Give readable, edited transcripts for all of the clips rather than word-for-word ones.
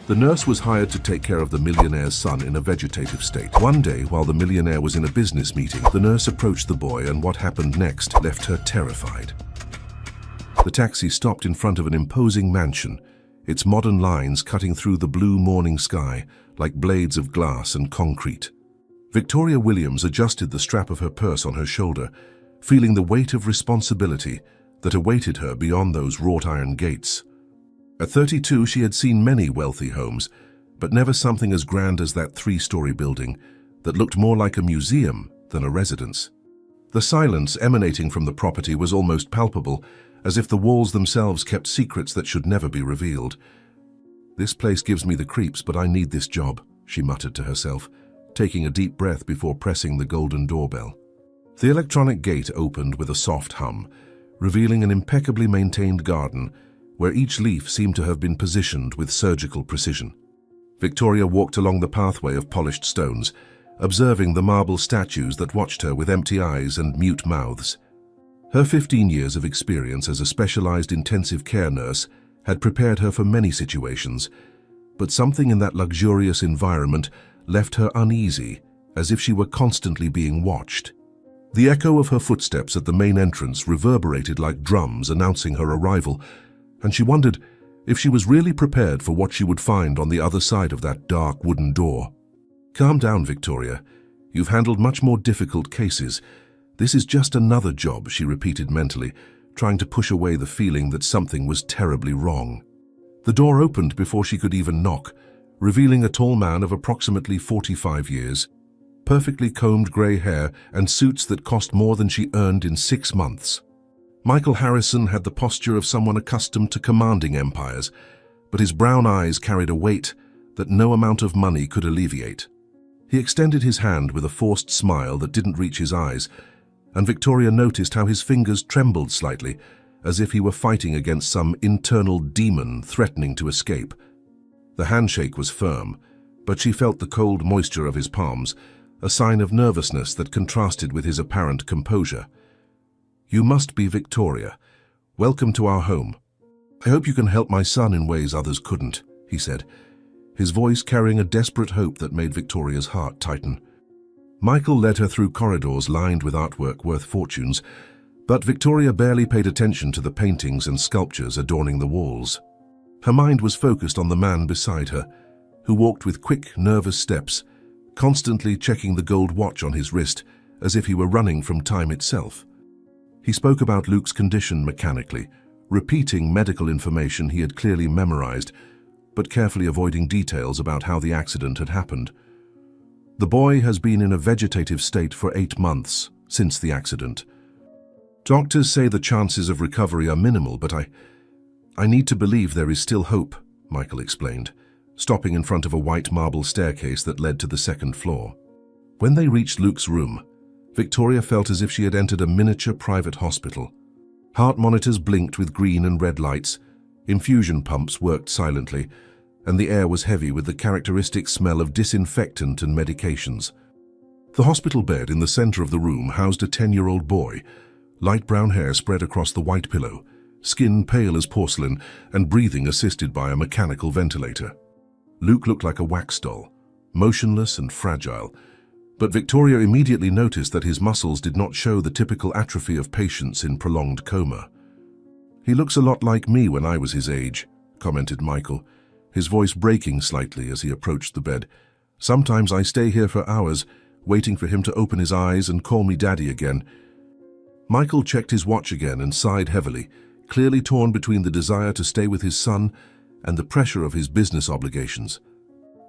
The nurse was hired to take care of the millionaire's son in a vegetative state. One day, while the millionaire was in a business meeting, the nurse approached the boy, and what happened next left her terrified. The taxi stopped in front of an imposing mansion, its modern lines cutting through the blue morning sky like blades of glass and concrete. Victoria Williams adjusted the strap of her purse on her shoulder, feeling the weight of responsibility that awaited her beyond those wrought iron gates. At 32, she had seen many wealthy homes, but never something as grand as that three-story building that looked more like a museum than a residence. The silence emanating from the property was almost palpable, as if the walls themselves kept secrets that should never be revealed. "This place gives me the creeps, but I need this job," she muttered to herself, taking a deep breath before pressing the golden doorbell. The electronic gate opened with a soft hum, revealing an impeccably maintained garden where each leaf seemed to have been positioned with surgical precision. Victoria walked along the pathway of polished stones, observing the marble statues that watched her with empty eyes and mute mouths. Her 15 years of experience as a specialized intensive care nurse had prepared her for many situations, but something in that luxurious environment left her uneasy, as if she were constantly being watched. The echo of her footsteps at the main entrance reverberated like drums announcing her arrival, and she wondered if she was really prepared for what she would find on the other side of that dark wooden door. "Calm down, Victoria. You've handled much more difficult cases. This is just another job," she repeated mentally, trying to push away the feeling that something was terribly wrong. The door opened before she could even knock, revealing a tall man of approximately 45 years, perfectly combed grey hair and suits that cost more than she earned in 6 months. Michael Harrison had the posture of someone accustomed to commanding empires, but his brown eyes carried a weight that no amount of money could alleviate. He extended his hand with a forced smile that didn't reach his eyes, and Victoria noticed how his fingers trembled slightly, as if he were fighting against some internal demon threatening to escape. The handshake was firm, but she felt the cold moisture of his palms, a sign of nervousness that contrasted with his apparent composure. "You must be Victoria. Welcome to our home. I hope you can help my son in ways others couldn't," he said, his voice carrying a desperate hope that made Victoria's heart tighten. Michael led her through corridors lined with artwork worth fortunes, but Victoria barely paid attention to the paintings and sculptures adorning the walls. Her mind was focused on the man beside her, who walked with quick, nervous steps, constantly checking the gold watch on his wrist as if he were running from time itself. He spoke about Luke's condition mechanically, repeating medical information he had clearly memorized, but carefully avoiding details about how the accident had happened. "The boy has been in a vegetative state for 8 months since the accident. Doctors say the chances of recovery are minimal, but I need to believe there is still hope," Michael explained, stopping in front of a white marble staircase that led to the second floor. When they reached Luke's room, Victoria felt as if she had entered a miniature private hospital. Heart monitors blinked with green and red lights, infusion pumps worked silently, and the air was heavy with the characteristic smell of disinfectant and medications. The hospital bed in the center of the room housed a 10-year-old boy, light brown hair spread across the white pillow, skin pale as porcelain, and breathing assisted by a mechanical ventilator. Luke looked like a wax doll, motionless and fragile, but Victoria immediately noticed that his muscles did not show the typical atrophy of patients in prolonged coma. "He looks a lot like me when I was his age," commented Michael, his voice breaking slightly as he approached the bed. "Sometimes I stay here for hours, waiting for him to open his eyes and call me daddy again." Michael checked his watch again and sighed heavily, clearly torn between the desire to stay with his son and the pressure of his business obligations.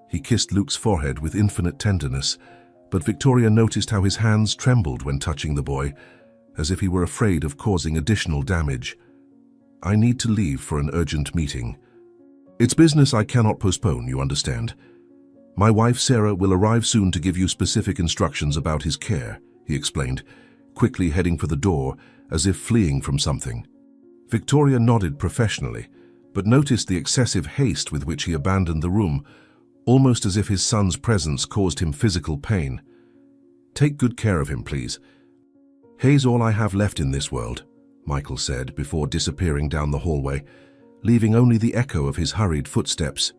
He kissed Luke's forehead with infinite tenderness, but Victoria noticed how his hands trembled when touching the boy, as if he were afraid of causing additional damage. "I need to leave for an urgent meeting. It's business I cannot postpone, you understand. My wife Sarah will arrive soon to give you specific instructions about his care," he explained, quickly heading for the door as if fleeing from something. Victoria nodded professionally, but noticed the excessive haste with which he abandoned the room, almost as if his son's presence caused him physical pain. "Take good care of him, please. He's all I have left in this world," Michael said before disappearing down the hallway, leaving only the echo of his hurried footsteps.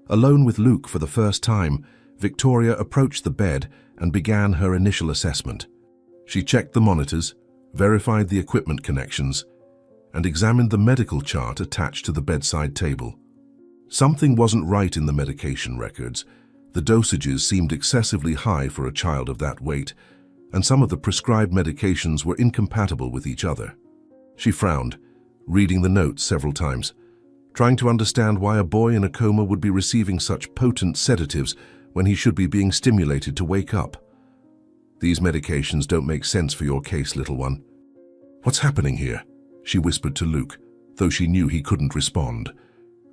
Alone with Luke for the first time, Victoria approached the bed and began her initial assessment. She checked the monitors, verified the equipment connections, and examined the medical chart attached to the bedside table. Something wasn't right in the medication records. The dosages seemed excessively high for a child of that weight, and some of the prescribed medications were incompatible with each other. She frowned, reading the notes several times, trying to understand why a boy in a coma would be receiving such potent sedatives when he should be being stimulated to wake up. "These medications don't make sense for your case, little one." "What's happening here?" she whispered to Luke, though she knew he couldn't respond.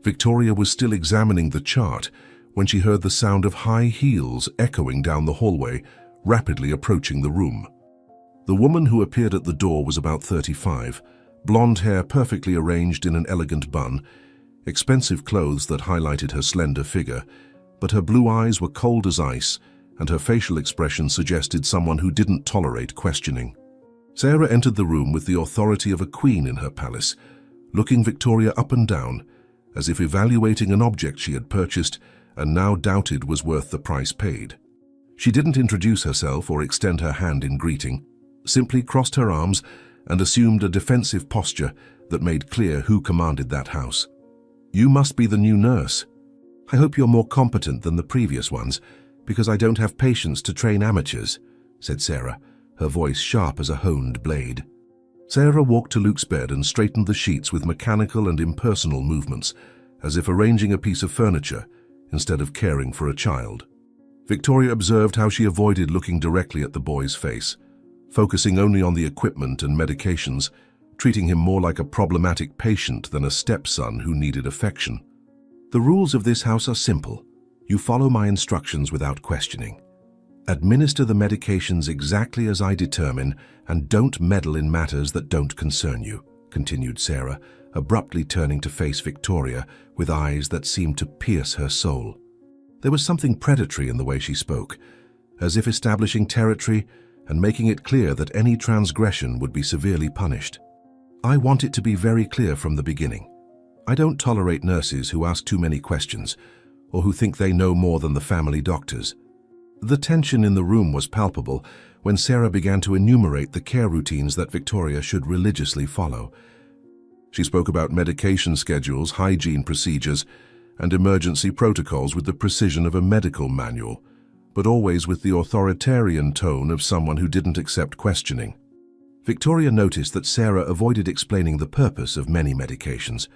Victoria was still examining the chart when she heard the sound of high heels echoing down the hallway, rapidly approaching the room. The woman who appeared at the door was about 35, blonde hair perfectly arranged in an elegant bun, expensive clothes that highlighted her slender figure, but her blue eyes were cold as ice, and her facial expression suggested someone who didn't tolerate questioning. Sarah entered the room with the authority of a queen in her palace, looking Victoria up and down, as if evaluating an object she had purchased and now doubted was worth the price paid. She didn't introduce herself or extend her hand in greeting, simply crossed her arms and assumed a defensive posture that made clear who commanded that house. "You must be the new nurse. I hope you're more competent than the previous ones, because I don't have patience to train amateurs," said Sarah, her voice sharp as a honed blade. Sarah walked to Luke's bed and straightened the sheets with mechanical and impersonal movements, as if arranging a piece of furniture instead of caring for a child. Victoria observed how she avoided looking directly at the boy's face, focusing only on the equipment and medications, treating him more like a problematic patient than a stepson who needed affection. "The rules of this house are simple. You follow my instructions without questioning. Administer the medications exactly as I determine and don't meddle in matters that don't concern you," continued Sarah, abruptly turning to face Victoria with eyes that seemed to pierce her soul. There was something predatory in the way she spoke, as if establishing territory and making it clear that any transgression would be severely punished. "I want it to be very clear from the beginning. I don't tolerate nurses who ask too many questions or who think they know more than the family doctors." The tension in the room was palpable when Sarah began to enumerate the care routines that Victoria should religiously follow. She spoke about medication schedules, hygiene procedures, and emergency protocols with the precision of a medical manual, but always with the authoritarian tone of someone who didn't accept questioning. Victoria noticed that Sarah avoided explaining the purpose of many medications,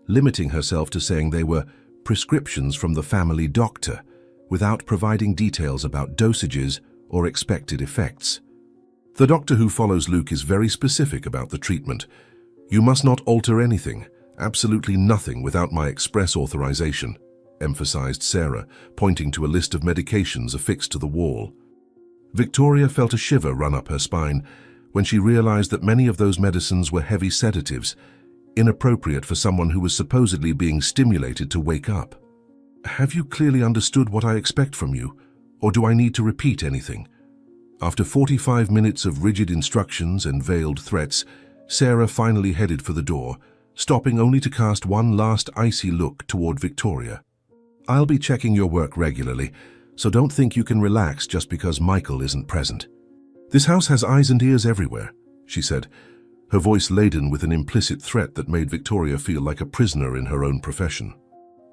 limiting herself to saying they were prescriptions from the family doctor, without providing details about dosages or expected effects. "The doctor who follows Luke is very specific about the treatment. You must not alter anything, absolutely nothing, without my express authorization," emphasized Sarah, pointing to a list of medications affixed to the wall. Victoria felt a shiver run up her spine when she realized that many of those medicines were heavy sedatives, inappropriate for someone who was supposedly being stimulated to wake up. "Have you clearly understood what I expect from you, or do I need to repeat anything?" After 45 minutes of rigid instructions and veiled threats, Sarah finally headed for the door, stopping only to cast one last icy look toward Victoria. "I'll be checking your work regularly, so don't think you can relax just because Michael isn't present. This house has eyes and ears everywhere," she said, her voice laden with an implicit threat that made Victoria feel like a prisoner in her own profession.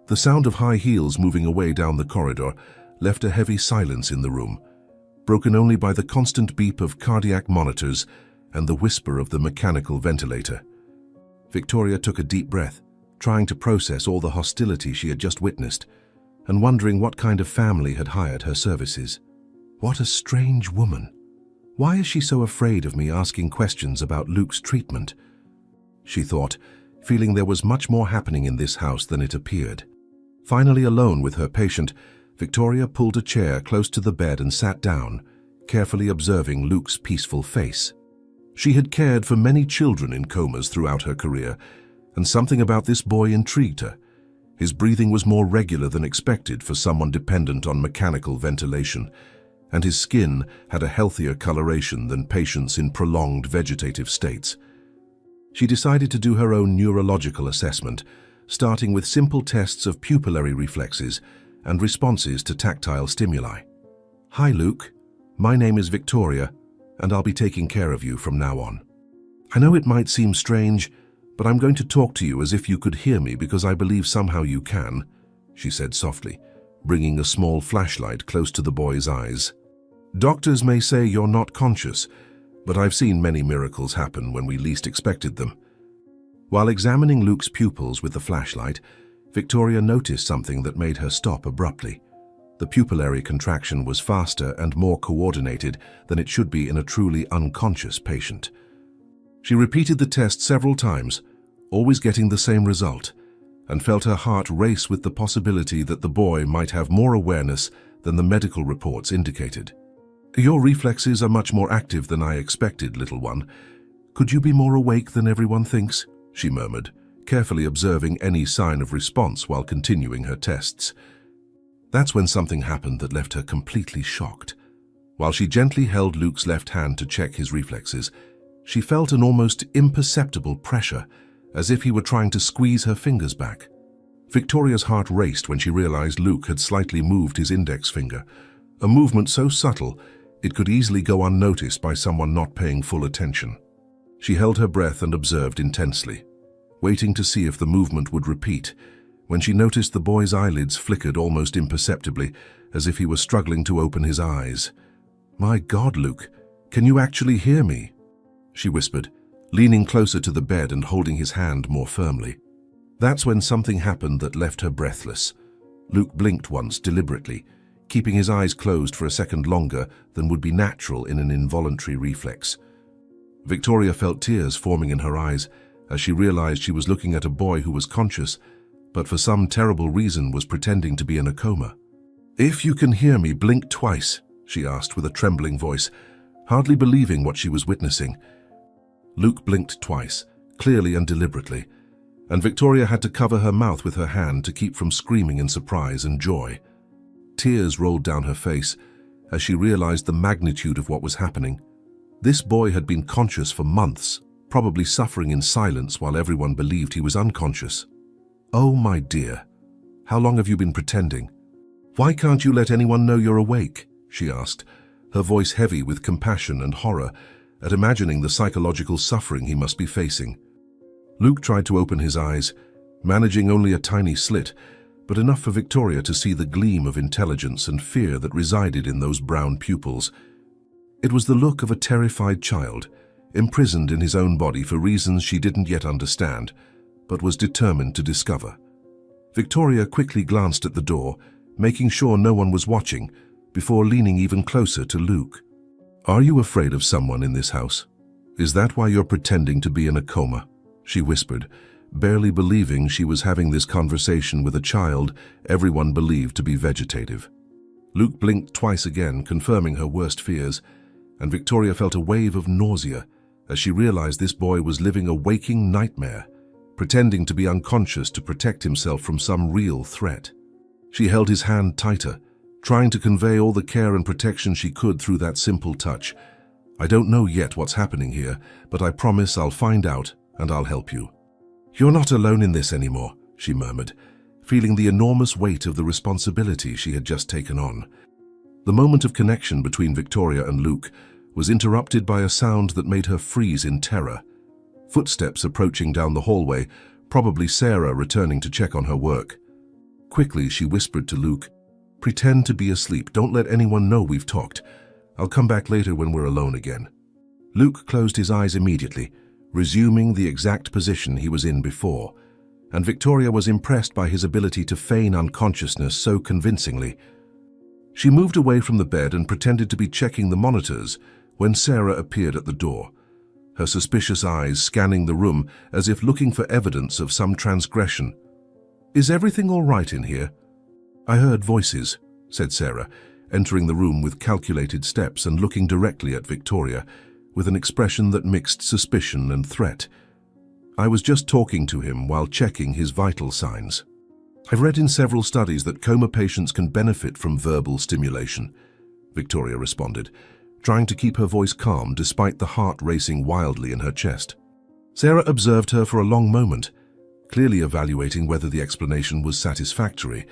The sound of high heels moving away down the corridor left a heavy silence in the room, broken only by the constant beep of cardiac monitors and the whisper of the mechanical ventilator. Victoria took a deep breath, trying to process all the hostility she had just witnessed, and wondering what kind of family had hired her services. What a strange woman. Why is she so afraid of me asking questions about Luke's treatment? She thought, feeling there was much more happening in this house than it appeared. Finally alone with her patient, Victoria pulled a chair close to the bed and sat down, carefully observing Luke's peaceful face. She had cared for many children in comas throughout her career, and something about this boy intrigued her. His breathing was more regular than expected for someone dependent on mechanical ventilation, and his skin had a healthier coloration than patients in prolonged vegetative states. She decided to do her own neurological assessment, starting with simple tests of pupillary reflexes and responses to tactile stimuli. "Hi, Luke. My name is Victoria, and I'll be taking care of you from now on. I know it might seem strange, but I'm going to talk to you as if you could hear me because I believe somehow you can," she said softly, bringing a small flashlight close to the boy's eyes. "Doctors may say you're not conscious, but I've seen many miracles happen when we least expected them." While examining Luke's pupils with the flashlight, Victoria noticed something that made her stop abruptly. The pupillary contraction was faster and more coordinated than it should be in a truly unconscious patient. She repeated the test several times, always getting the same result, and felt her heart race with the possibility that the boy might have more awareness than the medical reports indicated. "Your reflexes are much more active than I expected, little one. Could you be more awake than everyone thinks?" she murmured, carefully observing any sign of response while continuing her tests. That's when something happened that left her completely shocked. While she gently held Luke's left hand to check his reflexes, she felt an almost imperceptible pressure, as if he were trying to squeeze her fingers back. Victoria's heart raced when she realized Luke had slightly moved his index finger, a movement so subtle it could easily go unnoticed by someone not paying full attention. She held her breath and observed intensely, waiting to see if the movement would repeat, when she noticed the boy's eyelids flickered almost imperceptibly, as if he was struggling to open his eyes. "My God, Luke, can you actually hear me?" she whispered, leaning closer to the bed and holding his hand more firmly. That's when something happened that left her breathless. Luke blinked once deliberately, keeping his eyes closed for a second longer than would be natural in an involuntary reflex. Victoria felt tears forming in her eyes as she realized she was looking at a boy who was conscious, but for some terrible reason was pretending to be in a coma. "If you can hear me, blink twice," she asked with a trembling voice, hardly believing what she was witnessing. Luke blinked twice, clearly and deliberately, and Victoria had to cover her mouth with her hand to keep from screaming in surprise and joy. Tears rolled down her face as she realized the magnitude of what was happening. This boy had been conscious for months, probably suffering in silence while everyone believed he was unconscious. "Oh, my dear, how long have you been pretending? Why can't you let anyone know you're awake?" she asked, her voice heavy with compassion and horror at imagining the psychological suffering he must be facing. Luke tried to open his eyes, managing only a tiny slit, but enough for Victoria to see the gleam of intelligence and fear that resided in those brown pupils. It was the look of a terrified child, imprisoned in his own body for reasons she didn't yet understand, but was determined to discover. Victoria quickly glanced at the door, making sure no one was watching, before leaning even closer to Luke. "Are you afraid of someone in this house? Is that why you're pretending to be in a coma?" she whispered, barely believing she was having this conversation with a child everyone believed to be vegetative. Luke blinked twice again, confirming her worst fears, and Victoria felt a wave of nausea as she realized this boy was living a waking nightmare, pretending to be unconscious to protect himself from some real threat. She held his hand tighter, trying to convey all the care and protection she could through that simple touch. "I don't know yet what's happening here, but I promise I'll find out and I'll help you." "You're not alone in this anymore," she murmured, feeling the enormous weight of the responsibility she had just taken on. The moment of connection between Victoria and Luke was interrupted by a sound that made her freeze in terror. Footsteps approaching down the hallway, probably Sarah returning to check on her work. Quickly, she whispered to Luke, "Pretend to be asleep. Don't let anyone know we've talked. I'll come back later when we're alone again." Luke closed his eyes immediately, resuming the exact position he was in before, and Victoria was impressed by his ability to feign unconsciousness so convincingly. She moved away from the bed and pretended to be checking the monitors when Sarah appeared at the door, her suspicious eyes scanning the room as if looking for evidence of some transgression. "Is everything all right in here?" "I heard voices," said Sarah, entering the room with calculated steps and looking directly at Victoria, with an expression that mixed suspicion and threat. "I was just talking to him while checking his vital signs. I've read in several studies that coma patients can benefit from verbal stimulation," Victoria responded, trying to keep her voice calm despite the heart racing wildly in her chest. Sarah observed her for a long moment, clearly evaluating whether the explanation was satisfactory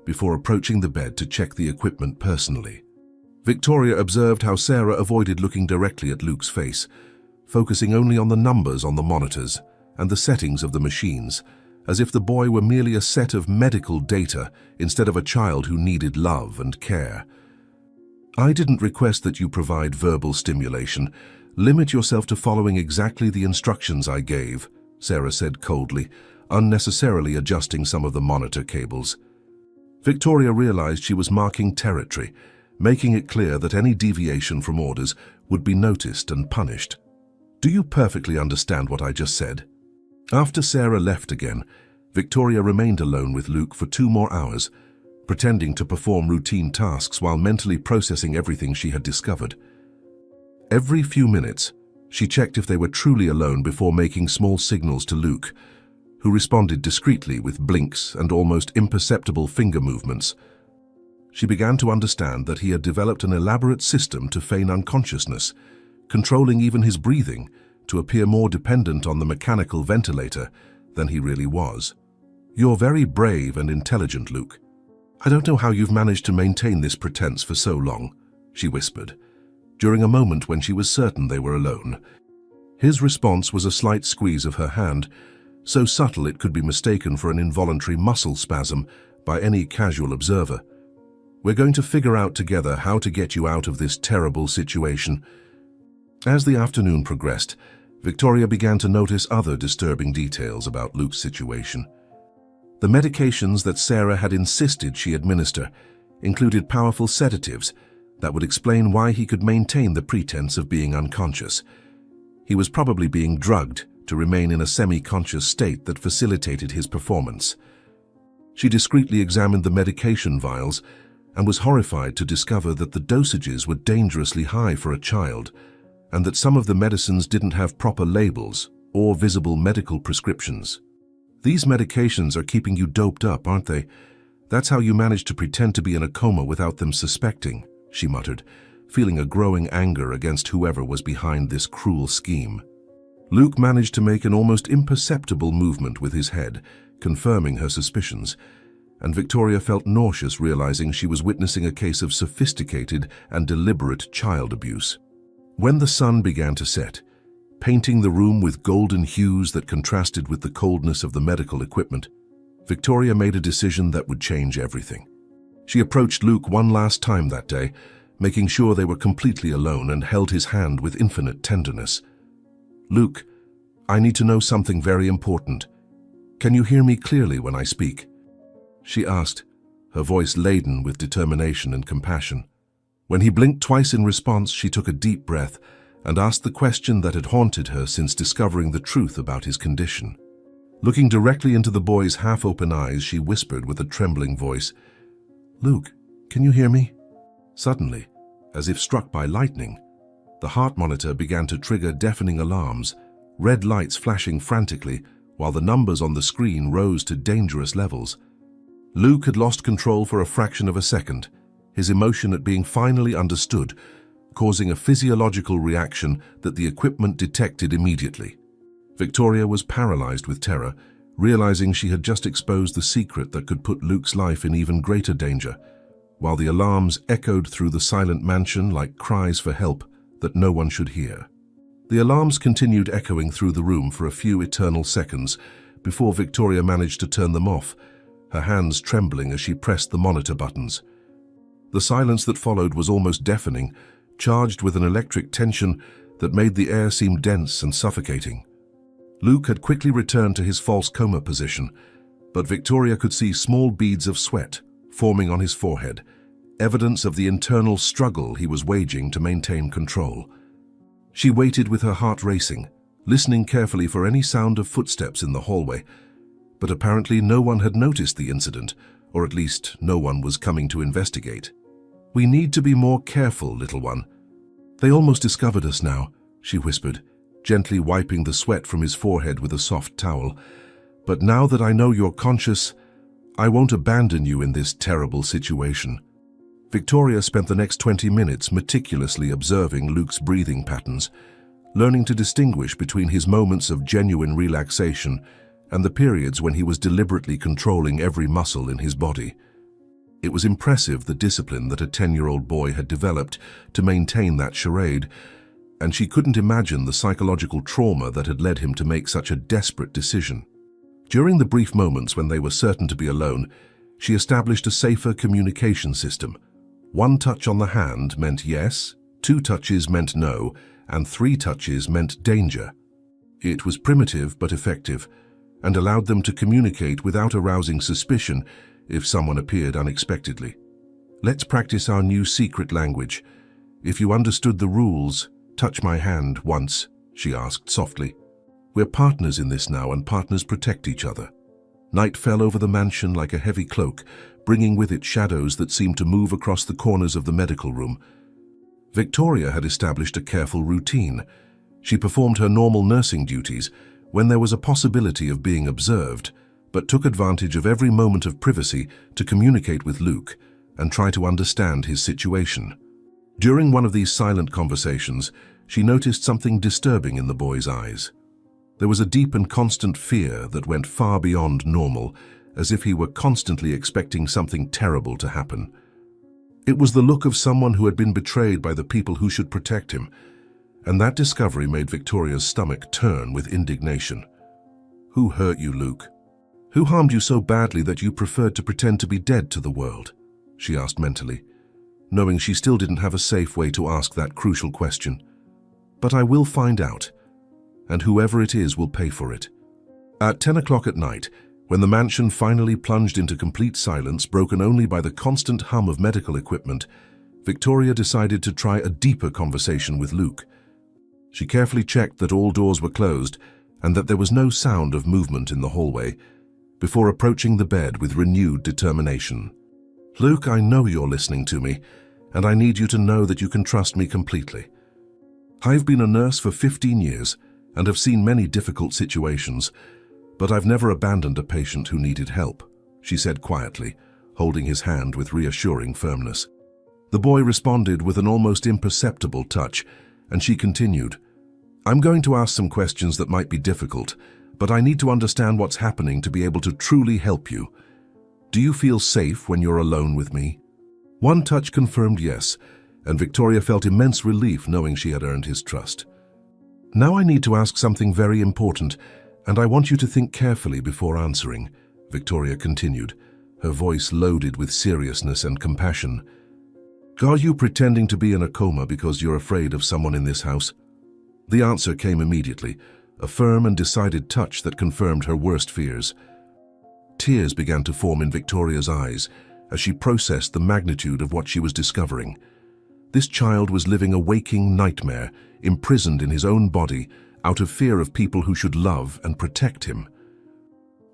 before approaching the bed to check the equipment personally. Victoria observed how Sarah avoided looking directly at Luke's face, focusing only on the numbers on the monitors and the settings of the machines, as if the boy were merely a set of medical data instead of a child who needed love and care. "I didn't request that you provide verbal stimulation. Limit yourself to following exactly the instructions I gave," Sarah said coldly, unnecessarily adjusting some of the monitor cables. Victoria realized she was marking territory, making it clear that any deviation from orders would be noticed and punished. "Do you perfectly understand what I just said?" After Sarah left again, Victoria remained alone with Luke for 2 more hours, pretending to perform routine tasks while mentally processing everything she had discovered. Every few minutes, she checked if they were truly alone before making small signals to Luke, who responded discreetly with blinks and almost imperceptible finger movements. She began to understand that he had developed an elaborate system to feign unconsciousness, controlling even his breathing to appear more dependent on the mechanical ventilator than he really was. "You're very brave and intelligent, Luke. I don't know how you've managed to maintain this pretense for so long," she whispered, during a moment when she was certain they were alone. His response was a slight squeeze of her hand, so subtle it could be mistaken for an involuntary muscle spasm by any casual observer. "We're going to figure out together how to get you out of this terrible situation." As the afternoon progressed, Victoria began to notice other disturbing details about Luke's situation. The medications that Sarah had insisted she administer included powerful sedatives that would explain why he could maintain the pretense of being unconscious. He was probably being drugged to remain in a semi-conscious state that facilitated his performance. She discreetly examined the medication vials and was horrified to discover that the dosages were dangerously high for a child, and that some of the medicines didn't have proper labels or visible medical prescriptions. "These medications are keeping you doped up, aren't they? That's how you managed to pretend to be in a coma without them suspecting," she muttered, feeling a growing anger against whoever was behind this cruel scheme. Luke managed to make an almost imperceptible movement with his head, confirming her suspicions, and Victoria felt nauseous realizing she was witnessing a case of sophisticated and deliberate child abuse. When the sun began to set, painting the room with golden hues that contrasted with the coldness of the medical equipment, Victoria made a decision that would change everything. She approached Luke one last time that day, making sure they were completely alone, and held his hand with infinite tenderness. "Luke, I need to know something very important. Can you hear me clearly when I speak?" she asked, her voice laden with determination and compassion. When he blinked twice in response, she took a deep breath and asked the question that had haunted her since discovering the truth about his condition. Looking directly into the boy's half-open eyes, she whispered with a trembling voice, "Luke, can you hear me?" Suddenly, as if struck by lightning, the heart monitor began to trigger deafening alarms, red lights flashing frantically while the numbers on the screen rose to dangerous levels. Luke had lost control for a fraction of a second, his emotion at being finally understood, causing a physiological reaction that the equipment detected immediately. Victoria was paralyzed with terror, realizing she had just exposed the secret that could put Luke's life in even greater danger, while the alarms echoed through the silent mansion like cries for help that no one should hear. The alarms continued echoing through the room for a few eternal seconds before Victoria managed to turn them off, her hands trembling as she pressed the monitor buttons. The silence that followed was almost deafening, charged with an electric tension that made the air seem dense and suffocating. Luke had quickly returned to his false coma position, but Victoria could see small beads of sweat forming on his forehead, evidence of the internal struggle he was waging to maintain control. She waited with her heart racing, listening carefully for any sound of footsteps in the hallway, but apparently no one had noticed the incident, or at least no one was coming to investigate. "We need to be more careful, little one. They almost discovered us now," she whispered, gently wiping the sweat from his forehead with a soft towel. "But now that I know you're conscious, I won't abandon you in this terrible situation." Victoria spent the next 20 minutes meticulously observing Luke's breathing patterns, learning to distinguish between his moments of genuine relaxation and the periods when he was deliberately controlling every muscle in his body. It was impressive the discipline that a 10-year-old boy had developed to maintain that charade, and she couldn't imagine the psychological trauma that had led him to make such a desperate decision. During the brief moments when they were certain to be alone, she established a safer communication system. 1 touch on the hand meant yes, 2 touches meant no, and 3 touches meant danger. It was primitive but effective, and allowed them to communicate without arousing suspicion if someone appeared unexpectedly. Let's practice our new secret language. If you understood the rules, touch my hand once, she asked softly. We're partners in this now, and partners protect each other. Night fell over the mansion like a heavy cloak, bringing with it shadows that seemed to move across the corners of the medical room. Victoria had established a careful routine. She performed her normal nursing duties when there was a possibility of being observed, but took advantage of every moment of privacy to communicate with Luke and try to understand his situation. During one of these silent conversations, she noticed something disturbing in the boy's eyes. There was a deep and constant fear that went far beyond normal, as if he were constantly expecting something terrible to happen. It was the look of someone who had been betrayed by the people who should protect him, and that discovery made Victoria's stomach turn with indignation. Who hurt you, Luke? Who harmed you so badly that you preferred to pretend to be dead to the world? She asked mentally, knowing she still didn't have a safe way to ask that crucial question. But I will find out, and whoever it is will pay for it. At 10 o'clock at night, when the mansion finally plunged into complete silence, broken only by the constant hum of medical equipment, Victoria decided to try a deeper conversation with Luke. She carefully checked that all doors were closed and that there was no sound of movement in the hallway, before approaching the bed with renewed determination. Luke, I know you're listening to me, and I need you to know that you can trust me completely. I've been a nurse for 15 years and have seen many difficult situations, but I've never abandoned a patient who needed help, she said quietly, holding his hand with reassuring firmness. The boy responded with an almost imperceptible touch, and she continued, I'm going to ask some questions that might be difficult, but I need to understand what's happening to be able to truly help you. Do you feel safe when you're alone with me? 1 touch confirmed yes, and Victoria felt immense relief knowing she had earned his trust. Now I need to ask something very important, and I want you to think carefully before answering, Victoria continued, her voice loaded with seriousness and compassion. Are you pretending to be in a coma because you're afraid of someone in this house? The answer came immediately, a firm and decided touch that confirmed her worst fears. Tears began to form in Victoria's eyes as she processed the magnitude of what she was discovering. This child was living a waking nightmare, imprisoned in his own body, out of fear of people who should love and protect him.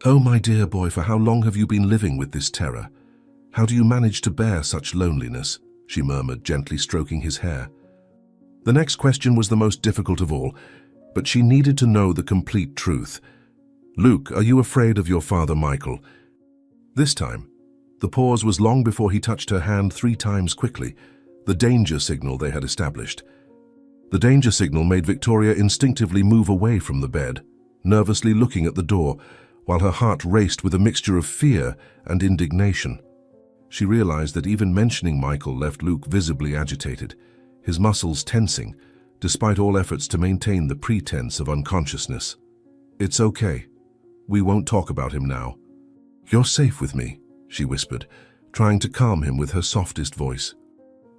Oh, my dear boy, for how long have you been living with this terror? How do you manage to bear such loneliness? She murmured, gently stroking his hair. The next question was the most difficult of all, but she needed to know the complete truth. Luke, are you afraid of your father, Michael? This time, the pause was long before he touched her hand 3 times quickly, the danger signal they had established. The danger signal made Victoria instinctively move away from the bed, nervously looking at the door, while her heart raced with a mixture of fear and indignation. She realized that even mentioning Michael left Luke visibly agitated, his muscles tensing, despite all efforts to maintain the pretense of unconsciousness. It's okay. We won't talk about him now. You're safe with me, she whispered, trying to calm him with her softest voice.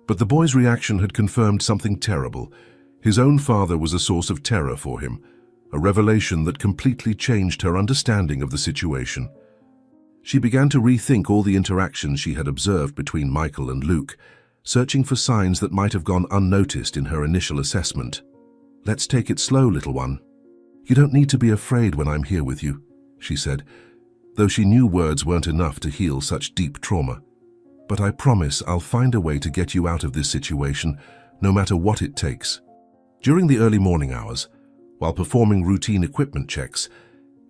But the boy's reaction had confirmed something terrible. His own father was a source of terror for him, a revelation that completely changed her understanding of the situation. She began to rethink all the interactions she had observed between Michael and Luke, searching for signs that might have gone unnoticed in her initial assessment. Let's take it slow, little one. You don't need to be afraid when I'm here with you, she said, though she knew words weren't enough to heal such deep trauma. But I promise I'll find a way to get you out of this situation, no matter what it takes. During the early morning hours, while performing routine equipment checks,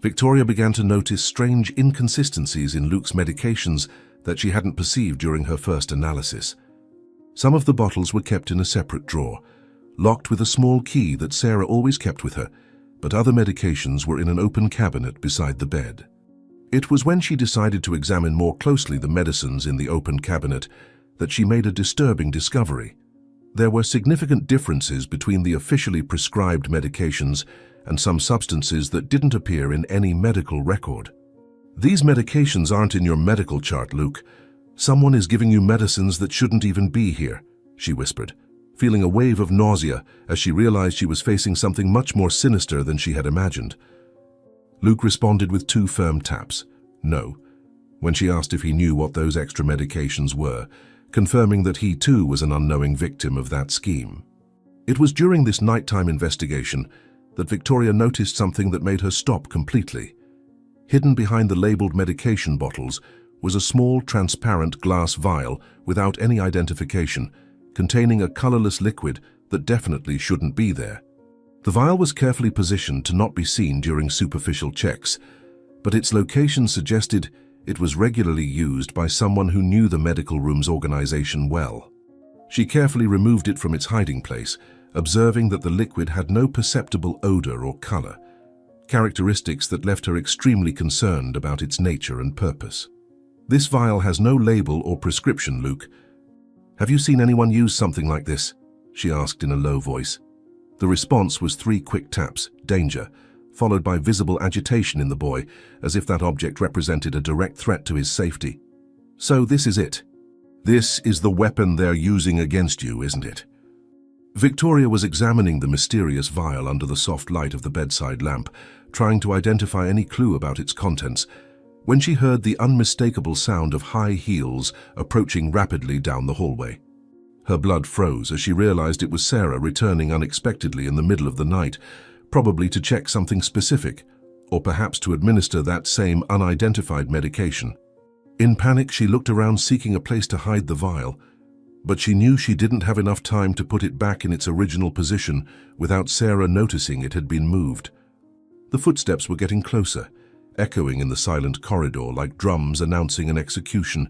Victoria began to notice strange inconsistencies in Luke's medications that she hadn't perceived during her first analysis. Some of the bottles were kept in a separate drawer, locked with a small key that Sarah always kept with her, but other medications were in an open cabinet beside the bed. It was when she decided to examine more closely the medicines in the open cabinet that she made a disturbing discovery. There were significant differences between the officially prescribed medications and some substances that didn't appear in any medical record. "These medications aren't in your medical chart, Luke. Someone is giving you medicines that shouldn't even be here," she whispered, feeling a wave of nausea as she realized she was facing something much more sinister than she had imagined. Luke responded with 2 firm taps, no, when she asked if he knew what those extra medications were, confirming that he too was an unknowing victim of that scheme. It was during this nighttime investigation that Victoria noticed something that made her stop completely. Hidden behind the labeled medication bottles was a small, transparent glass vial without any identification, containing a colorless liquid that definitely shouldn't be there. The vial was carefully positioned to not be seen during superficial checks, but its location suggested it was regularly used by someone who knew the medical room's organization well. She carefully removed it from its hiding place, observing that the liquid had no perceptible odor or color, characteristics that left her extremely concerned about its nature and purpose. "This vial has no label or prescription, Luke. Have you seen anyone use something like this?" she asked in a low voice. The response was 3 quick taps, danger, followed by visible agitation in the boy, as if that object represented a direct threat to his safety. "So this is it. This is the weapon they're using against you, isn't it?" Victoria was examining the mysterious vial under the soft light of the bedside lamp, trying to identify any clue about its contents, when she heard the unmistakable sound of high heels approaching rapidly down the hallway. Her blood froze as she realized it was Sarah returning unexpectedly in the middle of the night, probably to check something specific, or perhaps to administer that same unidentified medication. In panic, she looked around seeking a place to hide the vial, but she knew she didn't have enough time to put it back in its original position without Sarah noticing it had been moved. The footsteps were getting closer, echoing in the silent corridor like drums announcing an execution,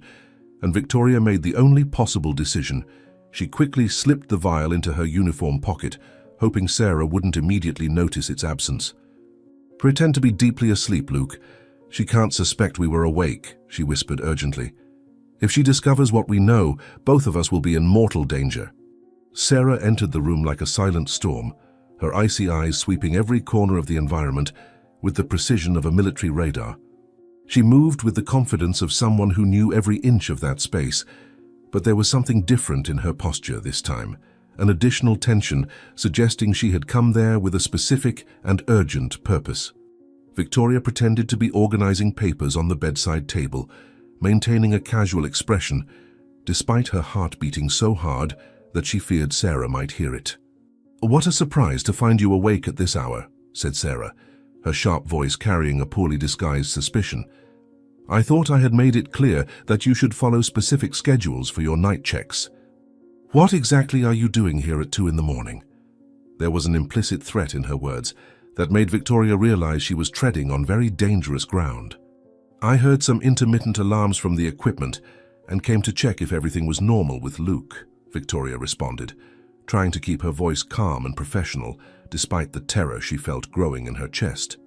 and Victoria made the only possible decision. She quickly slipped the vial into her uniform pocket, hoping Sarah wouldn't immediately notice its absence. "Pretend to be deeply asleep, Luke. She can't suspect we were awake," she whispered urgently. "If she discovers what we know, both of us will be in mortal danger." Sarah entered the room like a silent storm, her icy eyes sweeping every corner of the environment with the precision of a military radar. She moved with the confidence of someone who knew every inch of that space, but there was something different in her posture this time, an additional tension suggesting she had come there with a specific and urgent purpose. Victoria pretended to be organizing papers on the bedside table, maintaining a casual expression, despite her heart beating so hard that she feared Sarah might hear it. "What a surprise to find you awake at this hour," said Sarah, her sharp voice carrying a poorly disguised suspicion. "I thought I had made it clear that you should follow specific schedules for your night checks. What exactly are you doing here at 2 in the morning?" There was an implicit threat in her words that made Victoria realize she was treading on very dangerous ground. "I heard some intermittent alarms from the equipment and came to check if everything was normal with Luke," Victoria responded, trying to keep her voice calm and professional despite the terror she felt growing in her chest.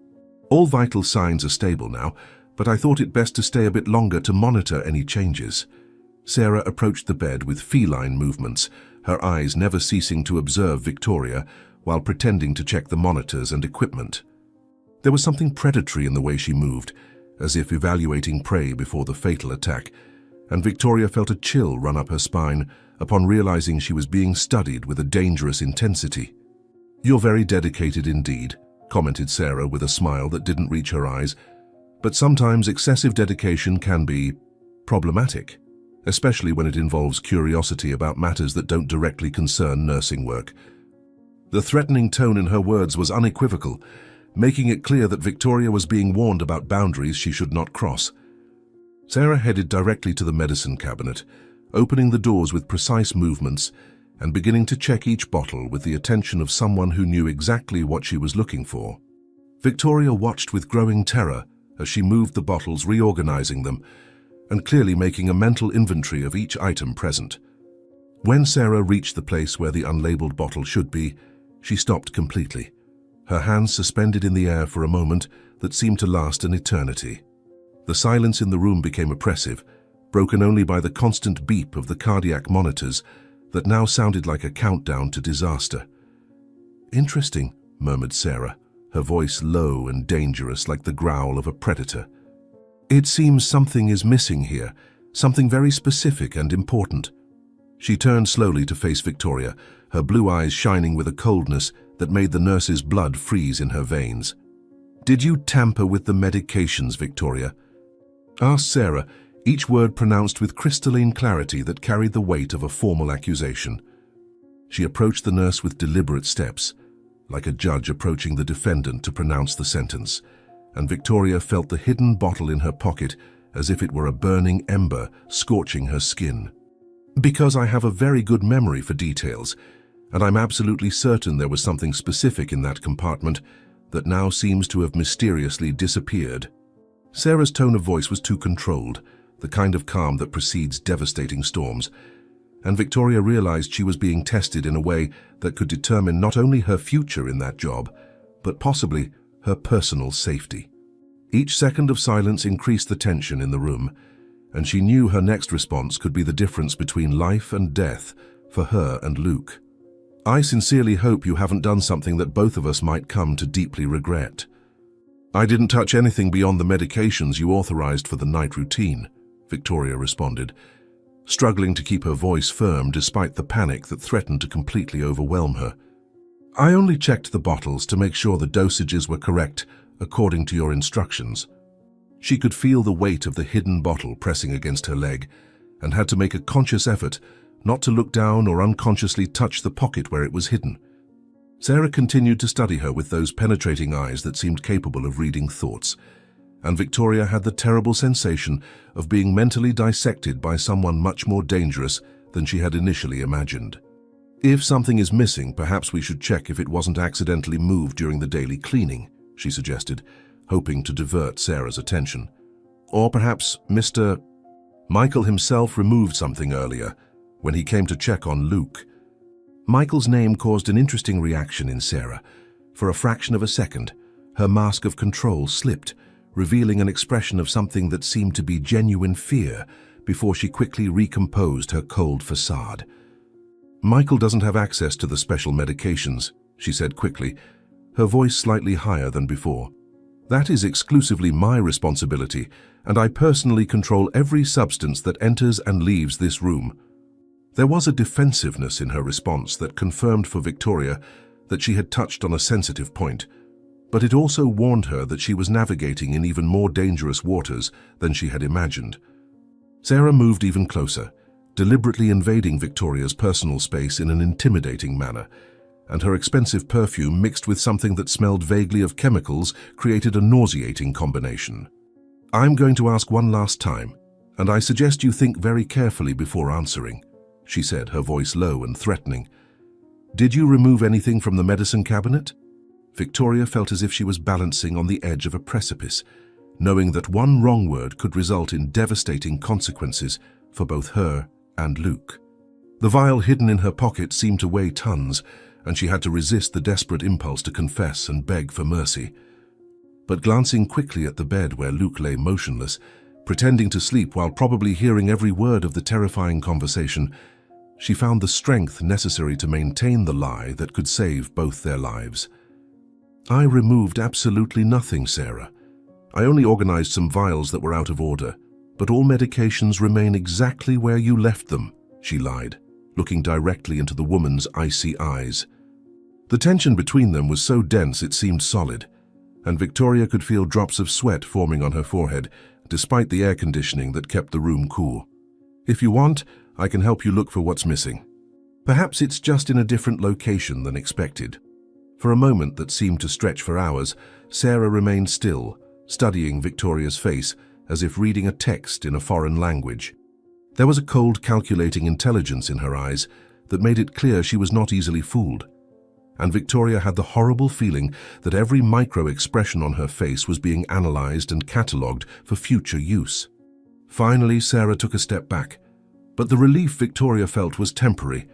"All vital signs are stable now, but I thought it best to stay a bit longer to monitor any changes." Sarah approached the bed with feline movements, her eyes never ceasing to observe Victoria while pretending to check the monitors and equipment. There was something predatory in the way she moved, as if evaluating prey before the fatal attack, and Victoria felt a chill run up her spine upon realizing she was being studied with a dangerous intensity. "You're very dedicated indeed," commented Sarah with a smile that didn't reach her eyes. "But sometimes excessive dedication can be problematic, especially when it involves curiosity about matters that don't directly concern nursing work." The threatening tone in her words was unequivocal, making it clear that Victoria was being warned about boundaries she should not cross. Sarah headed directly to the medicine cabinet, opening the doors with precise movements and beginning to check each bottle with the attention of someone who knew exactly what she was looking for. Victoria watched with growing terror as she moved the bottles, reorganizing them, and clearly making a mental inventory of each item present. When Sarah reached the place where the unlabeled bottle should be, she stopped completely, her hands suspended in the air for a moment that seemed to last an eternity. The silence in the room became oppressive, broken only by the constant beep of the cardiac monitors that now sounded like a countdown to disaster. "Interesting," murmured Sarah, her voice low and dangerous like the growl of a predator. "It seems something is missing here, something very specific and important." She turned slowly to face Victoria, her blue eyes shining with a coldness that made the nurse's blood freeze in her veins. "Did you tamper with the medications, Victoria?" asked Sarah, each word pronounced with crystalline clarity that carried the weight of a formal accusation. She approached the nurse with deliberate steps, like a judge approaching the defendant to pronounce the sentence, and Victoria felt the hidden bottle in her pocket as if it were a burning ember scorching her skin. "Because I have a very good memory for details, and I'm absolutely certain there was something specific in that compartment that now seems to have mysteriously disappeared." Sarah's tone of voice was too controlled, the kind of calm that precedes devastating storms, and Victoria realized she was being tested in a way that could determine not only her future in that job, but possibly her personal safety. Each second of silence increased the tension in the room, and she knew her next response could be the difference between life and death for her and Luke. "I sincerely hope you haven't done something that both of us might come to deeply regret." "I didn't touch anything beyond the medications you authorized for the night routine," Victoria responded, struggling to keep her voice firm despite the panic that threatened to completely overwhelm her. "I only checked the bottles to make sure the dosages were correct according to your instructions." She could feel the weight of the hidden bottle pressing against her leg and had to make a conscious effort not to look down or unconsciously touch the pocket where it was hidden. Sarah continued to study her with those penetrating eyes that seemed capable of reading thoughts, and Victoria had the terrible sensation of being mentally dissected by someone much more dangerous than she had initially imagined. "If something is missing, perhaps we should check if it wasn't accidentally moved during the daily cleaning," she suggested, hoping to divert Sarah's attention. "Or perhaps Mr. Michael himself removed something earlier when he came to check on Luke." Michael's name caused an interesting reaction in Sarah. For a fraction of a second, her mask of control slipped, revealing an expression of something that seemed to be genuine fear before she quickly recomposed her cold facade. "Michael doesn't have access to the special medications," she said quickly, her voice slightly higher than before. "That is exclusively my responsibility, and I personally control every substance that enters and leaves this room." There was a defensiveness in her response that confirmed for Victoria that she had touched on a sensitive point, but it also warned her that she was navigating in even more dangerous waters than she had imagined. Sarah moved even closer, deliberately invading Victoria's personal space in an intimidating manner, and her expensive perfume mixed with something that smelled vaguely of chemicals created a nauseating combination. "I'm going to ask one last time, and I suggest you think very carefully before answering," she said, her voice low and threatening. "Did you remove anything from the medicine cabinet?" Victoria felt as if she was balancing on the edge of a precipice, knowing that one wrong word could result in devastating consequences for both her and Luke. The vial hidden in her pocket seemed to weigh tons, and she had to resist the desperate impulse to confess and beg for mercy. But glancing quickly at the bed where Luke lay motionless, pretending to sleep while probably hearing every word of the terrifying conversation, she found the strength necessary to maintain the lie that could save both their lives. "I removed absolutely nothing, Sarah. I only organized some vials that were out of order, but all medications remain exactly where you left them," she lied, looking directly into the woman's icy eyes. The tension between them was so dense it seemed solid, and Victoria could feel drops of sweat forming on her forehead, despite the air conditioning that kept the room cool. "If you want, I can help you look for what's missing. Perhaps it's just in a different location than expected." For a moment that seemed to stretch for hours, Sarah remained still, studying Victoria's face as if reading a text in a foreign language. There was a cold, calculating intelligence in her eyes that made it clear she was not easily fooled. And Victoria had the horrible feeling that every micro-expression on her face was being analyzed and catalogued for future use. Finally, Sarah took a step back, but the relief Victoria felt was temporary,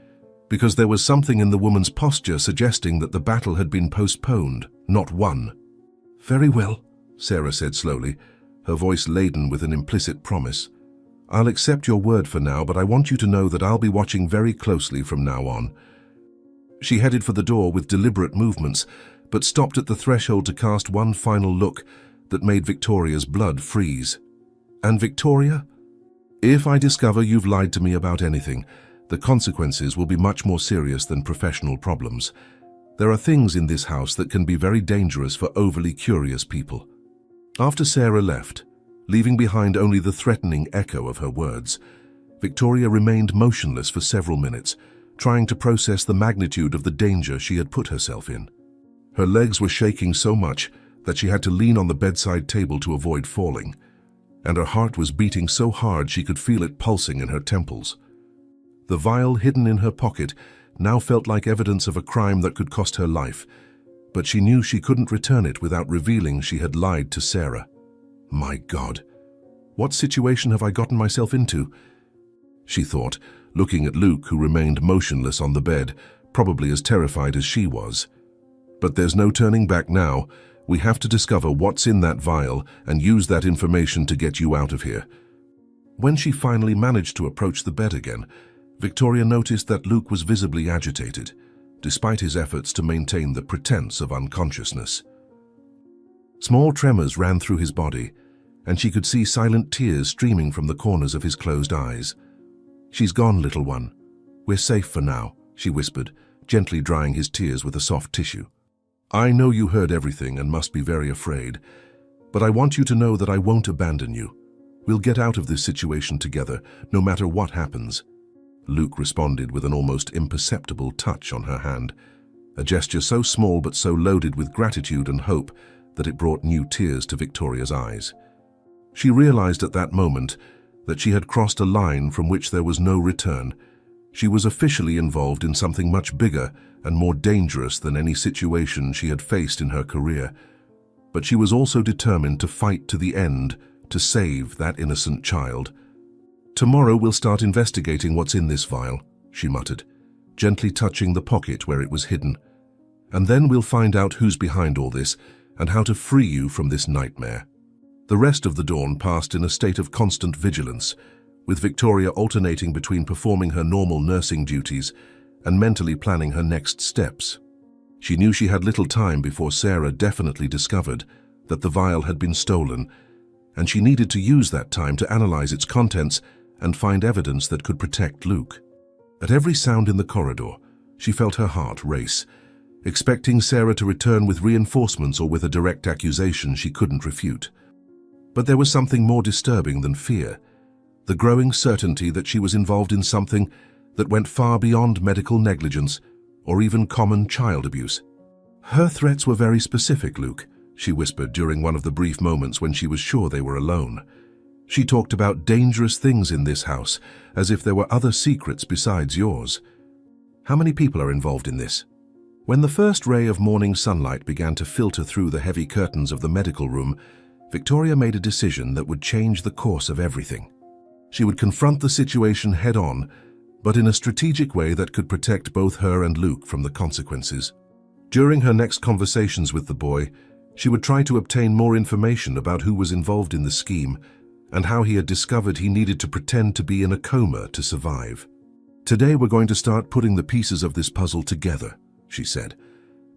because there was something in the woman's posture suggesting that the battle had been postponed. Not one. Very well, Sarah said slowly, her voice laden with an implicit promise. I'll accept your word for now, but I want you to know that I'll be watching very closely from now on. She headed for the door with deliberate movements, but stopped at the threshold to cast one final look that made Victoria's blood freeze. And Victoria? If I discover you've lied to me about anything, the consequences will be much more serious than professional problems. There are things in this house that can be very dangerous for overly curious people. After Sarah left, leaving behind only the threatening echo of her words, Victoria remained motionless for several minutes, trying to process the magnitude of the danger she had put herself in. Her legs were shaking so much that she had to lean on the bedside table to avoid falling, and her heart was beating so hard she could feel it pulsing in her temples. The vial hidden in her pocket now felt like evidence of a crime that could cost her life, but she knew she couldn't return it without revealing she had lied to Sarah. My God, what situation have I gotten myself into? She thought, looking at Luke, who remained motionless on the bed, probably as terrified as she was. But there's no turning back now. We have to discover what's in that vial and use that information to get you out of here. When she finally managed to approach the bed again, Victoria noticed that Luke was visibly agitated, despite his efforts to maintain the pretense of unconsciousness. Small tremors ran through his body, and she could see silent tears streaming from the corners of his closed eyes. "She's gone, little one. We're safe for now," she whispered, gently drying his tears with a soft tissue. "I know you heard everything and must be very afraid, but I want you to know that I won't abandon you. We'll get out of this situation together, no matter what happens." Luke responded with an almost imperceptible touch on her hand, a gesture so small but so loaded with gratitude and hope that it brought new tears to Victoria's eyes. She realized at that moment that she had crossed a line from which there was no return. She was officially involved in something much bigger and more dangerous than any situation she had faced in her career. But she was also determined to fight to the end to save that innocent child. "Tomorrow we'll start investigating what's in this vial," she muttered, gently touching the pocket where it was hidden. "And then we'll find out who's behind all this and how to free you from this nightmare." The rest of the dawn passed in a state of constant vigilance, with Victoria alternating between performing her normal nursing duties and mentally planning her next steps. She knew she had little time before Sarah definitely discovered that the vial had been stolen, and she needed to use that time to analyze its contents and find evidence that could protect Luke. At every sound in the corridor, she felt her heart race, expecting Sarah to return with reinforcements or with a direct accusation she couldn't refute. But there was something more disturbing than fear, the growing certainty that she was involved in something that went far beyond medical negligence or even common child abuse. "Her threats were very specific, Luke," she whispered during one of the brief moments when she was sure they were alone. "She talked about dangerous things in this house, as if there were other secrets besides yours. How many people are involved in this?" When the first ray of morning sunlight began to filter through the heavy curtains of the medical room, Victoria made a decision that would change the course of everything. She would confront the situation head-on, but in a strategic way that could protect both her and Luke from the consequences. During her next conversations with the boy, she would try to obtain more information about who was involved in the scheme and how he had discovered he needed to pretend to be in a coma to survive. "Today we're going to start putting the pieces of this puzzle together," she said,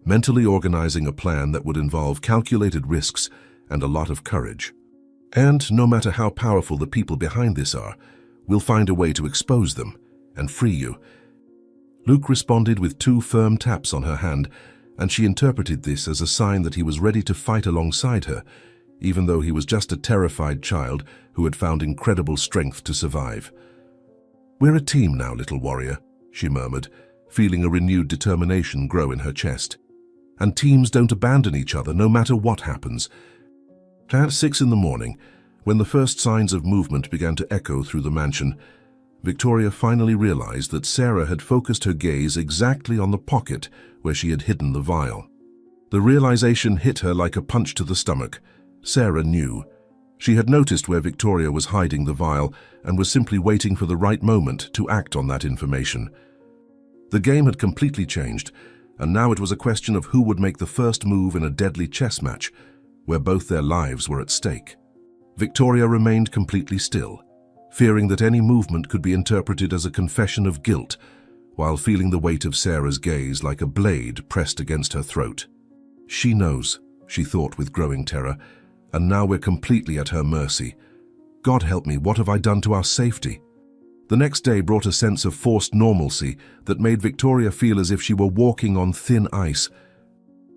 mentally organizing a plan that would involve calculated risks and a lot of courage. "And no matter how powerful the people behind this are, we'll find a way to expose them and free you." Luke responded with 2 firm taps on her hand, and she interpreted this as a sign that he was ready to fight alongside her, even though he was just a terrified child who had found incredible strength to survive. "We're a team now, little warrior," she murmured, feeling a renewed determination grow in her chest. "And teams don't abandon each other no matter what happens." At 6 in the morning, when the first signs of movement began to echo through the mansion, Victoria finally realized that Sarah had focused her gaze exactly on the pocket where she had hidden the vial. The realization hit her like a punch to the stomach. Sarah knew. She had noticed where Victoria was hiding the vial and was simply waiting for the right moment to act on that information. The game had completely changed, and now it was a question of who would make the first move in a deadly chess match, where both their lives were at stake. Victoria remained completely still, fearing that any movement could be interpreted as a confession of guilt, while feeling the weight of Sarah's gaze like a blade pressed against her throat. She knows, she thought with growing terror, and now we're completely at her mercy. God help me, what have I done to our safety? The next day brought a sense of forced normalcy that made Victoria feel as if she were walking on thin ice.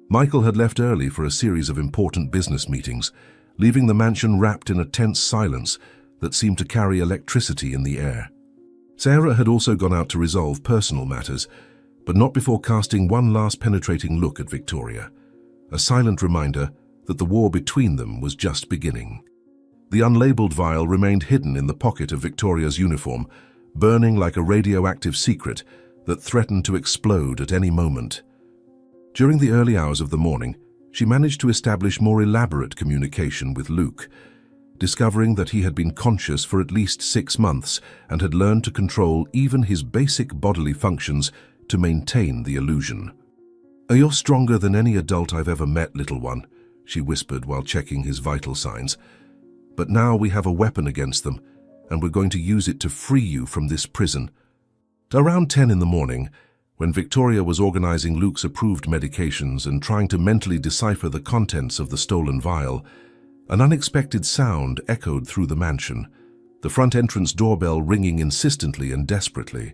Michael had left early for a series of important business meetings, leaving the mansion wrapped in a tense silence that seemed to carry electricity in the air. Sarah had also gone out to resolve personal matters, but not before casting one last penetrating look at Victoria, a silent reminder that the war between them was just beginning. The unlabeled vial remained hidden in the pocket of Victoria's uniform, burning like a radioactive secret that threatened to explode at any moment. During the early hours of the morning, she managed to establish more elaborate communication with Luke, discovering that he had been conscious for at least 6 months and had learned to control even his basic bodily functions to maintain the illusion. "You're stronger than any adult I've ever met, little one," she whispered while checking his vital signs. "But now we have a weapon against them, and we're going to use it to free you from this prison." Around 10 in the morning, when Victoria was organizing Luke's approved medications and trying to mentally decipher the contents of the stolen vial, an unexpected sound echoed through the mansion, the front entrance doorbell ringing insistently and desperately.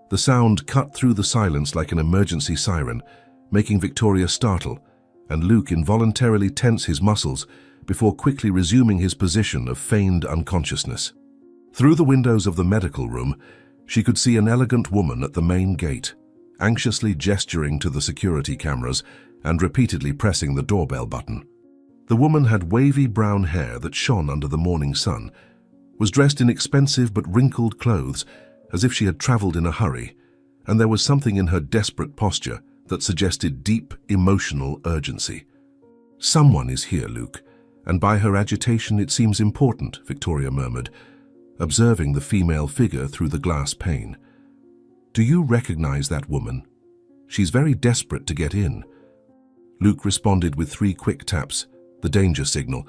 The sound cut through the silence like an emergency siren, making Victoria startle, and Luke involuntarily tense his muscles before quickly resuming his position of feigned unconsciousness. Through the windows of the medical room, she could see an elegant woman at the main gate, anxiously gesturing to the security cameras and repeatedly pressing the doorbell button. The woman had wavy brown hair that shone under the morning sun, was dressed in expensive but wrinkled clothes, as if she had traveled in a hurry, and there was something in her desperate posture that suggested deep emotional urgency. "Someone is here, Luke, and by her agitation it seems important," Victoria murmured, observing the female figure through the glass pane. "Do you recognize that woman? She's very desperate to get in." Luke responded with 3 quick taps, the danger signal,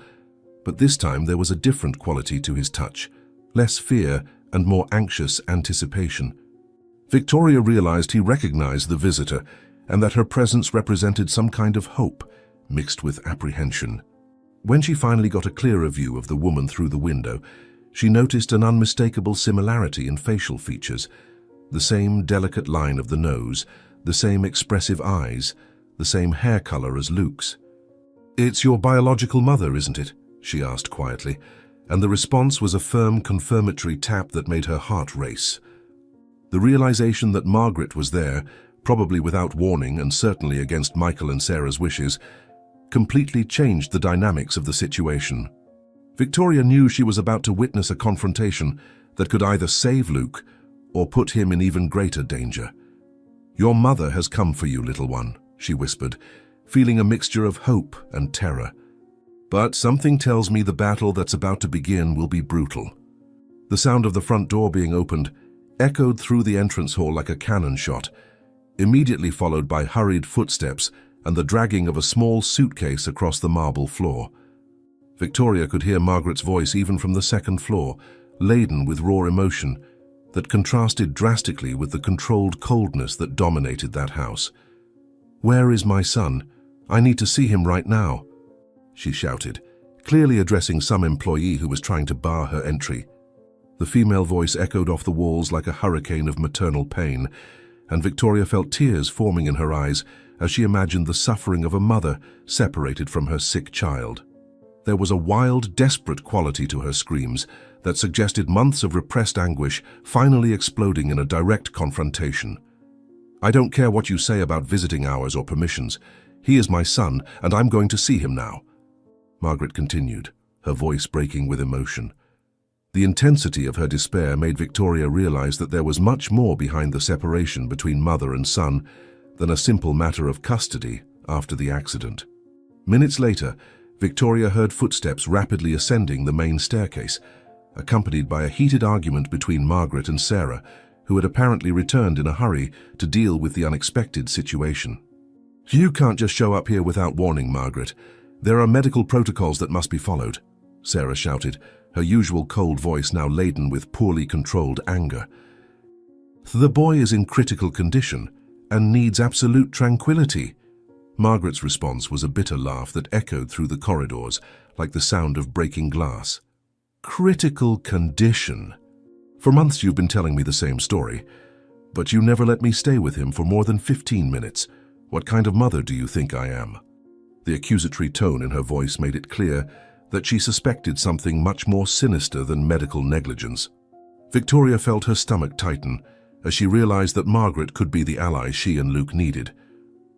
but this time there was a different quality to his touch, less fear and more anxious anticipation. Victoria realized he recognized the visitor and that her presence represented some kind of hope mixed with apprehension. When she finally got a clearer view of the woman through the window, she noticed an unmistakable similarity in facial features, the same delicate line of the nose, the same expressive eyes, the same hair color as Luke's. "It's your biological mother, isn't it?" she asked quietly, and the response was a firm confirmatory tap that made her heart race. The realization that Margaret was there, probably without warning and certainly against Michael and Sarah's wishes, completely changed the dynamics of the situation. Victoria knew she was about to witness a confrontation that could either save Luke or put him in even greater danger. "Your mother has come for you, little one," she whispered, feeling a mixture of hope and terror. "But something tells me the battle that's about to begin will be brutal." The sound of the front door being opened echoed through the entrance hall like a cannon shot, immediately followed by hurried footsteps and the dragging of a small suitcase across the marble floor. Victoria could hear Margaret's voice even from the second floor, laden with raw emotion that contrasted drastically with the controlled coldness that dominated that house. "Where is my son? I need to see him right now," she shouted, clearly addressing some employee who was trying to bar her entry. The female voice echoed off the walls like a hurricane of maternal pain, and Victoria felt tears forming in her eyes as she imagined the suffering of a mother separated from her sick child. There was a wild, desperate quality to her screams that suggested months of repressed anguish finally exploding in a direct confrontation. "I don't care what you say about visiting hours or permissions. He is my son, and I'm going to see him now," Margaret continued, her voice breaking with emotion. The intensity of her despair made Victoria realize that there was much more behind the separation between mother and son than a simple matter of custody after the accident. Minutes later, Victoria heard footsteps rapidly ascending the main staircase, accompanied by a heated argument between Margaret and Sarah, who had apparently returned in a hurry to deal with the unexpected situation. "You can't just show up here without warning, Margaret. There are medical protocols that must be followed," Sarah shouted, her usual cold voice now laden with poorly controlled anger. "The boy is in critical condition and needs absolute tranquility." Margaret's response was a bitter laugh that echoed through the corridors like the sound of breaking glass. "Critical condition? For months you've been telling me the same story, but you never let me stay with him for more than 15 minutes. What kind of mother do you think I am?" The accusatory tone in her voice made it clear that she suspected something much more sinister than medical negligence. Victoria felt her stomach tighten as she realized that Margaret could be the ally she and Luke needed,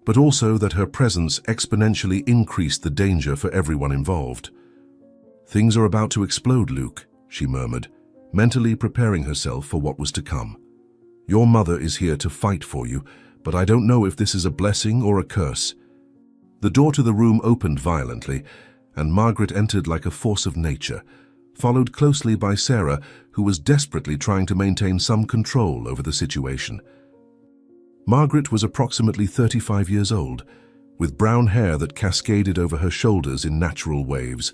but also that her presence exponentially increased the danger for everyone involved. "Things are about to explode, Luke," she murmured, mentally preparing herself for what was to come. "Your mother is here to fight for you, but I don't know if this is a blessing or a curse." The door to the room opened violently, and Margaret entered like a force of nature, followed closely by Sarah, who was desperately trying to maintain some control over the situation. Margaret was approximately 35 years old, with brown hair that cascaded over her shoulders in natural waves,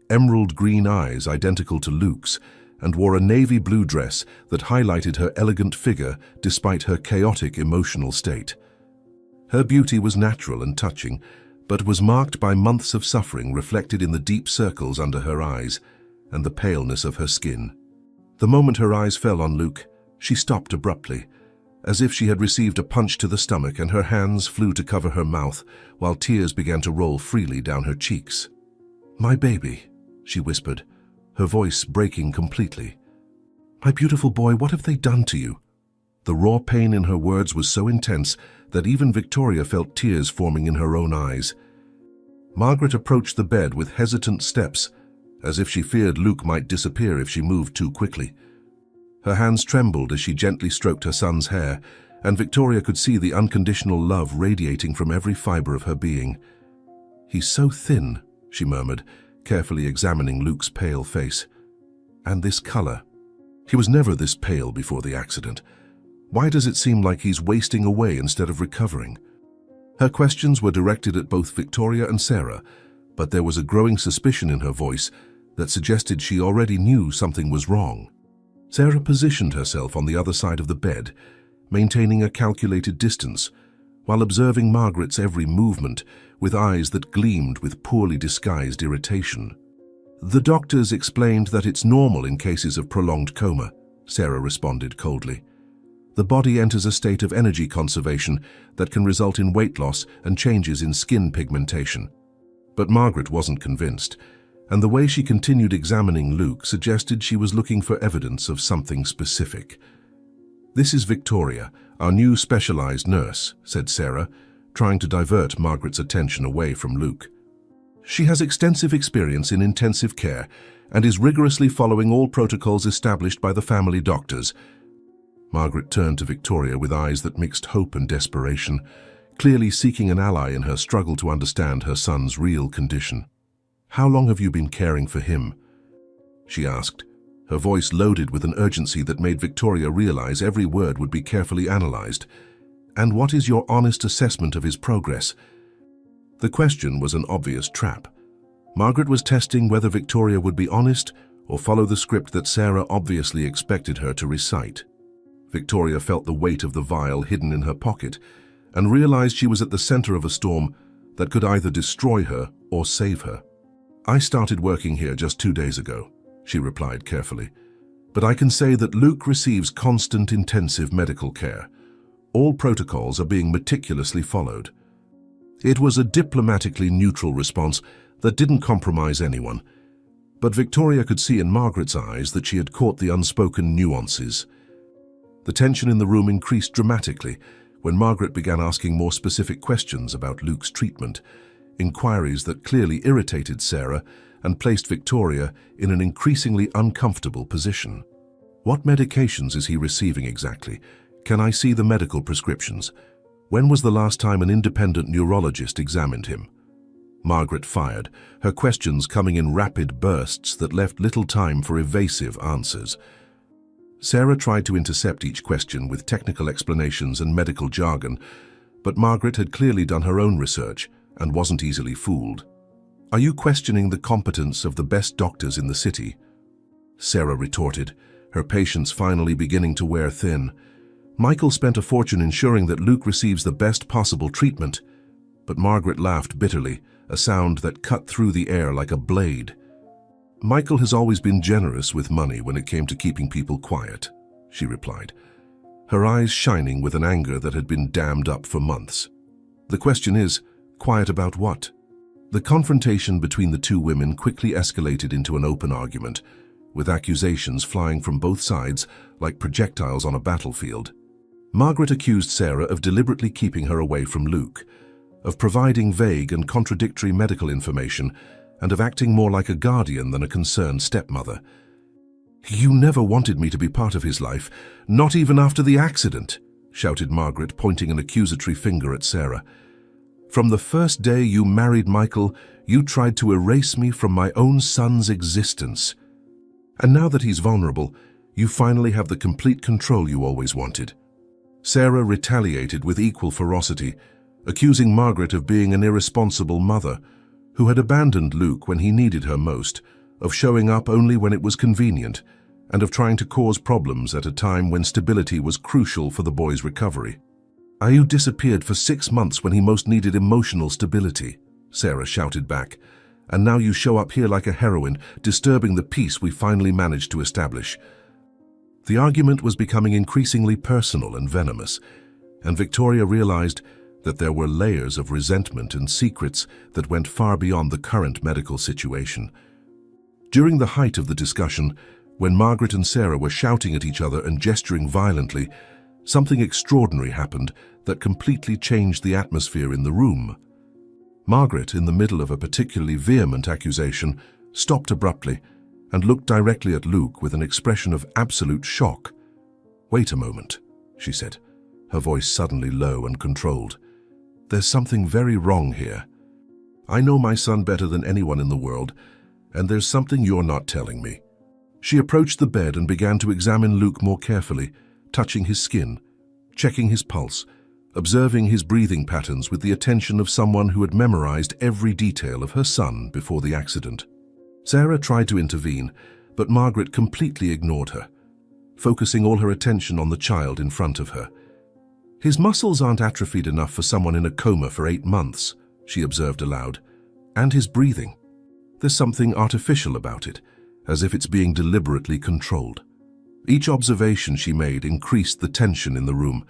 emerald green eyes identical to Luke's, and wore a navy blue dress that highlighted her elegant figure despite her chaotic emotional state. Her beauty was natural and touching, but was marked by months of suffering reflected in the deep circles under her eyes and the paleness of her skin. The moment her eyes fell on Luke, she stopped abruptly, as if she had received a punch to the stomach, and her hands flew to cover her mouth while tears began to roll freely down her cheeks. "My baby," she whispered, her voice breaking completely. "My beautiful boy, what have they done to you?" The raw pain in her words was so intense that even Victoria felt tears forming in her own eyes. Margaret approached the bed with hesitant steps, as if she feared Luke might disappear if she moved too quickly. Her hands trembled as she gently stroked her son's hair, and Victoria could see the unconditional love radiating from every fiber of her being. "He's so thin," she murmured, carefully examining Luke's pale face. "And this color. He was never this pale before the accident. Why does it seem like he's wasting away instead of recovering?" Her questions were directed at both Victoria and Sarah, but there was a growing suspicion in her voice that suggested she already knew something was wrong. Sarah positioned herself on the other side of the bed, maintaining a calculated distance, while observing Margaret's every movement with eyes that gleamed with poorly disguised irritation. "The doctors explained that it's normal in cases of prolonged coma," Sarah responded coldly. "The body enters a state of energy conservation that can result in weight loss and changes in skin pigmentation." But Margaret wasn't convinced, and the way she continued examining Luke suggested she was looking for evidence of something specific. "This is Victoria, our new specialized nurse," said Sarah, trying to divert Margaret's attention away from Luke. "She has extensive experience in intensive care and is rigorously following all protocols established by the family doctors." Margaret turned to Victoria with eyes that mixed hope and desperation, clearly seeking an ally in her struggle to understand her son's real condition. "How long have you been caring for him?" she asked, her voice loaded with an urgency that made Victoria realize every word would be carefully analyzed. "And what is your honest assessment of his progress?" The question was an obvious trap. Margaret was testing whether Victoria would be honest or follow the script that Sarah obviously expected her to recite. Victoria felt the weight of the vial hidden in her pocket and realized she was at the center of a storm that could either destroy her or save her. "I started working here just 2 days ago," she replied carefully, "but I can say that Luke receives constant intensive medical care. All protocols are being meticulously followed." It was a diplomatically neutral response that didn't compromise anyone, but Victoria could see in Margaret's eyes that she had caught the unspoken nuances. The tension in the room increased dramatically when Margaret began asking more specific questions about Luke's treatment, inquiries that clearly irritated Sarah and placed Victoria in an increasingly uncomfortable position. "What medications is he receiving exactly? Can I see the medical prescriptions? When was the last time an independent neurologist examined him?" Margaret fired, her questions coming in rapid bursts that left little time for evasive answers. Sarah tried to intercept each question with technical explanations and medical jargon, but Margaret had clearly done her own research and wasn't easily fooled. "Are you questioning the competence of the best doctors in the city?" Sarah retorted, her patience finally beginning to wear thin. "Michael spent a fortune ensuring that Luke receives the best possible treatment." But Margaret laughed bitterly, a sound that cut through the air like a blade. "Michael has always been generous with money when it came to keeping people quiet," she replied, her eyes shining with an anger that had been dammed up for months. "The question is, quiet about what?" The confrontation between the two women quickly escalated into an open argument, with accusations flying from both sides like projectiles on a battlefield. Margaret accused Sarah of deliberately keeping her away from Luke, of providing vague and contradictory medical information, and of acting more like a guardian than a concerned stepmother. "You never wanted me to be part of his life, not even after the accident," shouted Margaret, pointing an accusatory finger at Sarah. "From the first day you married Michael, you tried to erase me from my own son's existence. And now that he's vulnerable, you finally have the complete control you always wanted." Sarah retaliated with equal ferocity, accusing Margaret of being an irresponsible mother who had abandoned Luke when he needed her most, of showing up only when it was convenient, and of trying to cause problems at a time when stability was crucial for the boy's recovery. "You disappeared for 6 months when he most needed emotional stability," Sarah shouted back, "and now you show up here like a heroine, disturbing the peace we finally managed to establish." The argument was becoming increasingly personal and venomous, and Victoria realized that there were layers of resentment and secrets that went far beyond the current medical situation. During the height of the discussion, when Margaret and Sarah were shouting at each other and gesturing violently, something extraordinary happened that completely changed the atmosphere in the room. Margaret, in the middle of a particularly vehement accusation, stopped abruptly and looked directly at Luke with an expression of absolute shock. "Wait a moment," she said, her voice suddenly low and controlled. "There's something very wrong here. I know my son better than anyone in the world, and there's something you're not telling me." She approached the bed and began to examine Luke more carefully, touching his skin, checking his pulse, observing his breathing patterns with the attention of someone who had memorized every detail of her son before the accident. Sarah tried to intervene, but Margaret completely ignored her, focusing all her attention on the child in front of her. "His muscles aren't atrophied enough for someone in a coma for 8 months, she observed aloud. "And his breathing. There's something artificial about it, as if it's being deliberately controlled." Each observation she made increased the tension in the room,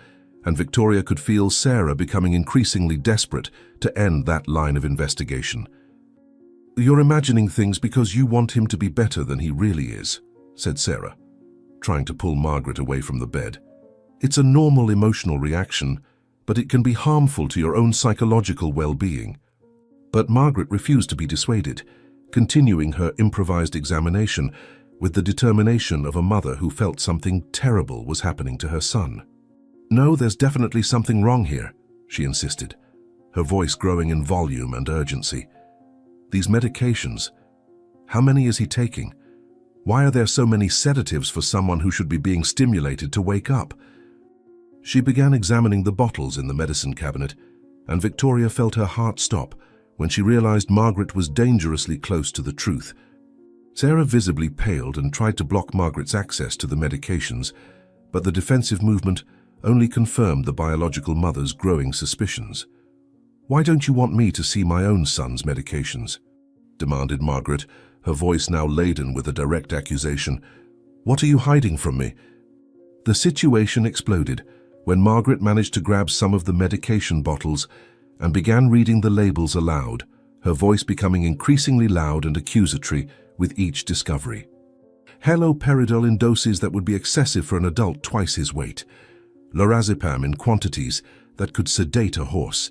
and Victoria could feel Sarah becoming increasingly desperate to end that line of investigation. "You're imagining things because you want him to be better than he really is," said Sarah, trying to pull Margaret away from the bed. "It's a normal emotional reaction, but it can be harmful to your own psychological well-being." But Margaret refused to be dissuaded, continuing her improvised examination with the determination of a mother who felt something terrible was happening to her son. "No, there's definitely something wrong here," she insisted, her voice growing in volume and urgency. "These medications, how many is he taking? Why are there so many sedatives for someone who should be being stimulated to wake up?" She began examining the bottles in the medicine cabinet, and Victoria felt her heart stop when she realized Margaret was dangerously close to the truth. Sarah visibly paled and tried to block Margaret's access to the medications, but the defensive movement only confirmed the biological mother's growing suspicions. "Why don't you want me to see my own son's medications?" demanded Margaret, her voice now laden with a direct accusation. "What are you hiding from me?" The situation exploded when Margaret managed to grab some of the medication bottles and began reading the labels aloud, her voice becoming increasingly loud and accusatory with each discovery. "Haloperidol in doses that would be excessive for an adult twice his weight. Lorazepam in quantities that could sedate a horse.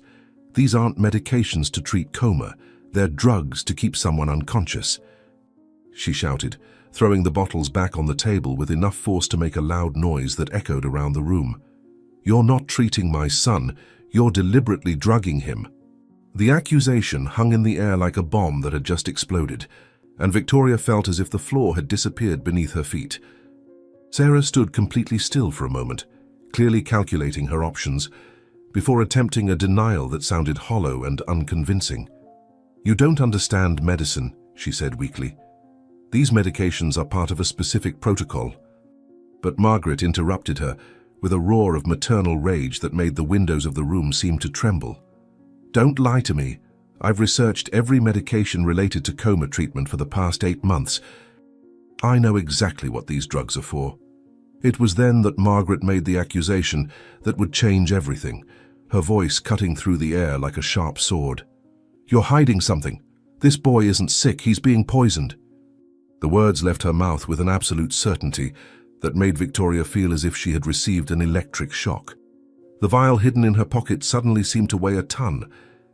These aren't medications to treat coma, they're drugs to keep someone unconscious," she shouted, throwing the bottles back on the table with enough force to make a loud noise that echoed around the room. "You're not treating my son, you're deliberately drugging him." The accusation hung in the air like a bomb that had just exploded, and Victoria felt as if the floor had disappeared beneath her feet. Sarah stood completely still for a moment, clearly calculating her options, before attempting a denial that sounded hollow and unconvincing. "You don't understand medicine," she said weakly. "These medications are part of a specific protocol." But Margaret interrupted her with a roar of maternal rage that made the windows of the room seem to tremble. "Don't lie to me. I've researched every medication related to coma treatment for the past 8 months. I know exactly what these drugs are for." It was then that Margaret made the accusation that would change everything, her voice cutting through the air like a sharp sword. "You're hiding something. This boy isn't sick, he's being poisoned." The words left her mouth with an absolute certainty that made Victoria feel as if she had received an electric shock. The vial hidden in her pocket suddenly seemed to weigh a ton,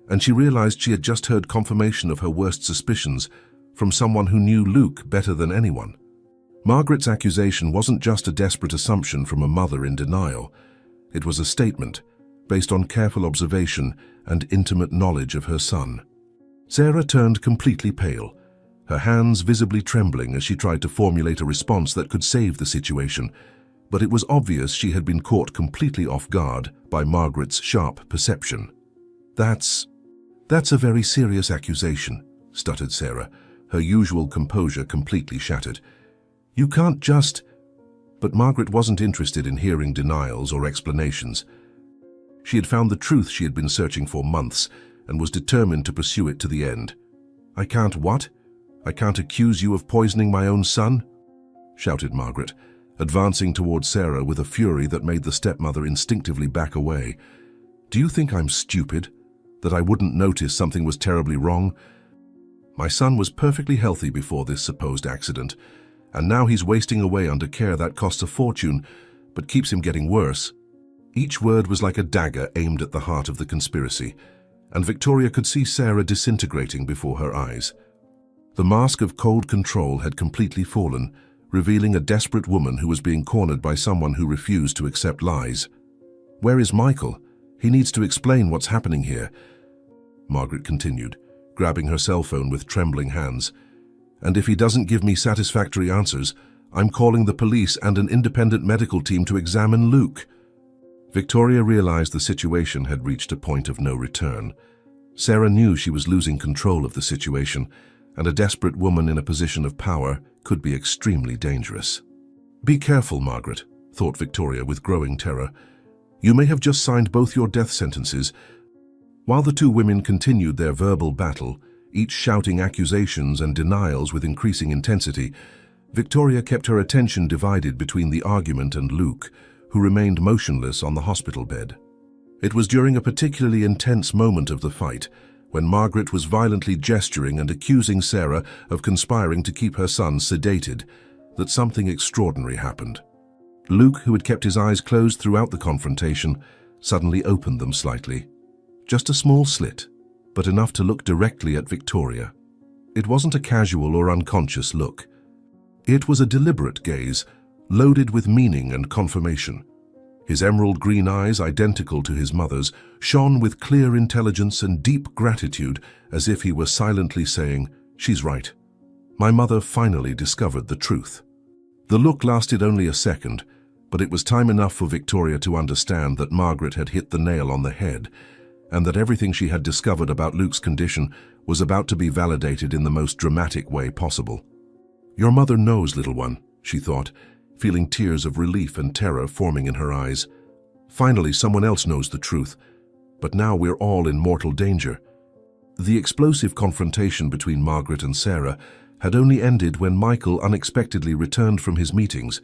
and she realized she had just heard confirmation of her worst suspicions from someone who knew Luke better than anyone. Margaret's accusation wasn't just a desperate assumption from a mother in denial. It was a statement based on careful observation and intimate knowledge of her son. Sarah turned completely pale, her hands visibly trembling as she tried to formulate a response that could save the situation, but it was obvious she had been caught completely off guard by Margaret's sharp perception. That's a very serious accusation," stuttered Sarah, her usual composure completely shattered. "You can't just—" But Margaret wasn't interested in hearing denials or explanations. She had found the truth she had been searching for months and was determined to pursue it to the end. "I can't what? I can't accuse you of poisoning my own son?" shouted Margaret, advancing towards Sarah with a fury that made the stepmother instinctively back away. "Do you think I'm stupid? That I wouldn't notice something was terribly wrong? My son was perfectly healthy before this supposed accident, and now he's wasting away under care that costs a fortune, but keeps him getting worse." Each word was like a dagger aimed at the heart of the conspiracy, and Victoria could see Sarah disintegrating before her eyes. The mask of cold control had completely fallen, revealing a desperate woman who was being cornered by someone who refused to accept lies. "Where is Michael? He needs to explain what's happening here," Margaret continued, grabbing her cell phone with trembling hands. "And if he doesn't give me satisfactory answers, I'm calling the police and an independent medical team to examine Luke." Victoria realized the situation had reached a point of no return. Sarah knew she was losing control of the situation, and a desperate woman in a position of power could be extremely dangerous. "Be careful, Margaret," thought Victoria with growing terror. "You may have just signed both your death sentences." While the two women continued their verbal battle, each shouting accusations and denials with increasing intensity, Victoria kept her attention divided between the argument and Luke, who remained motionless on the hospital bed. It was during a particularly intense moment of the fight, when Margaret was violently gesturing and accusing Sarah of conspiring to keep her son sedated, that something extraordinary happened. Luke, who had kept his eyes closed throughout the confrontation, suddenly opened them slightly. Just a small slit, but enough to look directly at Victoria. It wasn't a casual or unconscious look. It was a deliberate gaze, loaded with meaning and confirmation. His emerald green eyes, identical to his mother's, shone with clear intelligence and deep gratitude, as if he were silently saying, "She's right. My mother finally discovered the truth." The look lasted only a second, but it was time enough for Victoria to understand that Margaret had hit the nail on the head, and that everything she had discovered about Luke's condition was about to be validated in the most dramatic way possible. "Your mother knows, little one," she thought, feeling tears of relief and terror forming in her eyes. "Finally, someone else knows the truth, but now we're all in mortal danger." The explosive confrontation between Margaret and Sarah had only ended when Michael unexpectedly returned from his meetings,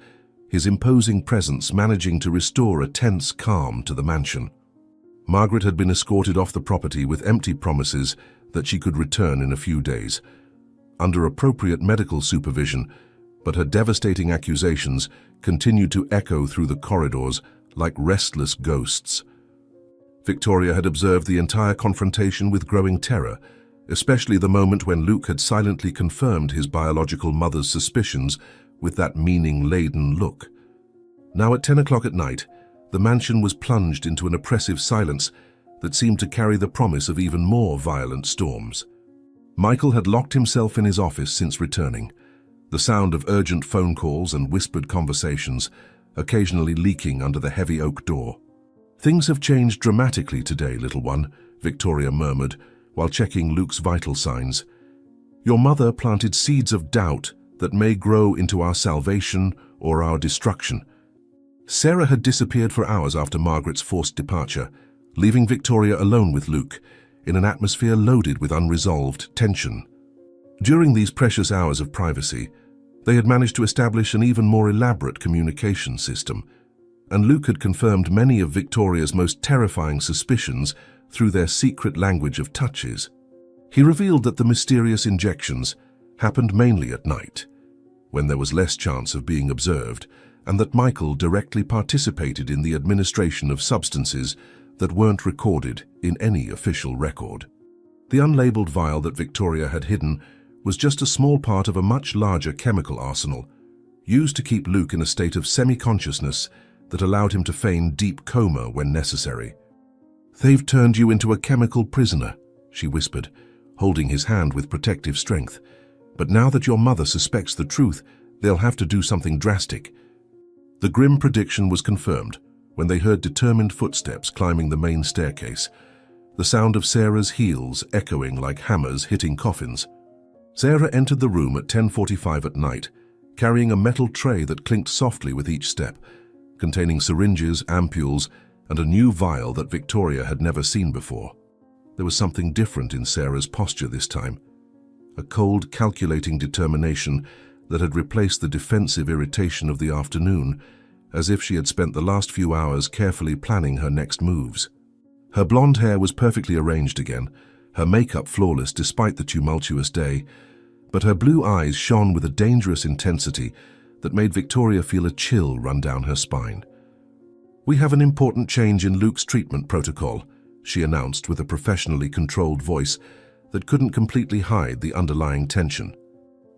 his imposing presence managing to restore a tense calm to the mansion. Margaret had been escorted off the property with empty promises that she could return in a few days, under appropriate medical supervision, but her devastating accusations continued to echo through the corridors like restless ghosts. Victoria had observed the entire confrontation with growing terror, especially the moment when Luke had silently confirmed his biological mother's suspicions with that meaning-laden look. Now at 10 o'clock at night, the mansion was plunged into an oppressive silence that seemed to carry the promise of even more violent storms. Michael had locked himself in his office since returning, the sound of urgent phone calls and whispered conversations, occasionally leaking under the heavy oak door. "Things have changed dramatically today, little one," Victoria murmured, while checking Luke's vital signs. "Your mother planted seeds of doubt that may grow into our salvation or our destruction." Sarah had disappeared for hours after Margaret's forced departure, leaving Victoria alone with Luke, in an atmosphere loaded with unresolved tension. During these precious hours of privacy, they had managed to establish an even more elaborate communication system, and Luke had confirmed many of Victoria's most terrifying suspicions through their secret language of touches. He revealed that the mysterious injections happened mainly at night, when there was less chance of being observed, and that Michael directly participated in the administration of substances that weren't recorded in any official record. The unlabeled vial that Victoria had hidden was just a small part of a much larger chemical arsenal, used to keep Luke in a state of semi-consciousness that allowed him to feign deep coma when necessary. "They've turned you into a chemical prisoner," she whispered, holding his hand with protective strength. "But now that your mother suspects the truth, they'll have to do something drastic." The grim prediction was confirmed when they heard determined footsteps climbing the main staircase, the sound of Sarah's heels echoing like hammers hitting coffins. Sarah entered the room at 10:45 at night, carrying a metal tray that clinked softly with each step, containing syringes, ampules, and a new vial that Victoria had never seen before. There was something different in Sarah's posture this time, a cold, calculating determination that had replaced the defensive irritation of the afternoon, as if she had spent the last few hours carefully planning her next moves. Her blonde hair was perfectly arranged again, her makeup flawless despite the tumultuous day, but her blue eyes shone with a dangerous intensity that made Victoria feel a chill run down her spine. "We have an important change in Luke's treatment protocol," she announced with a professionally controlled voice that couldn't completely hide the underlying tension.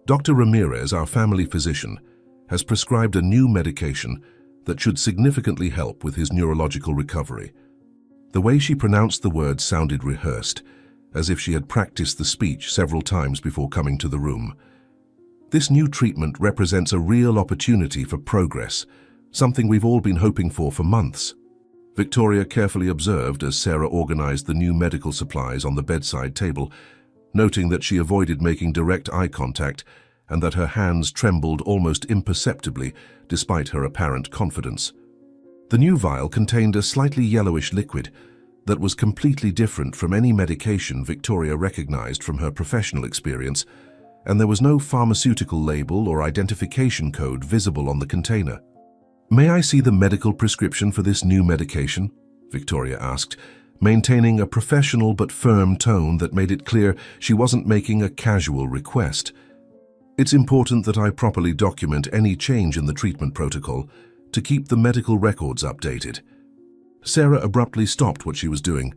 "Dr. Ramirez, our family physician, has prescribed a new medication that should significantly help with his neurological recovery." The way she pronounced the words sounded rehearsed, as if she had practiced the speech several times before coming to the room. "This new treatment represents a real opportunity for progress, something we've all been hoping for months." Victoria carefully observed as Sarah organized the new medical supplies on the bedside table, noting that she avoided making direct eye contact and that her hands trembled almost imperceptibly despite her apparent confidence. The new vial contained a slightly yellowish liquid that was completely different from any medication Victoria recognized from her professional experience, and there was no pharmaceutical label or identification code visible on the container. "May I see the medical prescription for this new medication?" Victoria asked, maintaining a professional but firm tone that made it clear she wasn't making a casual request. "It's important that I properly document any change in the treatment protocol to keep the medical records updated." Sarah abruptly stopped what she was doing,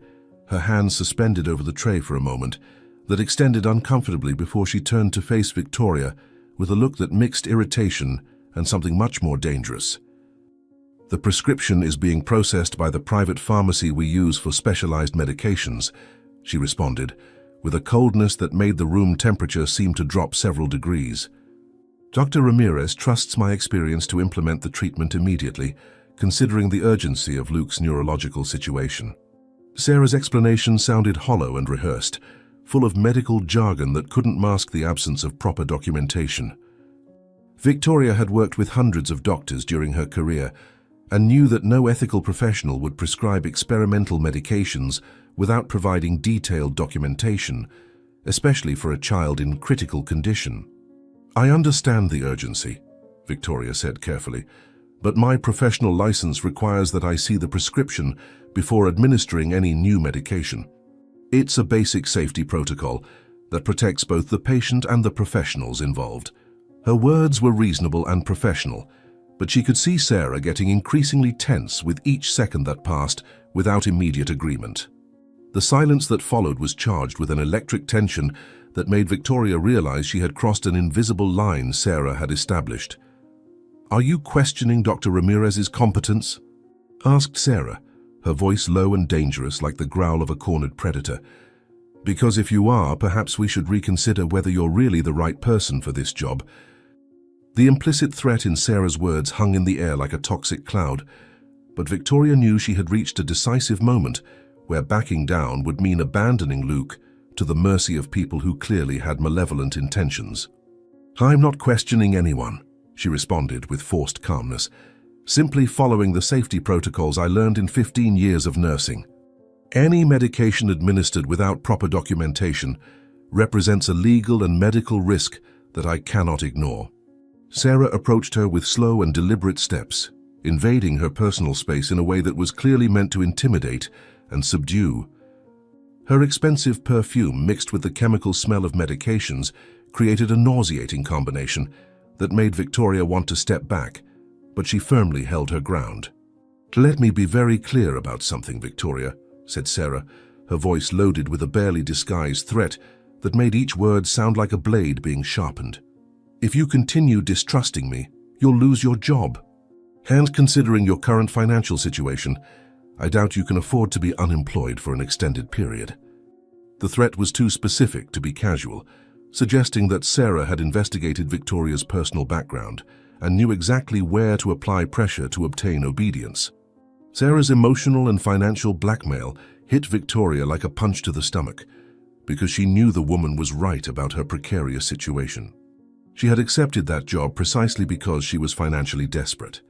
her hands suspended over the tray for a moment, that extended uncomfortably before she turned to face Victoria with a look that mixed irritation and something much more dangerous. "The prescription is being processed by the private pharmacy we use for specialized medications," she responded, with a coldness that made the room temperature seem to drop several degrees. "Dr. Ramirez trusts my experience to implement the treatment immediately, considering the urgency of Luke's neurological situation." Sarah's explanation sounded hollow and rehearsed, full of medical jargon that couldn't mask the absence of proper documentation. Victoria had worked with hundreds of doctors during her career and knew that no ethical professional would prescribe experimental medications without providing detailed documentation, especially for a child in critical condition. "I understand the urgency," Victoria said carefully, "but my professional license requires that I see the prescription before administering any new medication. It's a basic safety protocol that protects both the patient and the professionals involved." Her words were reasonable and professional, but she could see Sarah getting increasingly tense with each second that passed without immediate agreement. The silence that followed was charged with an electric tension that made Victoria realize she had crossed an invisible line Sarah had established. "Are you questioning Dr. Ramirez's competence?" asked Sarah, her voice low and dangerous like the growl of a cornered predator. "Because if you are, perhaps we should reconsider whether you're really the right person for this job." The implicit threat in Sarah's words hung in the air like a toxic cloud, but Victoria knew she had reached a decisive moment where backing down would mean abandoning Luke to the mercy of people who clearly had malevolent intentions. "I'm not questioning anyone," she responded with forced calmness, "simply following the safety protocols I learned in 15 years of nursing. Any medication administered without proper documentation represents a legal and medical risk that I cannot ignore." Sarah approached her with slow and deliberate steps, invading her personal space in a way that was clearly meant to intimidate and subdue. Her expensive perfume mixed with the chemical smell of medications created a nauseating combination that made Victoria want to step back, but she firmly held her ground. "Let me be very clear about something, Victoria," said Sarah, her voice loaded with a barely disguised threat that made each word sound like a blade being sharpened. "If you continue distrusting me, you'll lose your job. And considering your current financial situation, I doubt you can afford to be unemployed for an extended period." The threat was too specific to be casual, suggesting that Sarah had investigated Victoria's personal background and knew exactly where to apply pressure to obtain obedience. Sarah's emotional and financial blackmail hit Victoria like a punch to the stomach, because she knew the woman was right about her precarious situation. She had accepted that job precisely because she was financially desperate,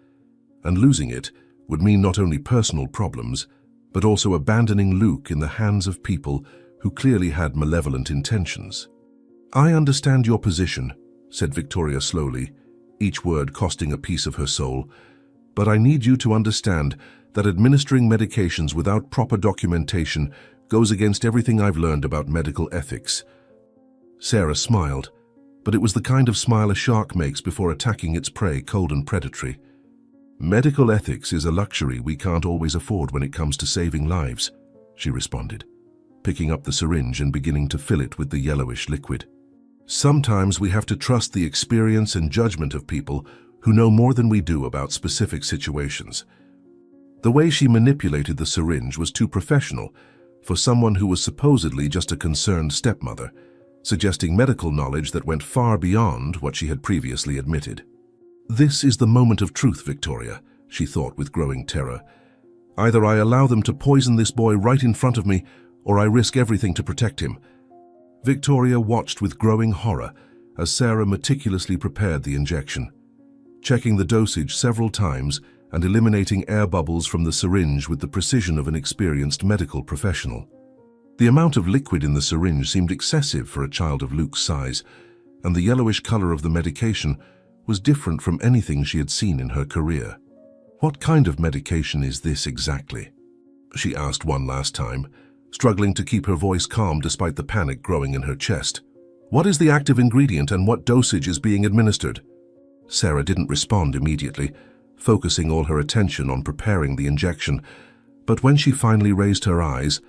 and losing it would mean not only personal problems, but also abandoning Luke in the hands of people who clearly had malevolent intentions. "I understand your position," said Victoria slowly, each word costing a piece of her soul, "but I need you to understand that administering medications without proper documentation goes against everything I've learned about medical ethics." Sarah smiled, but it was the kind of smile a shark makes before attacking its prey, cold and predatory. "Medical ethics is a luxury we can't always afford when it comes to saving lives," she responded, picking up the syringe and beginning to fill it with the yellowish liquid. "Sometimes we have to trust the experience and judgment of people who know more than we do about specific situations." The way she manipulated the syringe was too professional for someone who was supposedly just a concerned stepmother, suggesting medical knowledge that went far beyond what she had previously admitted. "This is the moment of truth, Victoria," she thought with growing terror. "Either I allow them to poison this boy right in front of me, or I risk everything to protect him." Victoria watched with growing horror as Sarah meticulously prepared the injection, checking the dosage several times and eliminating air bubbles from the syringe with the precision of an experienced medical professional. The amount of liquid in the syringe seemed excessive for a child of Luke's size, and the yellowish color of the medication was different from anything she had seen in her career. "What kind of medication is this exactly?" she asked one last time, struggling to keep her voice calm despite the panic growing in her chest. "What is the active ingredient and what dosage is being administered?" Sarah didn't respond immediately, focusing all her attention on preparing the injection, but when she finally raised her eyes,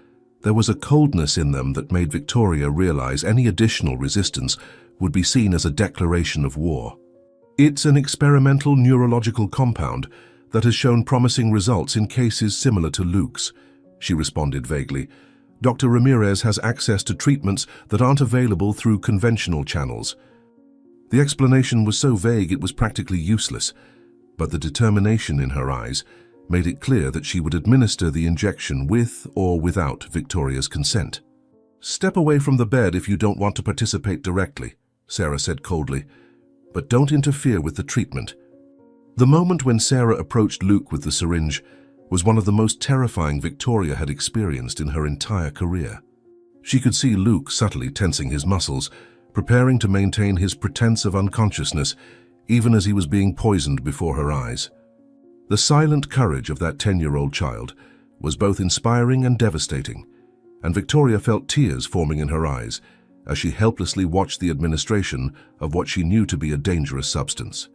there was a coldness in them that made Victoria realize any additional resistance would be seen as a declaration of war. "It's an experimental neurological compound that has shown promising results in cases similar to Luke's," she responded vaguely. "Dr. Ramirez has access to treatments that aren't available through conventional channels." The explanation was so vague it was practically useless, but the determination in her eyes made it clear that she would administer the injection with or without Victoria's consent. "Step away from the bed if you don't want to participate directly," Sarah said coldly, "but don't interfere with the treatment." The moment when Sarah approached Luke with the syringe was one of the most terrifying Victoria had experienced in her entire career. She could see Luke subtly tensing his muscles, preparing to maintain his pretense of unconsciousness even as he was being poisoned before her eyes. The silent courage of that 10-year-old child was both inspiring and devastating, and Victoria felt tears forming in her eyes as she helplessly watched the administration of what she knew to be a dangerous substance.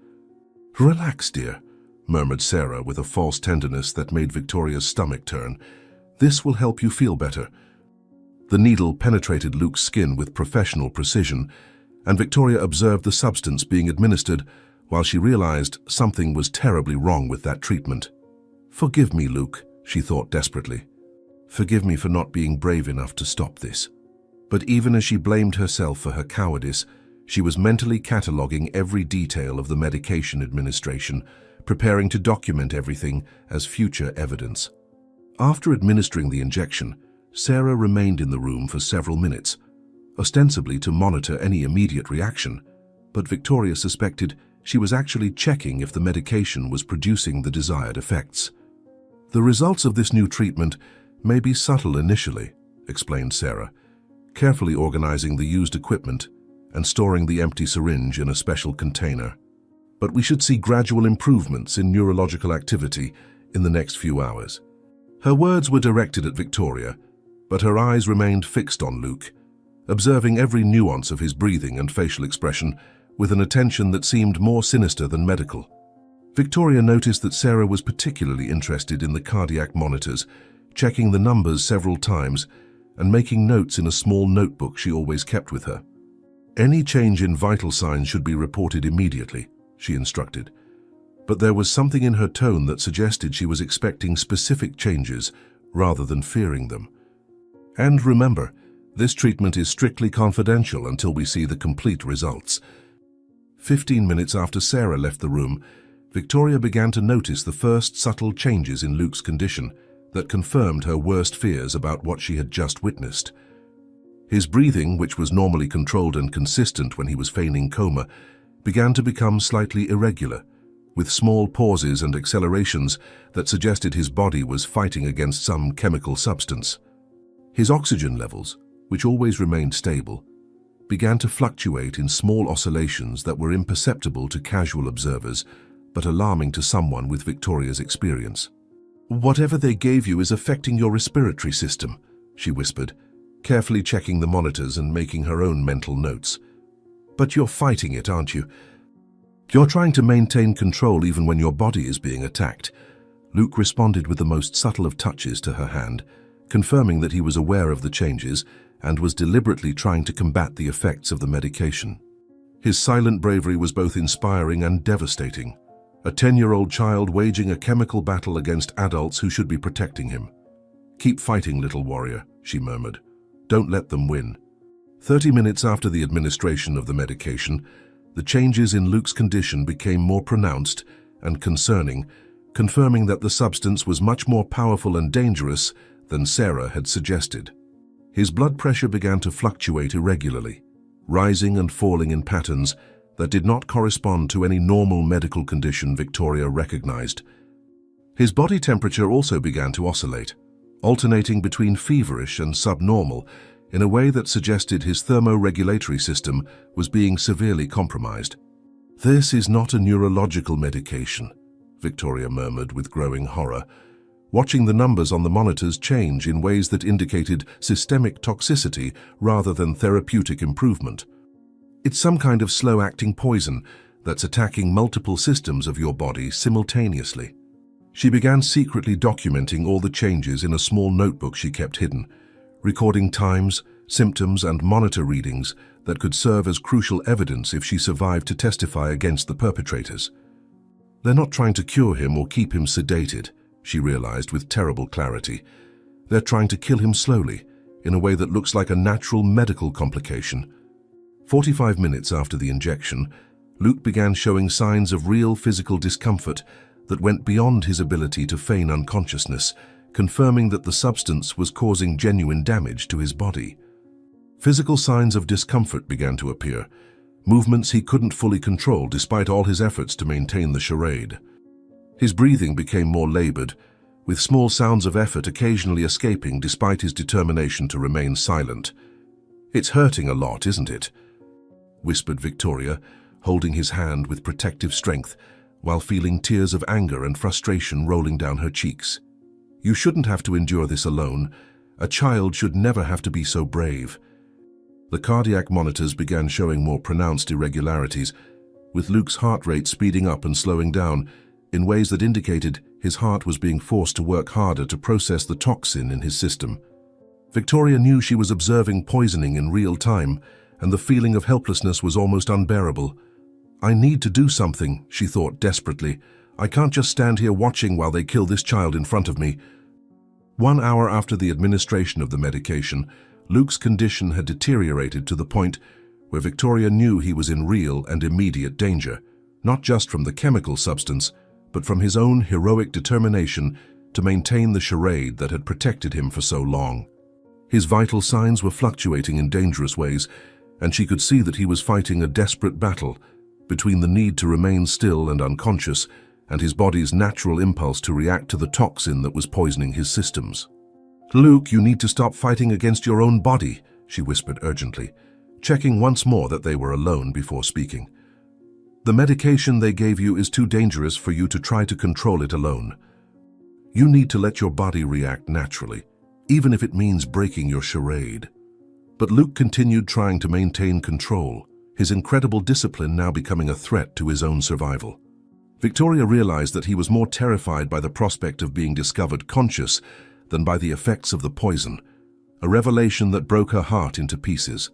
"Relax, dear," murmured Sarah with a false tenderness that made Victoria's stomach turn. "This will help you feel better." The needle penetrated Luke's skin with professional precision, and Victoria observed the substance being administered while she realized something was terribly wrong with that treatment. "Forgive me, Luke," she thought desperately. "Forgive me for not being brave enough to stop this." But even as she blamed herself for her cowardice, She was mentally cataloging every detail of the medication administration, preparing to document everything as future evidence. After administering the injection, Sarah remained in the room for several minutes, ostensibly to monitor any immediate reaction, but Victoria suspected she was actually checking if the medication was producing the desired effects. "The results of this new treatment may be subtle initially," explained Sarah, carefully organizing the used equipment and storing the empty syringe in a special container. "But we should see gradual improvements in neurological activity in the next few hours." Her words were directed at Victoria, but her eyes remained fixed on Luke, observing every nuance of his breathing and facial expression with an attention that seemed more sinister than medical. Victoria noticed that Sarah was particularly interested in the cardiac monitors, checking the numbers several times and making notes in a small notebook she always kept with her. "Any change in vital signs should be reported immediately," she instructed. But there was something in her tone that suggested she was expecting specific changes rather than fearing them. "And remember, this treatment is strictly confidential until we see the complete results." 15 minutes after Sarah left the room, Victoria began to notice the first subtle changes in Luke's condition that confirmed her worst fears about what she had just witnessed. His breathing, which was normally controlled and consistent when he was feigning coma, began to become slightly irregular, with small pauses and accelerations that suggested his body was fighting against some chemical substance. His oxygen levels, which always remained stable, began to fluctuate in small oscillations that were imperceptible to casual observers, but alarming to someone with Victoria's experience. "Whatever they gave you is affecting your respiratory system," she whispered, carefully checking the monitors and making her own mental notes. "But you're fighting it, aren't you? You're trying to maintain control even when your body is being attacked." Luke responded with the most subtle of touches to her hand, confirming that he was aware of the changes and was deliberately trying to combat the effects of the medication. His silent bravery was both inspiring and devastating. A 10-year-old child waging a chemical battle against adults who should be protecting him. "Keep fighting, little warrior," she murmured. "Don't let them win." 30 minutes after the administration of the medication, the changes in Luke's condition became more pronounced and concerning, confirming that the substance was much more powerful and dangerous than Sarah had suggested. His blood pressure began to fluctuate irregularly, rising and falling in patterns that did not correspond to any normal medical condition Victoria recognized. His body temperature also began to oscillate, alternating between feverish and subnormal in a way that suggested his thermoregulatory system was being severely compromised. "This is not a neurological medication," Victoria murmured with growing horror, watching the numbers on the monitors change in ways that indicated systemic toxicity rather than therapeutic improvement. "It's some kind of slow-acting poison that's attacking multiple systems of your body simultaneously." She began secretly documenting all the changes in a small notebook she kept hidden, recording times, symptoms, and monitor readings that could serve as crucial evidence if she survived to testify against the perpetrators. "They're not trying to cure him or keep him sedated," she realized with terrible clarity. "They're trying to kill him slowly, in a way that looks like a natural medical complication." 45 minutes after the injection, Luke began showing signs of real physical discomfort that went beyond his ability to feign unconsciousness, confirming that the substance was causing genuine damage to his body. Physical signs of discomfort began to appear, movements he couldn't fully control despite all his efforts to maintain the charade. His breathing became more labored, with small sounds of effort occasionally escaping despite his determination to remain silent. "It's hurting a lot, isn't it?" whispered Victoria, holding his hand with protective strength while feeling tears of anger and frustration rolling down her cheeks. "You shouldn't have to endure this alone. A child should never have to be so brave." The cardiac monitors began showing more pronounced irregularities, with Luke's heart rate speeding up and slowing down in ways that indicated his heart was being forced to work harder to process the toxin in his system. Victoria knew she was observing poisoning in real time, and the feeling of helplessness was almost unbearable. "I need to do something," she thought desperately. "I can't just stand here watching while they kill this child in front of me." 1 hour after the administration of the medication, Luke's condition had deteriorated to the point where Victoria knew he was in real and immediate danger, not just from the chemical substance, but from his own heroic determination to maintain the charade that had protected him for so long. His vital signs were fluctuating in dangerous ways, and she could see that he was fighting a desperate battle between the need to remain still and unconscious and his body's natural impulse to react to the toxin that was poisoning his systems. "Luke, you need to stop fighting against your own body," she whispered urgently, checking once more that they were alone before speaking. "The medication they gave you is too dangerous for you to try to control it alone. You need to let your body react naturally, even if it means breaking your charade." But Luke continued trying to maintain control, his incredible discipline now becoming a threat to his own survival. Victoria realized that he was more terrified by the prospect of being discovered conscious than by the effects of the poison, a revelation that broke her heart into pieces.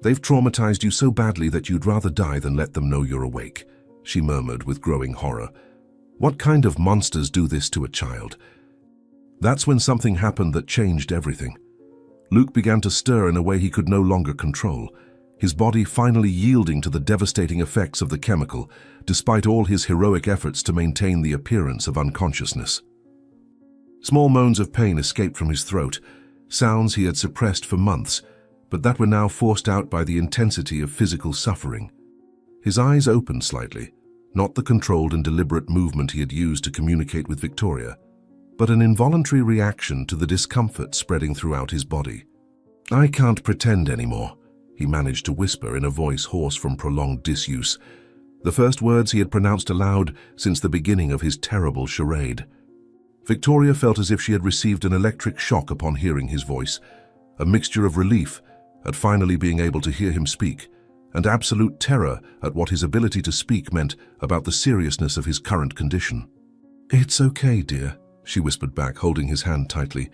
"They've traumatized you so badly that you'd rather die than let them know you're awake," she murmured with growing horror. "What kind of monsters do this to a child?" That's when something happened that changed everything. Luke began to stir in a way he could no longer control, his body finally yielding to the devastating effects of the chemical, despite all his heroic efforts to maintain the appearance of unconsciousness. Small moans of pain escaped from his throat, sounds he had suppressed for months, but that were now forced out by the intensity of physical suffering. His eyes opened slightly, not the controlled and deliberate movement he had used to communicate with Victoria, but an involuntary reaction to the discomfort spreading throughout his body. "I can't pretend anymore," he managed to whisper in a voice hoarse from prolonged disuse, the first words he had pronounced aloud since the beginning of his terrible charade. Victoria felt as if she had received an electric shock upon hearing his voice, a mixture of relief at finally being able to hear him speak, and absolute terror at what his ability to speak meant about the seriousness of his current condition. "It's okay, dear," she whispered back, holding his hand tightly.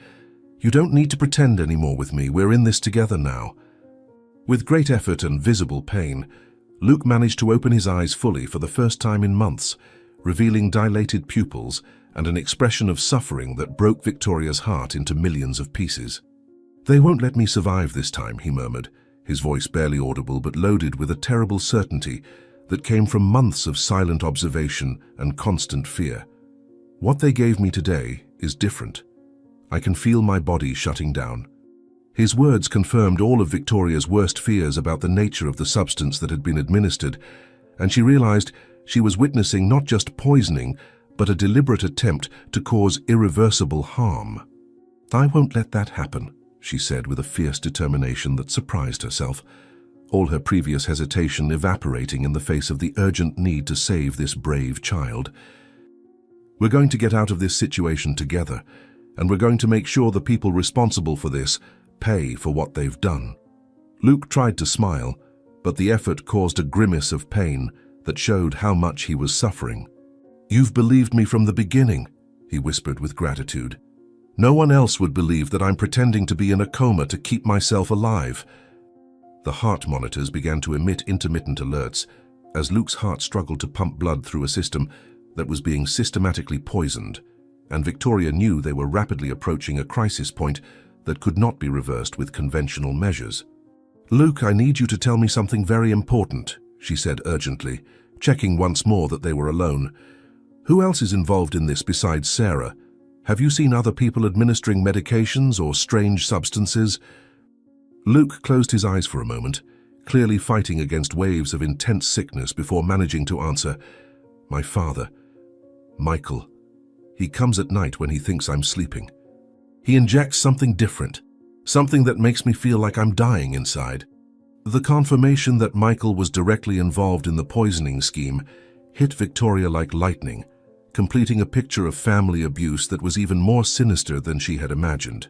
"You don't need to pretend anymore with me. We're in this together now." With great effort and visible pain, Luke managed to open his eyes fully for the first time in months, revealing dilated pupils and an expression of suffering that broke Victoria's heart into millions of pieces. "They won't let me survive this time," he murmured, his voice barely audible but loaded with a terrible certainty that came from months of silent observation and constant fear. "What they gave me today is different. I can feel my body shutting down." His words confirmed all of Victoria's worst fears about the nature of the substance that had been administered, and she realized she was witnessing not just poisoning, but a deliberate attempt to cause irreversible harm. "I won't let that happen," she said with a fierce determination that surprised herself, all her previous hesitation evaporating in the face of the urgent need to save this brave child. "We're going to get out of this situation together, and we're going to make sure the people responsible for this pay for what they've done." Luke tried to smile, but the effort caused a grimace of pain that showed how much he was suffering. "You've believed me from the beginning," he whispered with gratitude. "No one else would believe that I'm pretending to be in a coma to keep myself alive." The heart monitors began to emit intermittent alerts as Luke's heart struggled to pump blood through a system that was being systematically poisoned, and Victoria knew they were rapidly approaching a crisis point that could not be reversed with conventional measures. "Luke, I need you to tell me something very important," she said urgently, checking once more that they were alone. "Who else is involved in this besides Sarah? Have you seen other people administering medications or strange substances?" Luke closed his eyes for a moment, clearly fighting against waves of intense sickness before managing to answer, "My father, Michael. He comes at night when he thinks I'm sleeping. He injects something different, something that makes me feel like I'm dying inside." The confirmation that Michael was directly involved in the poisoning scheme hit Victoria like lightning, completing a picture of family abuse that was even more sinister than she had imagined.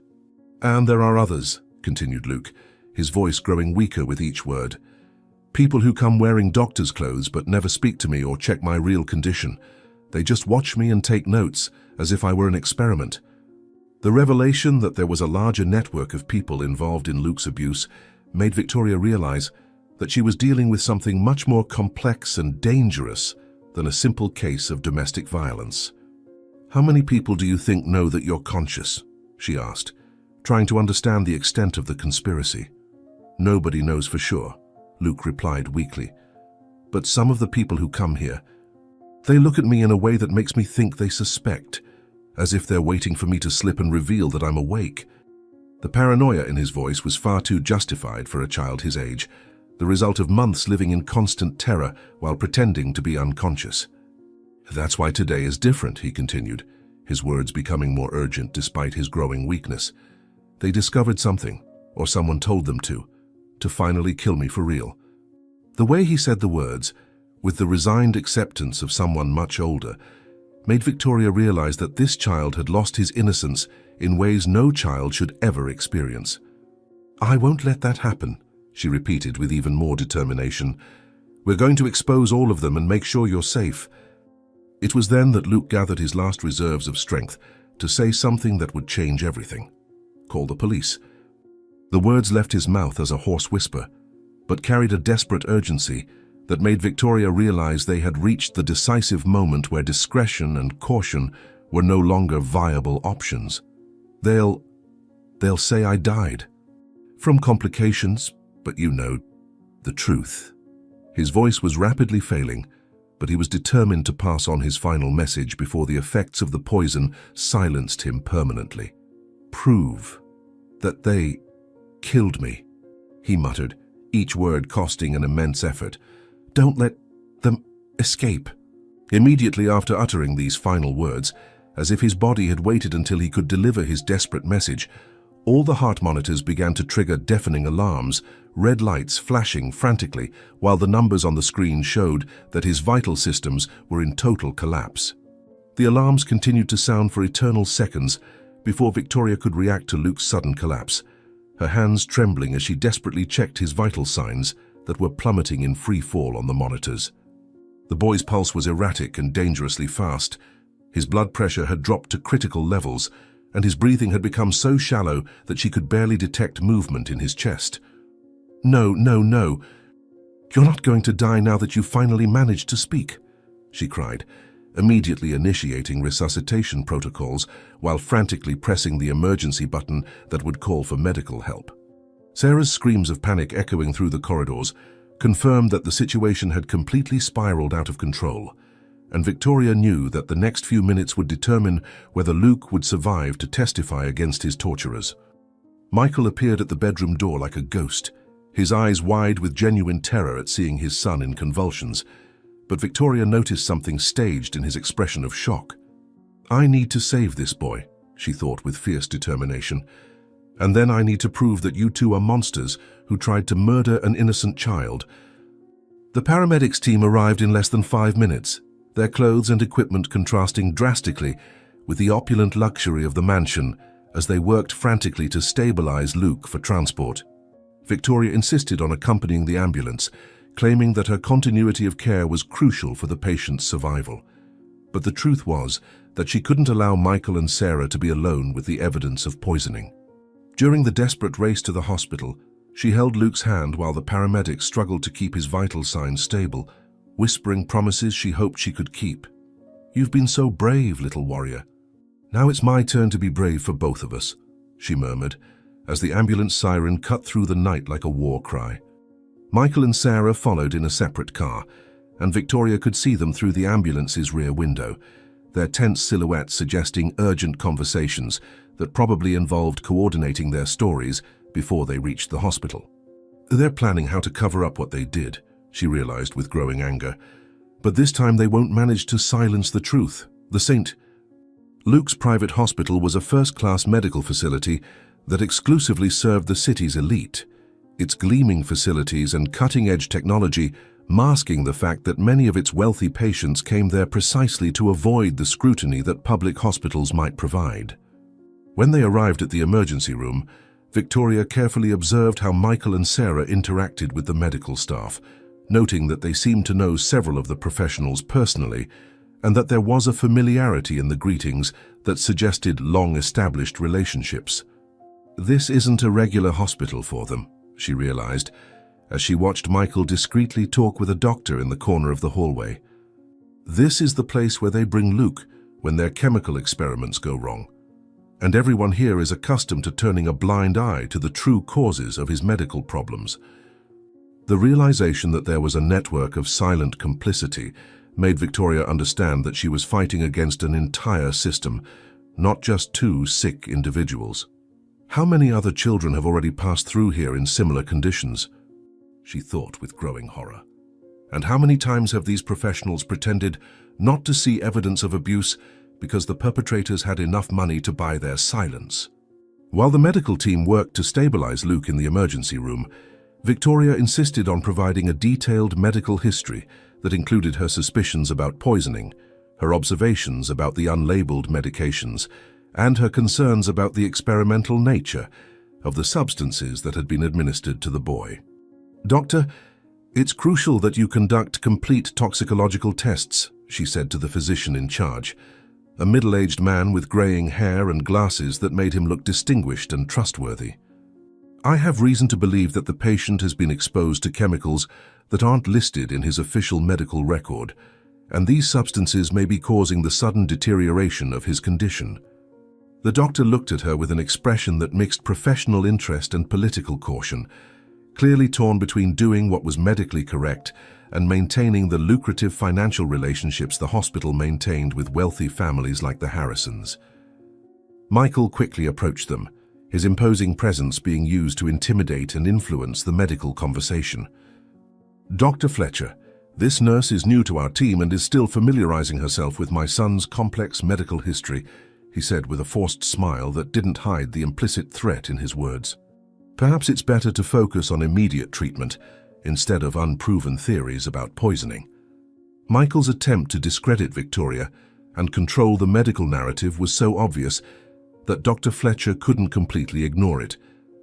"And there are others," continued Luke, his voice growing weaker with each word. "People who come wearing doctor's clothes but never speak to me or check my real condition. They just watch me and take notes, as if I were an experiment." The revelation that there was a larger network of people involved in Luke's abuse made Victoria realize that she was dealing with something much more complex and dangerous than a simple case of domestic violence. "How many people do you think know that you're conscious?" she asked, trying to understand the extent of the conspiracy. "Nobody knows for sure. Luke replied weakly. "But some of the people who come here, they look at me in a way that makes me think they suspect, as if they're waiting for me to slip and reveal that I'm awake." The paranoia in his voice was far too justified for a child his age, the result of months living in constant terror while pretending to be unconscious. "That's why today is different," he continued, his words becoming more urgent despite his growing weakness. "They discovered something, or someone told them to finally kill me for real." The way he said the words, with the resigned acceptance of someone much older, made Victoria realize that this child had lost his innocence in ways no child should ever experience. "I won't let that happen," she repeated with even more determination. "We're going to expose all of them and make sure you're safe." It was then that Luke gathered his last reserves of strength to say something that would change everything. "Call the police." The words left his mouth as a hoarse whisper, but carried a desperate urgency that made Victoria realize they had reached the decisive moment where discretion and caution were no longer viable options. They'll say I died. From complications, but you know, the truth." His voice was rapidly failing, but he was determined to pass on his final message before the effects of the poison silenced him permanently. "Prove that they killed me," he muttered, each word costing an immense effort. "Don't let them escape." Immediately after uttering these final words, as if his body had waited until he could deliver his desperate message, all the heart monitors began to trigger deafening alarms, red lights flashing frantically, while the numbers on the screen showed that his vital systems were in total collapse. The alarms continued to sound for eternal seconds before Victoria could react to Luke's sudden collapse, her hands trembling as she desperately checked his vital signs that were plummeting in free fall on the monitors. The boy's pulse was erratic and dangerously fast. His blood pressure had dropped to critical levels, and his breathing had become so shallow that she could barely detect movement in his chest. "No, no, no. You're not going to die now that you've finally managed to speak," she cried, immediately initiating resuscitation protocols while frantically pressing the emergency button that would call for medical help. Sarah's screams of panic echoing through the corridors confirmed that the situation had completely spiraled out of control, and Victoria knew that the next few minutes would determine whether Luke would survive to testify against his torturers. Michael appeared at the bedroom door like a ghost, his eyes wide with genuine terror at seeing his son in convulsions, but Victoria noticed something staged in his expression of shock. "I need to save this boy," she thought with fierce determination, "and then I need to prove that you two are monsters who tried to murder an innocent child." The paramedics team arrived in less than 5 minutes, their clothes and equipment contrasting drastically with the opulent luxury of the mansion as they worked frantically to stabilize Luke for transport. Victoria insisted on accompanying the ambulance, claiming that her continuity of care was crucial for the patient's survival. But the truth was that she couldn't allow Michael and Sarah to be alone with the evidence of poisoning. During the desperate race to the hospital, she held Luke's hand while the paramedics struggled to keep his vital signs stable, whispering promises she hoped she could keep. "You've been so brave, little warrior. Now it's my turn to be brave for both of us," she murmured, as the ambulance siren cut through the night like a war cry. Michael and Sarah followed in a separate car, and Victoria could see them through the ambulance's rear window, their tense silhouettes suggesting urgent conversations that probably involved coordinating their stories before they reached the hospital. They're planning how to cover up what they did, she realized with growing anger. But this time they won't manage to silence the truth. The St. Luke's private hospital was a first-class medical facility that exclusively served the city's elite, its gleaming facilities and cutting-edge technology masking the fact that many of its wealthy patients came there precisely to avoid the scrutiny that public hospitals might provide. When they arrived at the emergency room, Victoria carefully observed how Michael and Sarah interacted with the medical staff, noting that they seemed to know several of the professionals personally, and that there was a familiarity in the greetings that suggested long-established relationships. This isn't a regular hospital for them, she realized, as she watched Michael discreetly talk with a doctor in the corner of the hallway. This is the place where they bring Luke when their chemical experiments go wrong, and everyone here is accustomed to turning a blind eye to the true causes of his medical problems. The realization that there was a network of silent complicity made Victoria understand that she was fighting against an entire system, not just two sick individuals. How many other children have already passed through here in similar conditions? She thought with growing horror. And how many times have these professionals pretended not to see evidence of abuse because the perpetrators had enough money to buy their silence? While the medical team worked to stabilize Luke in the emergency room, Victoria insisted on providing a detailed medical history that included her suspicions about poisoning, her observations about the unlabeled medications, and her concerns about the experimental nature of the substances that had been administered to the boy. "Doctor, it's crucial that you conduct complete toxicological tests," she said to the physician in charge, a middle-aged man with graying hair and glasses that made him look distinguished and trustworthy. "I have reason to believe that the patient has been exposed to chemicals that aren't listed in his official medical record, and these substances may be causing the sudden deterioration of his condition." The doctor looked at her with an expression that mixed professional interest and political caution, clearly torn between doing what was medically correct and maintaining the lucrative financial relationships the hospital maintained with wealthy families like the Harrisons. Michael quickly approached them, his imposing presence being used to intimidate and influence the medical conversation. "Dr. Fletcher, this nurse is new to our team and is still familiarizing herself with my son's complex medical history," he said with a forced smile that didn't hide the implicit threat in his words. "Perhaps it's better to focus on immediate treatment instead of unproven theories about poisoning." Michael's attempt to discredit Victoria and control the medical narrative was so obvious that Dr. Fletcher couldn't completely ignore it,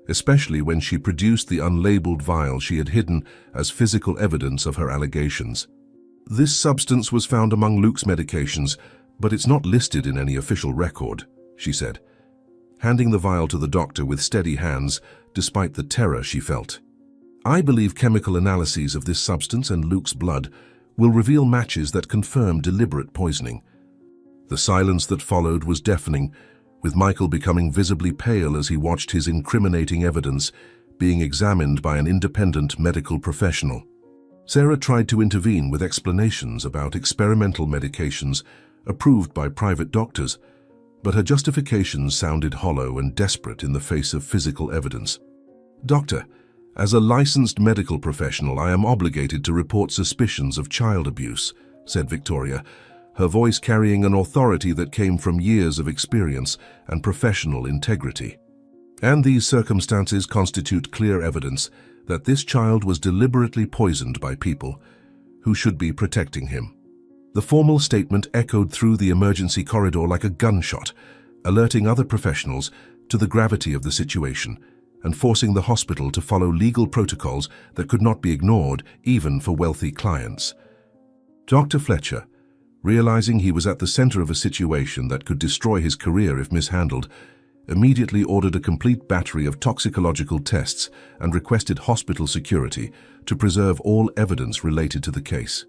especially when she produced the unlabeled vial she had hidden as physical evidence of her allegations. "This substance was found among Luke's medications, but it's not listed in any official record," she said, handing the vial to the doctor with steady hands despite the terror she felt. "I believe chemical analyses of this substance and Luke's blood will reveal matches that confirm deliberate poisoning." The silence that followed was deafening, with Michael becoming visibly pale as he watched his incriminating evidence being examined by an independent medical professional. Sarah tried to intervene with explanations about experimental medications approved by private doctors, but her justifications sounded hollow and desperate in the face of physical evidence. "Doctor, as a licensed medical professional, I am obligated to report suspicions of child abuse," said Victoria, her voice carrying an authority that came from years of experience and professional integrity. "And these circumstances constitute clear evidence that this child was deliberately poisoned by people who should be protecting him." The formal statement echoed through the emergency corridor like a gunshot, alerting other professionals to the gravity of the situation and forcing the hospital to follow legal protocols that could not be ignored even for wealthy clients. Dr. Fletcher, realizing he was at the center of a situation that could destroy his career if mishandled, immediately ordered a complete battery of toxicological tests and requested hospital security to preserve all evidence related to the case.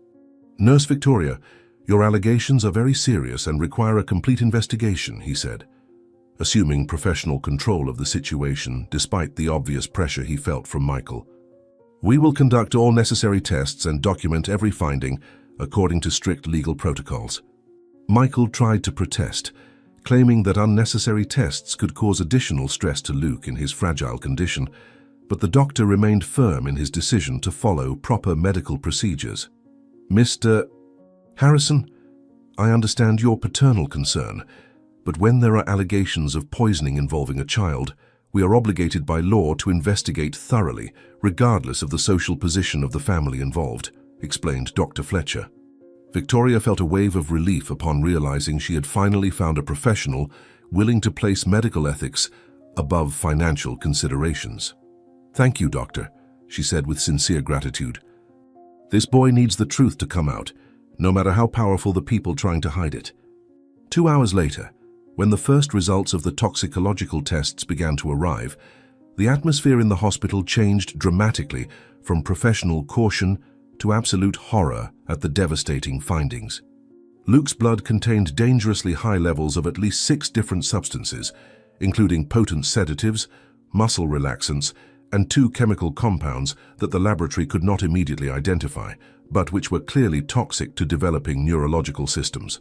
"Nurse Victoria, your allegations are very serious and require a complete investigation," he said, assuming professional control of the situation despite the obvious pressure he felt from Michael. "We will conduct all necessary tests and document every finding according to strict legal protocols." Michael tried to protest, claiming that unnecessary tests could cause additional stress to Luke in his fragile condition, but the doctor remained firm in his decision to follow proper medical procedures. "Mr. Harrison, I understand your paternal concern, but when there are allegations of poisoning involving a child, we are obligated by law to investigate thoroughly, regardless of the social position of the family involved," explained Dr. Fletcher. Victoria felt a wave of relief upon realizing she had finally found a professional willing to place medical ethics above financial considerations. "Thank you, doctor," she said with sincere gratitude. "This boy needs the truth to come out, no matter how powerful the people trying to hide it." 2 hours later, when the first results of the toxicological tests began to arrive, the atmosphere in the hospital changed dramatically from professional caution to absolute horror at the devastating findings. Luke's blood contained dangerously high levels of at least 6 different substances, including potent sedatives, muscle relaxants, and 2 chemical compounds that the laboratory could not immediately identify, but which were clearly toxic to developing neurological systems.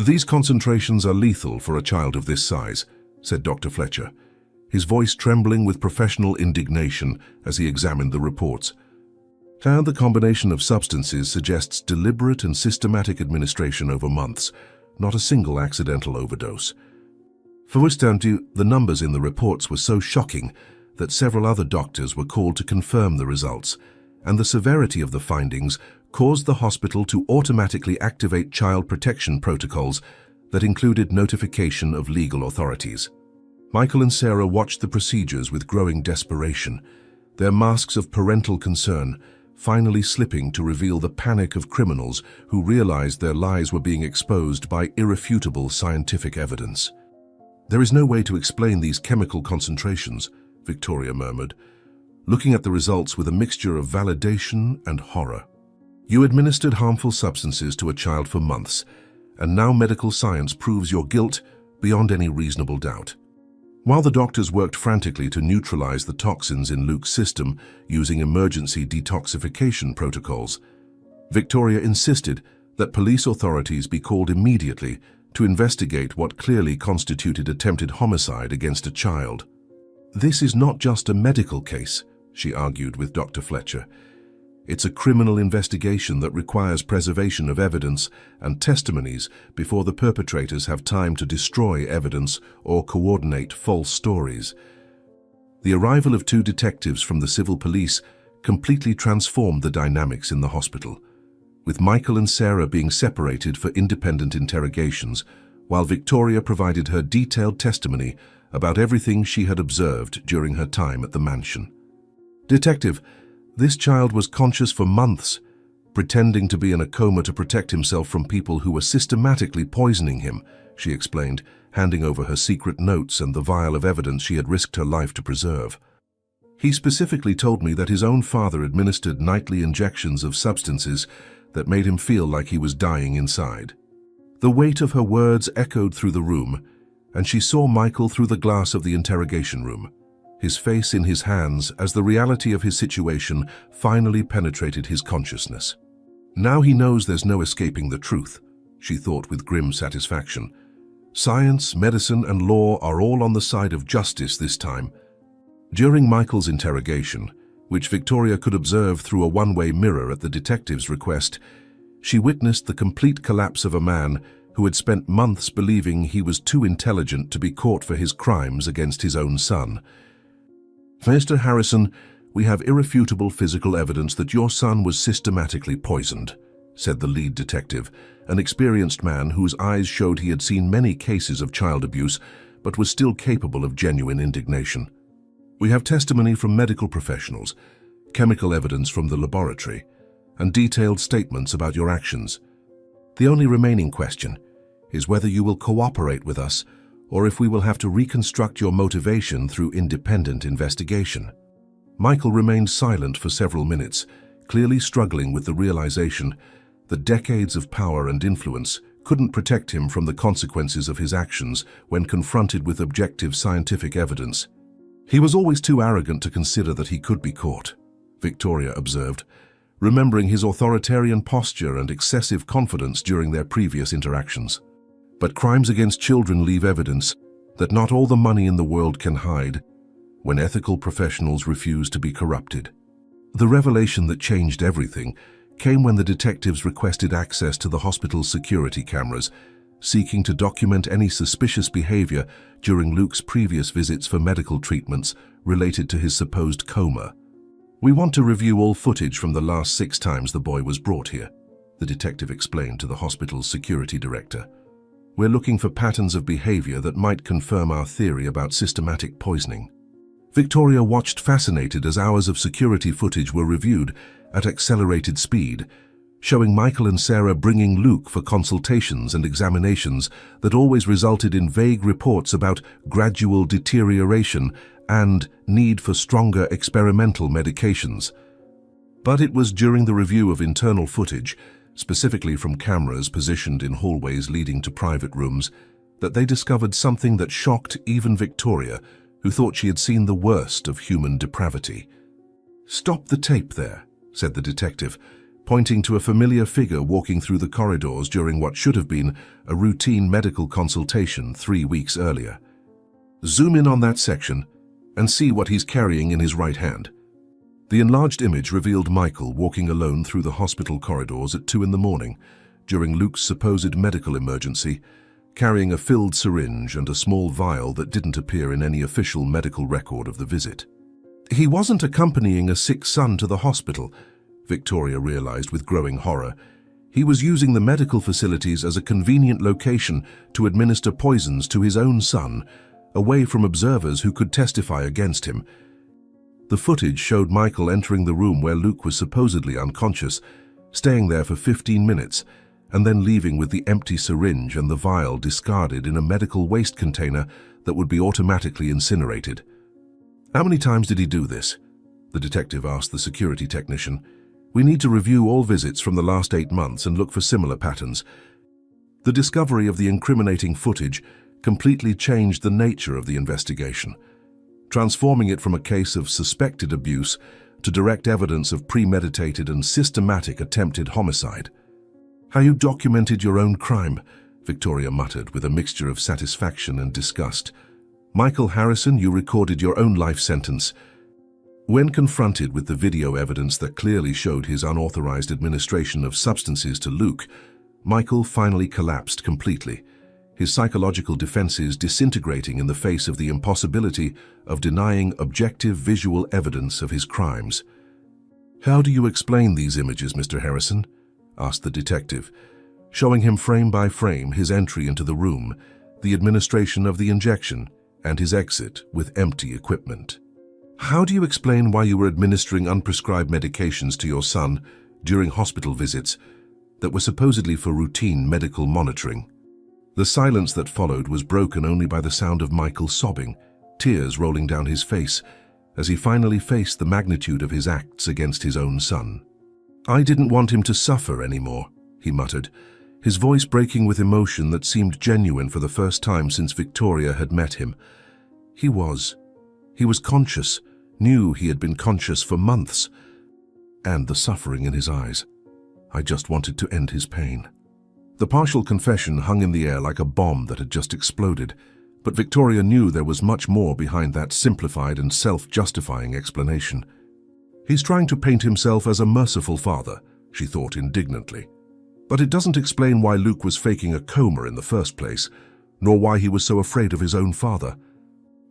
"These concentrations are lethal for a child of this size," said Dr. Fletcher, his voice trembling with professional indignation as he examined the reports. "And the combination of substances suggests deliberate and systematic administration over months, not a single accidental overdose. For the numbers in the reports were so shocking that several other doctors were called to confirm the results, and the severity of the findings caused the hospital to automatically activate child protection protocols that included notification of legal authorities." Michael and Sarah watched the procedures with growing desperation, their masks of parental concern finally slipping to reveal the panic of criminals who realized their lies were being exposed by irrefutable scientific evidence. "There is no way to explain these chemical concentrations," Victoria murmured, looking at the results with a mixture of validation and horror. "You administered harmful substances to a child for months, and now medical science proves your guilt beyond any reasonable doubt." While the doctors worked frantically to neutralize the toxins in Luke's system using emergency detoxification protocols, Victoria insisted that police authorities be called immediately to investigate what clearly constituted attempted homicide against a child. "This is not just a medical case," she argued with Dr. Fletcher. "It's a criminal investigation that requires preservation of evidence and testimonies before the perpetrators have time to destroy evidence or coordinate false stories." The arrival of 2 detectives from the civil police completely transformed the dynamics in the hospital, with Michael and Sarah being separated for independent interrogations, while Victoria provided her detailed testimony about everything she had observed during her time at the mansion. "Detective, this child was conscious for months, pretending to be in a coma to protect himself from people who were systematically poisoning him," she explained, handing over her secret notes and the vial of evidence she had risked her life to preserve. "He specifically told me that his own father administered nightly injections of substances that made him feel like he was dying inside." The weight of her words echoed through the room, and she saw Michael through the glass of the interrogation room, his face in his hands as the reality of his situation finally penetrated his consciousness. "Now he knows there's no escaping the truth," she thought with grim satisfaction. "Science, medicine, and law are all on the side of justice this time." During Michael's interrogation, which Victoria could observe through a one-way mirror at the detective's request, she witnessed the complete collapse of a man who had spent months believing he was too intelligent to be caught for his crimes against his own son. "Mr. Harrison, we have irrefutable physical evidence that your son was systematically poisoned," said the lead detective, an experienced man whose eyes showed he had seen many cases of child abuse but was still capable of genuine indignation. "We have testimony from medical professionals, chemical evidence from the laboratory, and detailed statements about your actions. The only remaining question is whether you will cooperate with us or if we will have to reconstruct your motivation through independent investigation." Michael remained silent for several minutes, clearly struggling with the realization that decades of power and influence couldn't protect him from the consequences of his actions when confronted with objective scientific evidence. "He was always too arrogant to consider that he could be caught," Victoria observed, remembering his authoritarian posture and excessive confidence during their previous interactions. "But crimes against children leave evidence that not all the money in the world can hide when ethical professionals refuse to be corrupted." The revelation that changed everything came when the detectives requested access to the hospital's security cameras, seeking to document any suspicious behavior during Luke's previous visits for medical treatments related to his supposed coma. "We want to review all footage from the last 6 times the boy was brought here," the detective explained to the hospital's security director. "We're looking for patterns of behavior that might confirm our theory about systematic poisoning." Victoria watched fascinated as hours of security footage were reviewed at accelerated speed, showing Michael and Sarah bringing Luke for consultations and examinations that always resulted in vague reports about gradual deterioration and need for stronger experimental medications. But it was during the review of internal footage, specifically from cameras positioned in hallways leading to private rooms, that they discovered something that shocked even Victoria, who thought she had seen the worst of human depravity. "Stop the tape there," said the detective, pointing to a familiar figure walking through the corridors during what should have been a routine medical consultation 3 weeks earlier. "Zoom in on that section and see what he's carrying in his right hand." The enlarged image revealed Michael walking alone through the hospital corridors at 2 in the morning during Luke's supposed medical emergency, carrying a filled syringe and a small vial that didn't appear in any official medical record of the visit. He wasn't accompanying a sick son to the hospital, Victoria realized with growing horror. He was using the medical facilities as a convenient location to administer poisons to his own son, away from observers who could testify against him. The footage showed Michael entering the room where Luke was supposedly unconscious, staying there for 15 minutes, and then leaving with the empty syringe and the vial discarded in a medical waste container that would be automatically incinerated. "How many times did he do this?" the detective asked the security technician. "We need to review all visits from the last 8 months and look for similar patterns." The discovery of the incriminating footage completely changed the nature of the investigation, transforming it from a case of suspected abuse to direct evidence of premeditated and systematic attempted homicide. "How you documented your own crime," Victoria muttered with a mixture of satisfaction and disgust. "Michael Harrison, you recorded your own life sentence." When confronted with the video evidence that clearly showed his unauthorized administration of substances to Luke, Michael finally collapsed completely, his psychological defenses disintegrating in the face of the impossibility of denying objective visual evidence of his crimes. "How do you explain these images, Mr. Harrison?" asked the detective, showing him frame by frame his entry into the room, the administration of the injection, and his exit with empty equipment. "How do you explain why you were administering unprescribed medications to your son during hospital visits that were supposedly for routine medical monitoring?" The silence that followed was broken only by the sound of Michael sobbing, tears rolling down his face, as he finally faced the magnitude of his acts against his own son. "I didn't want him to suffer anymore," he muttered, his voice breaking with emotion that seemed genuine for the first time since Victoria had met him. He was conscious, knew he had been conscious for months, and the suffering in his eyes. "I just wanted to end his pain." The partial confession hung in the air like a bomb that had just exploded, but Victoria knew there was much more behind that simplified and self-justifying explanation. "He's trying to paint himself as a merciful father," she thought indignantly. "But it doesn't explain why Luke was faking a coma in the first place, nor why he was so afraid of his own father."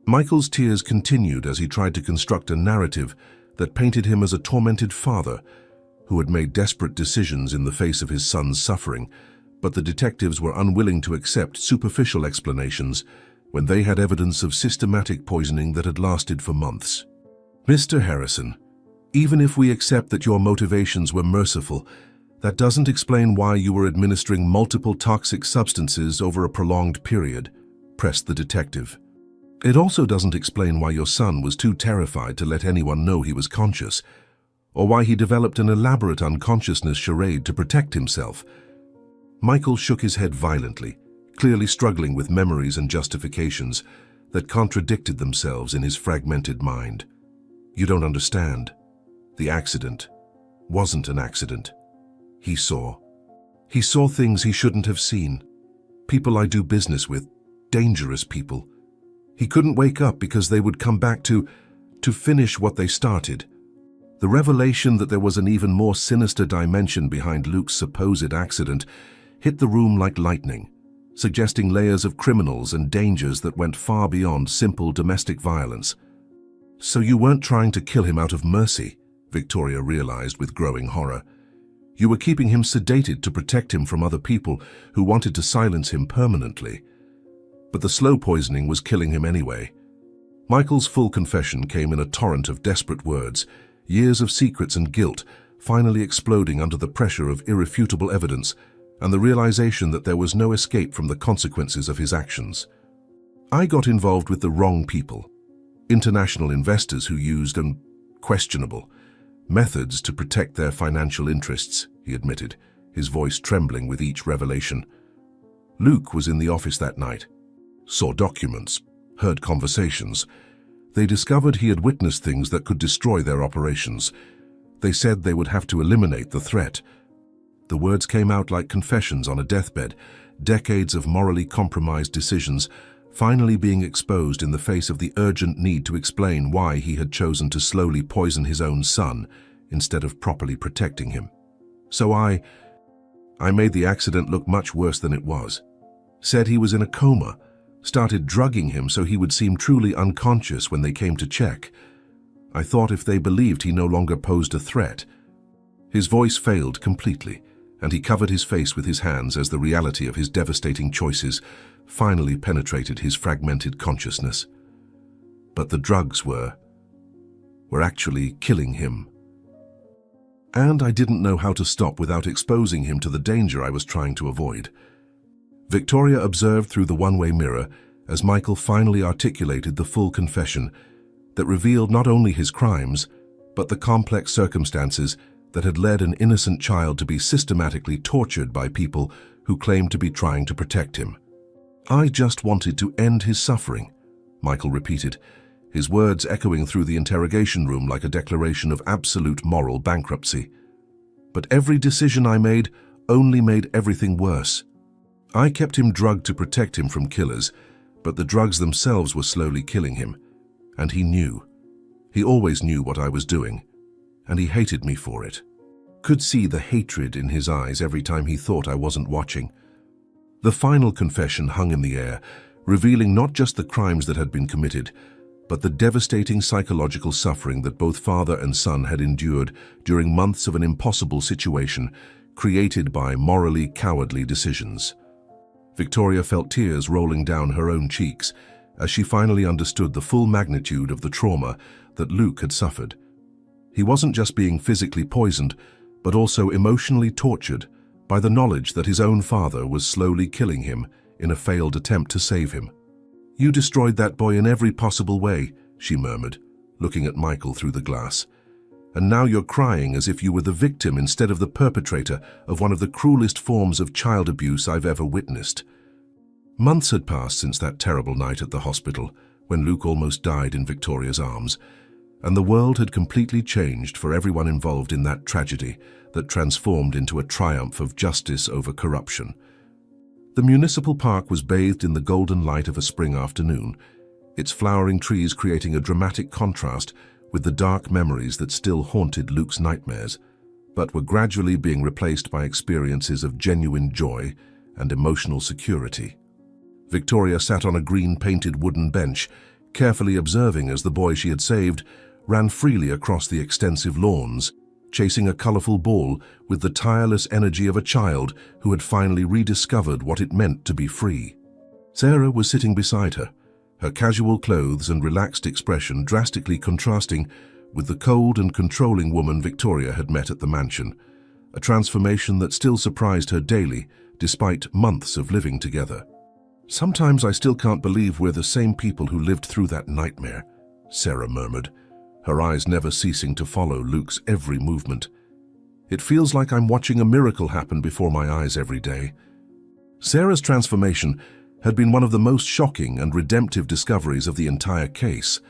Michael's tears continued as he tried to construct a narrative that painted him as a tormented father who had made desperate decisions in the face of his son's suffering, but the detectives were unwilling to accept superficial explanations when they had evidence of systematic poisoning that had lasted for months. "Mr. Harrison, even if we accept that your motivations were merciful, that doesn't explain why you were administering multiple toxic substances over a prolonged period," pressed the detective. "It also doesn't explain why your son was too terrified to let anyone know he was conscious, or why he developed an elaborate unconsciousness charade to protect himself." Michael shook his head violently, clearly struggling with memories and justifications that contradicted themselves in his fragmented mind. "You don't understand. The accident wasn't an accident. He saw things he shouldn't have seen. People I do business with, dangerous people. He couldn't wake up because they would come back to finish what they started." The revelation that there was an even more sinister dimension behind Luke's supposed accident hit the room like lightning, suggesting layers of criminals and dangers that went far beyond simple domestic violence. "So you weren't trying to kill him out of mercy," Victoria realized with growing horror. "You were keeping him sedated to protect him from other people who wanted to silence him permanently. But the slow poisoning was killing him anyway." Michael's full confession came in a torrent of desperate words, years of secrets and guilt finally exploding under the pressure of irrefutable evidence and the realization that there was no escape from the consequences of his actions. "I got involved with the wrong people, international investors who used questionable methods to protect their financial interests," he admitted, his voice trembling with each revelation. "Luke was in the office that night, saw documents, heard conversations, They discovered he had witnessed things that could destroy their operations. They said they would have to eliminate the threat. The words came out like confessions on a deathbed, decades of morally compromised decisions finally being exposed in the face of the urgent need to explain why he had chosen to slowly poison his own son instead of properly protecting him. So I made the accident look much worse than it was. Said he was in a coma, started drugging him so he would seem truly unconscious when they came to check. I thought if they believed he no longer posed a threat. His voice failed completely, and he covered his face with his hands as the reality of his devastating choices finally penetrated his fragmented consciousness. But the drugs were actually killing him. And I didn't know how to stop without exposing him to the danger I was trying to avoid. Victoria observed through the one-way mirror as Michael finally articulated the full confession that revealed not only his crimes, but the complex circumstances that had led an innocent child to be systematically tortured by people who claimed to be trying to protect him. "I just wanted to end his suffering," Michael repeated, his words echoing through the interrogation room like a declaration of absolute moral bankruptcy. "But every decision I made only made everything worse. I kept him drugged to protect him from killers, but the drugs themselves were slowly killing him. And he knew. He always knew what I was doing, and he hated me for it. Could see the hatred in his eyes every time he thought I wasn't watching." The final confession hung in the air, revealing not just the crimes that had been committed, but the devastating psychological suffering that both father and son had endured during months of an impossible situation created by morally cowardly decisions. Victoria felt tears rolling down her own cheeks as she finally understood the full magnitude of the trauma that Luke had suffered. He wasn't just being physically poisoned, but also emotionally tortured by the knowledge that his own father was slowly killing him in a failed attempt to save him. "You destroyed that boy in every possible way," she murmured, looking at Michael through the glass. "And now you're crying as if you were the victim instead of the perpetrator of one of the cruelest forms of child abuse I've ever witnessed." Months had passed since that terrible night at the hospital, when Luke almost died in Victoria's arms, and the world had completely changed for everyone involved in that tragedy that transformed into a triumph of justice over corruption. The municipal park was bathed in the golden light of a spring afternoon, its flowering trees creating a dramatic contrast with the dark memories that still haunted Luke's nightmares, but were gradually being replaced by experiences of genuine joy and emotional security. Victoria sat on a green-painted wooden bench, carefully observing as the boy she had saved ran freely across the extensive lawns, chasing a colorful ball with the tireless energy of a child who had finally rediscovered what it meant to be free. Sarah was sitting beside her, her casual clothes and relaxed expression drastically contrasting with the cold and controlling woman Victoria had met at the mansion, a transformation that still surprised her daily despite months of living together. "Sometimes I still can't believe we're the same people who lived through that nightmare," Sarah murmured, her eyes never ceasing to follow Luke's every movement. "It feels like I'm watching a miracle happen before my eyes every day." Sarah's transformation had been one of the most shocking and redemptive discoveries of the entire case,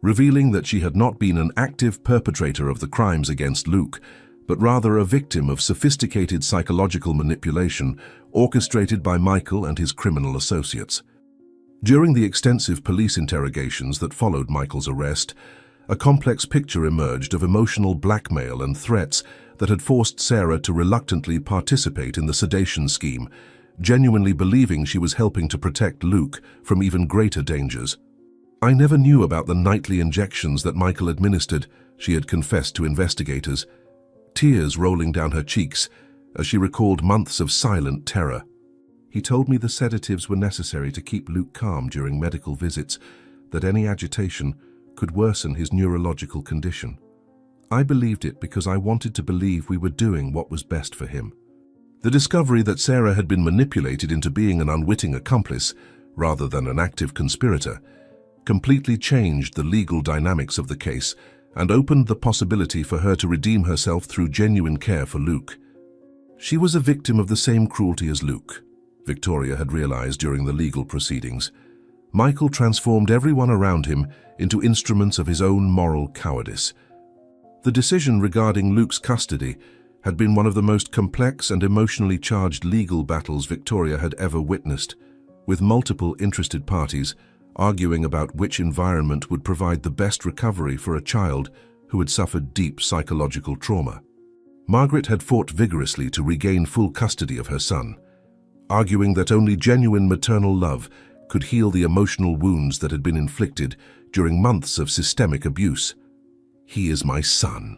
revealing that she had not been an active perpetrator of the crimes against Luke, but rather a victim of sophisticated psychological manipulation orchestrated by Michael and his criminal associates. During the extensive police interrogations that followed Michael's arrest, a complex picture emerged of emotional blackmail and threats that had forced Sarah to reluctantly participate in the sedation scheme, genuinely believing she was helping to protect Luke from even greater dangers. "I never knew about the nightly injections that Michael administered," she had confessed to investigators, tears rolling down her cheeks as she recalled months of silent terror. "He told me the sedatives were necessary to keep Luke calm during medical visits, that any agitation could worsen his neurological condition. I believed it because I wanted to believe we were doing what was best for him." The discovery that Sarah had been manipulated into being an unwitting accomplice, rather than an active conspirator, completely changed the legal dynamics of the case and opened the possibility for her to redeem herself through genuine care for Luke. She was a victim of the same cruelty as Luke, Victoria had realized during the legal proceedings. Michael transformed everyone around him into instruments of his own moral cowardice. The decision regarding Luke's custody had been one of the most complex and emotionally charged legal battles Victoria had ever witnessed, with multiple interested parties arguing about which environment would provide the best recovery for a child who had suffered deep psychological trauma. Margaret had fought vigorously to regain full custody of her son, arguing that only genuine maternal love could heal the emotional wounds that had been inflicted during months of systemic abuse. "He is my son,"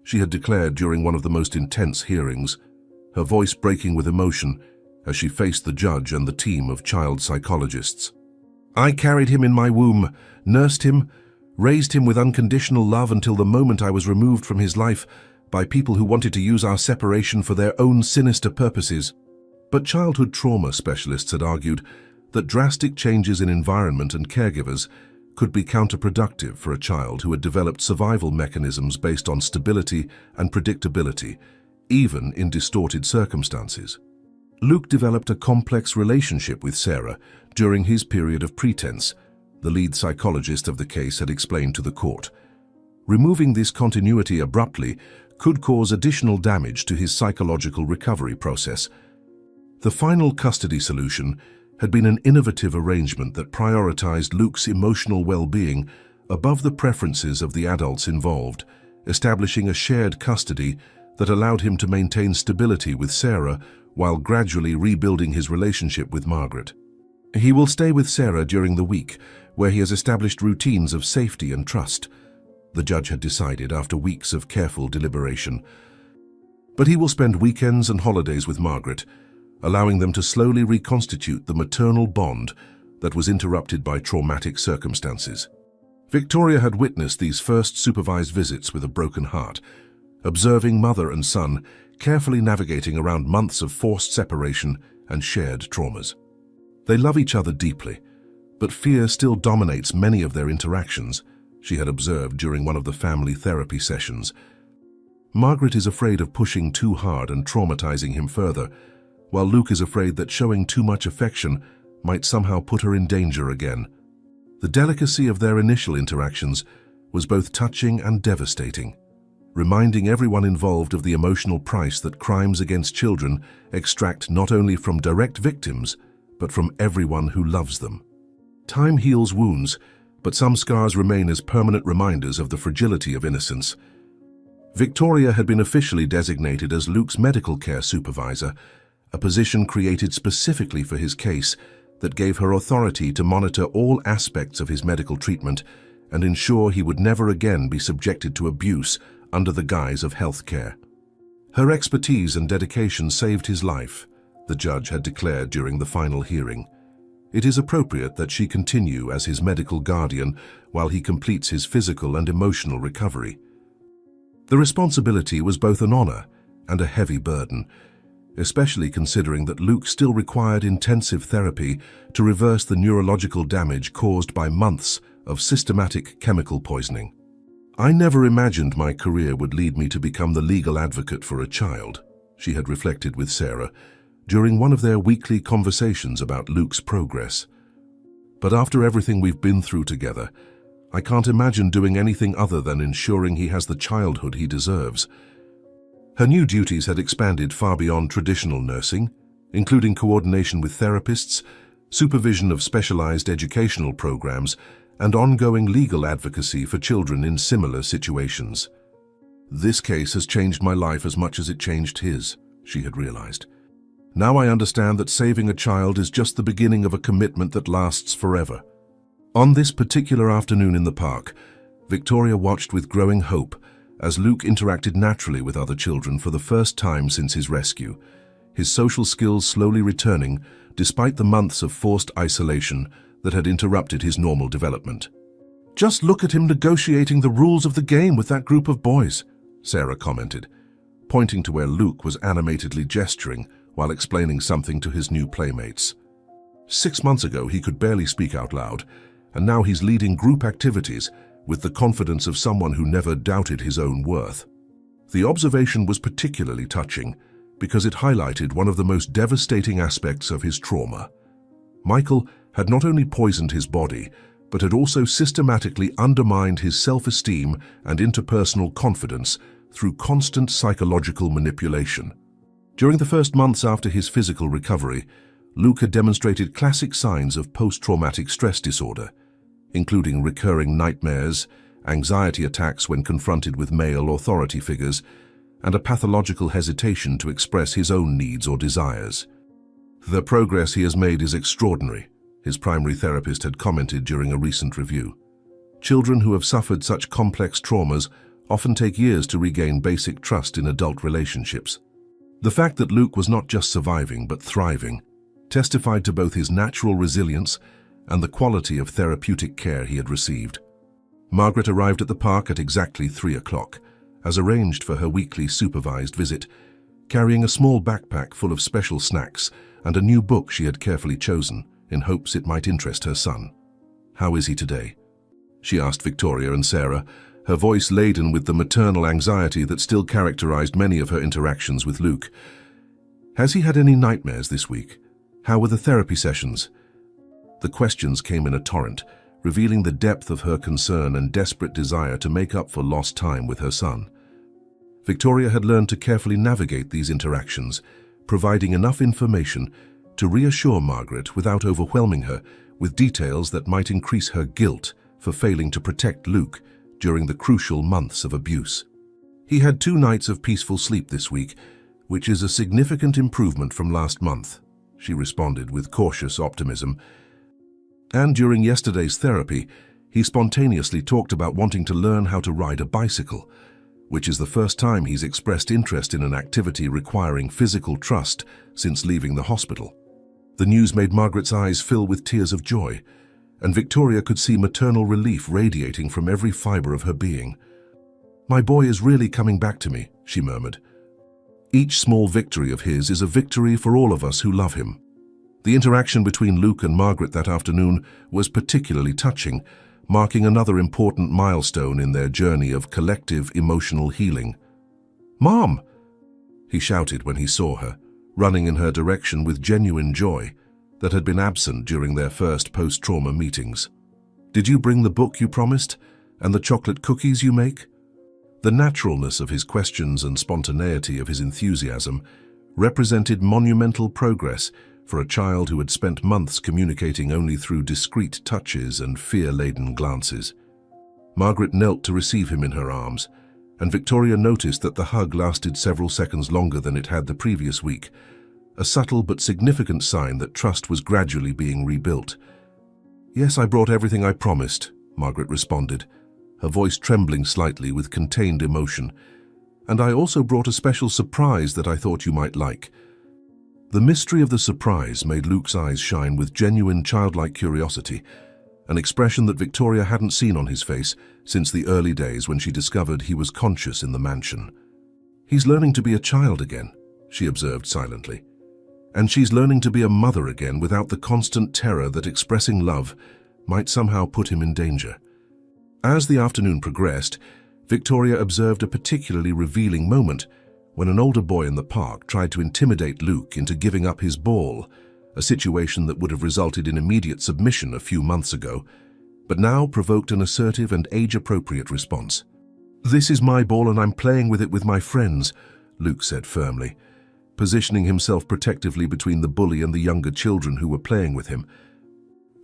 she had declared during one of the most intense hearings, her voice breaking with emotion as she faced the judge and the team of child psychologists. "I carried him in my womb, nursed him, raised him with unconditional love until the moment I was removed from his life by people who wanted to use our separation for their own sinister purposes." But childhood trauma specialists had argued that drastic changes in environment and caregivers could be counterproductive for a child who had developed survival mechanisms based on stability and predictability, even in distorted circumstances. Luke developed a complex relationship with Sarah during his period of pretense, the lead psychologist of the case had explained to the court. Removing this continuity abruptly could cause additional damage to his psychological recovery process. The final custody solution had been an innovative arrangement that prioritized Luke's emotional well-being above the preferences of the adults involved, establishing a shared custody that allowed him to maintain stability with Sarah while gradually rebuilding his relationship with Margaret. He will stay with Sarah during the week, where he has established routines of safety and trust, the judge had decided after weeks of careful deliberation. But he will spend weekends and holidays with Margaret, allowing them to slowly reconstitute the maternal bond that was interrupted by traumatic circumstances. Victoria had witnessed these first supervised visits with a broken heart, observing mother and son carefully navigating around months of forced separation and shared traumas. They love each other deeply, but fear still dominates many of their interactions, she had observed during one of the family therapy sessions. Margaret is afraid of pushing too hard and traumatizing him further, while Luke is afraid that showing too much affection might somehow put her in danger again. The delicacy of their initial interactions was both touching and devastating, reminding everyone involved of the emotional price that crimes against children extract not only from direct victims, but from everyone who loves them. Time heals wounds, but some scars remain as permanent reminders of the fragility of innocence. Victoria had been officially designated as Luke's medical care supervisor, a position created specifically for his case that gave her authority to monitor all aspects of his medical treatment and ensure he would never again be subjected to abuse under the guise of health care. Her expertise and dedication saved his life, the judge had declared during the final hearing. It is appropriate that she continue as his medical guardian while he completes his physical and emotional recovery. The responsibility was both an honor and a heavy burden, especially considering that Luke still required intensive therapy to reverse the neurological damage caused by months of systematic chemical poisoning. "I never imagined my career would lead me to become the legal advocate for a child," she had reflected with Sarah during one of their weekly conversations about Luke's progress. "But after everything we've been through together, I can't imagine doing anything other than ensuring he has the childhood he deserves." Her new duties had expanded far beyond traditional nursing, including coordination with therapists, supervision of specialized educational programs, and ongoing legal advocacy for children in similar situations. "This case has changed my life as much as it changed his," she had realized. "Now I understand that saving a child is just the beginning of a commitment that lasts forever." On this particular afternoon in the park, Victoria watched with growing hope as Luke interacted naturally with other children for the first time since his rescue, his social skills slowly returning despite the months of forced isolation that had interrupted his normal development. "Just look at him negotiating the rules of the game with that group of boys," Sarah commented, pointing to where Luke was animatedly gesturing while explaining something to his new playmates. 6 months ago, he could barely speak out loud, and now he's leading group activities with the confidence of someone who never doubted his own worth. The observation was particularly touching because it highlighted one of the most devastating aspects of his trauma. Michael had not only poisoned his body, but had also systematically undermined his self-esteem and interpersonal confidence through constant psychological manipulation. During the first months after his physical recovery, Luke had demonstrated classic signs of post-traumatic stress disorder, including recurring nightmares, anxiety attacks when confronted with male authority figures, and a pathological hesitation to express his own needs or desires. "The progress he has made is extraordinary," his primary therapist had commented during a recent review. Children who have suffered such complex traumas often take years to regain basic trust in adult relationships. The fact that Luke was not just surviving but thriving testified to both his natural resilience and the quality of therapeutic care he had received. Margaret arrived at the park at exactly 3 o'clock, as arranged for her weekly supervised visit, carrying a small backpack full of special snacks and a new book she had carefully chosen in hopes it might interest her son. "How is he today?" she asked Victoria and Sarah, her voice laden with the maternal anxiety that still characterized many of her interactions with Luke. "Has he had any nightmares this week? How were the therapy sessions?" The questions came in a torrent, revealing the depth of her concern and desperate desire to make up for lost time with her son. Victoria had learned to carefully navigate these interactions, providing enough information to reassure Margaret without overwhelming her with details that might increase her guilt for failing to protect Luke during the crucial months of abuse. "He had 2 nights of peaceful sleep this week, which is a significant improvement from last month," she responded with cautious optimism. "And during yesterday's therapy, he spontaneously talked about wanting to learn how to ride a bicycle, which is the first time he's expressed interest in an activity requiring physical trust since leaving the hospital." The news made Margaret's eyes fill with tears of joy, and Victoria could see maternal relief radiating from every fiber of her being. "My boy is really coming back to me," she murmured. Each small victory of his is a victory for all of us who love him. The interaction between Luke and Margaret that afternoon was particularly touching, marking another important milestone in their journey of collective emotional healing. "Mom!" he shouted when he saw her, running in her direction with genuine joy that had been absent during their first post-trauma meetings. "Did you bring the book you promised, and the chocolate cookies you make?" The naturalness of his questions and spontaneity of his enthusiasm represented monumental progress for a child who had spent months communicating only through discreet touches and fear-laden glances. Margaret knelt to receive him in her arms, and Victoria noticed that the hug lasted several seconds longer than it had the previous week, a subtle but significant sign that trust was gradually being rebuilt. "Yes, I brought everything I promised," Margaret responded, her voice trembling slightly with contained emotion. "And I also brought a special surprise that I thought you might like." The mystery of the surprise made Luke's eyes shine with genuine childlike curiosity, an expression that Victoria hadn't seen on his face since the early days when she discovered he was conscious in the mansion. "He's learning to be a child again," she observed silently. "And she's learning to be a mother again without the constant terror that expressing love might somehow put him in danger." As the afternoon progressed, Victoria observed a particularly revealing moment when an older boy in the park tried to intimidate Luke into giving up his ball, a situation that would have resulted in immediate submission a few months ago, but now provoked an assertive and age-appropriate response. "This is my ball and I'm playing with it with my friends," Luke said firmly, positioning himself protectively between the bully and the younger children who were playing with him.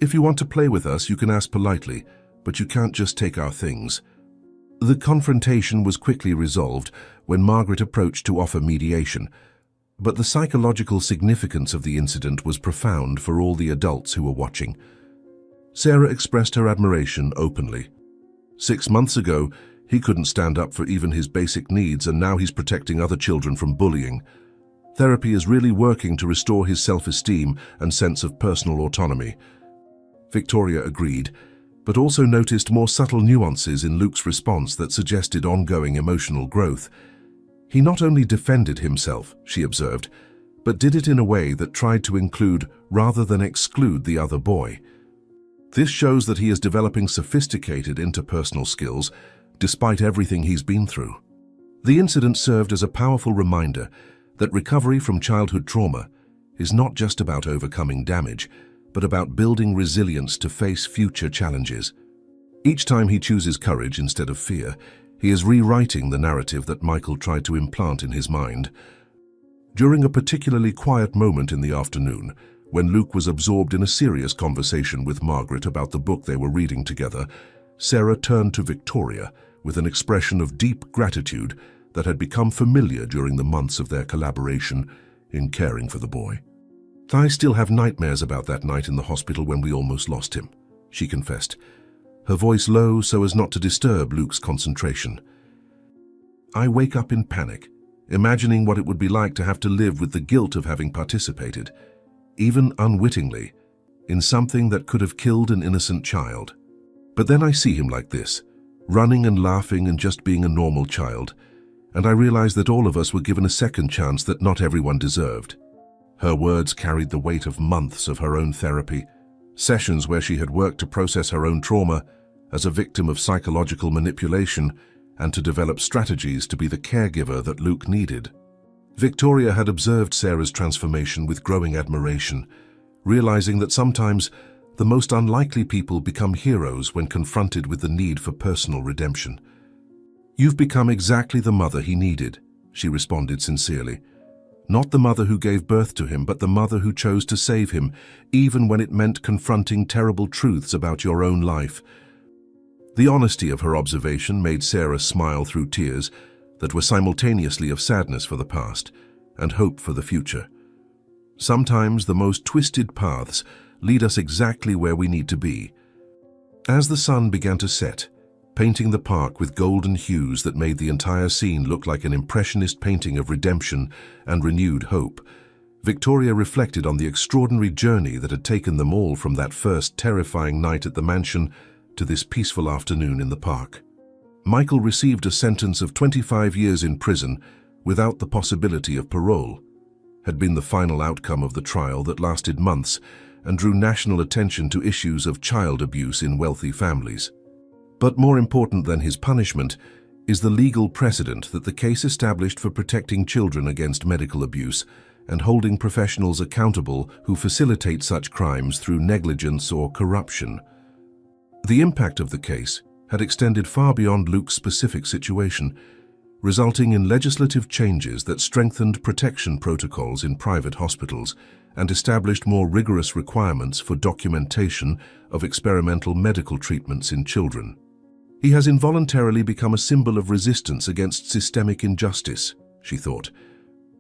"If you want to play with us, you can ask politely, but you can't just take our things." The confrontation was quickly resolved when Margaret approached to offer mediation, but the psychological significance of the incident was profound for all the adults who were watching. Sarah expressed her admiration openly. 6 months ago, he couldn't stand up for even his basic needs, and now he's protecting other children from bullying. Therapy is really working to restore his self-esteem and sense of personal autonomy. Victoria agreed, but also noticed more subtle nuances in Luke's response that suggested ongoing emotional growth. He not only defended himself, she observed, but did it in a way that tried to include rather than exclude the other boy. This shows that he is developing sophisticated interpersonal skills despite everything he's been through. The incident served as a powerful reminder that recovery from childhood trauma is not just about overcoming damage, but about building resilience to face future challenges. Each time he chooses courage instead of fear, he is rewriting the narrative that Michael tried to implant in his mind. During a particularly quiet moment in the afternoon, when Luke was absorbed in a serious conversation with Margaret about the book they were reading together, Sarah turned to Victoria with an expression of deep gratitude that had become familiar during the months of their collaboration in caring for the boy. "I still have nightmares about that night in the hospital when we almost lost him," she confessed, her voice low so as not to disturb Luke's concentration. "I wake up in panic, imagining what it would be like to have to live with the guilt of having participated, even unwittingly, in something that could have killed an innocent child. But then I see him like this, running and laughing and just being a normal child, and I realize that all of us were given a second chance that not everyone deserved." Her words carried the weight of months of her own therapy, sessions where she had worked to process her own trauma as a victim of psychological manipulation and to develop strategies to be the caregiver that Luke needed. Victoria had observed Sarah's transformation with growing admiration, realizing that sometimes the most unlikely people become heroes when confronted with the need for personal redemption. "You've become exactly the mother he needed," she responded sincerely. "Not the mother who gave birth to him, but the mother who chose to save him, even when it meant confronting terrible truths about your own life." The honesty of her observation made Sarah smile through tears that were simultaneously of sadness for the past and hope for the future. Sometimes the most twisted paths lead us exactly where we need to be. As the sun began to set, painting the park with golden hues that made the entire scene look like an impressionist painting of redemption and renewed hope, Victoria reflected on the extraordinary journey that had taken them all from that first terrifying night at the mansion to this peaceful afternoon in the park. Michael received a sentence of 25 years in prison without the possibility of parole, had been the final outcome of the trial that lasted months and drew national attention to issues of child abuse in wealthy families. But more important than his punishment is the legal precedent that the case established for protecting children against medical abuse and holding professionals accountable who facilitate such crimes through negligence or corruption. The impact of the case had extended far beyond Luke's specific situation, resulting in legislative changes that strengthened protection protocols in private hospitals and established more rigorous requirements for documentation of experimental medical treatments in children. "He has involuntarily become a symbol of resistance against systemic injustice," she thought,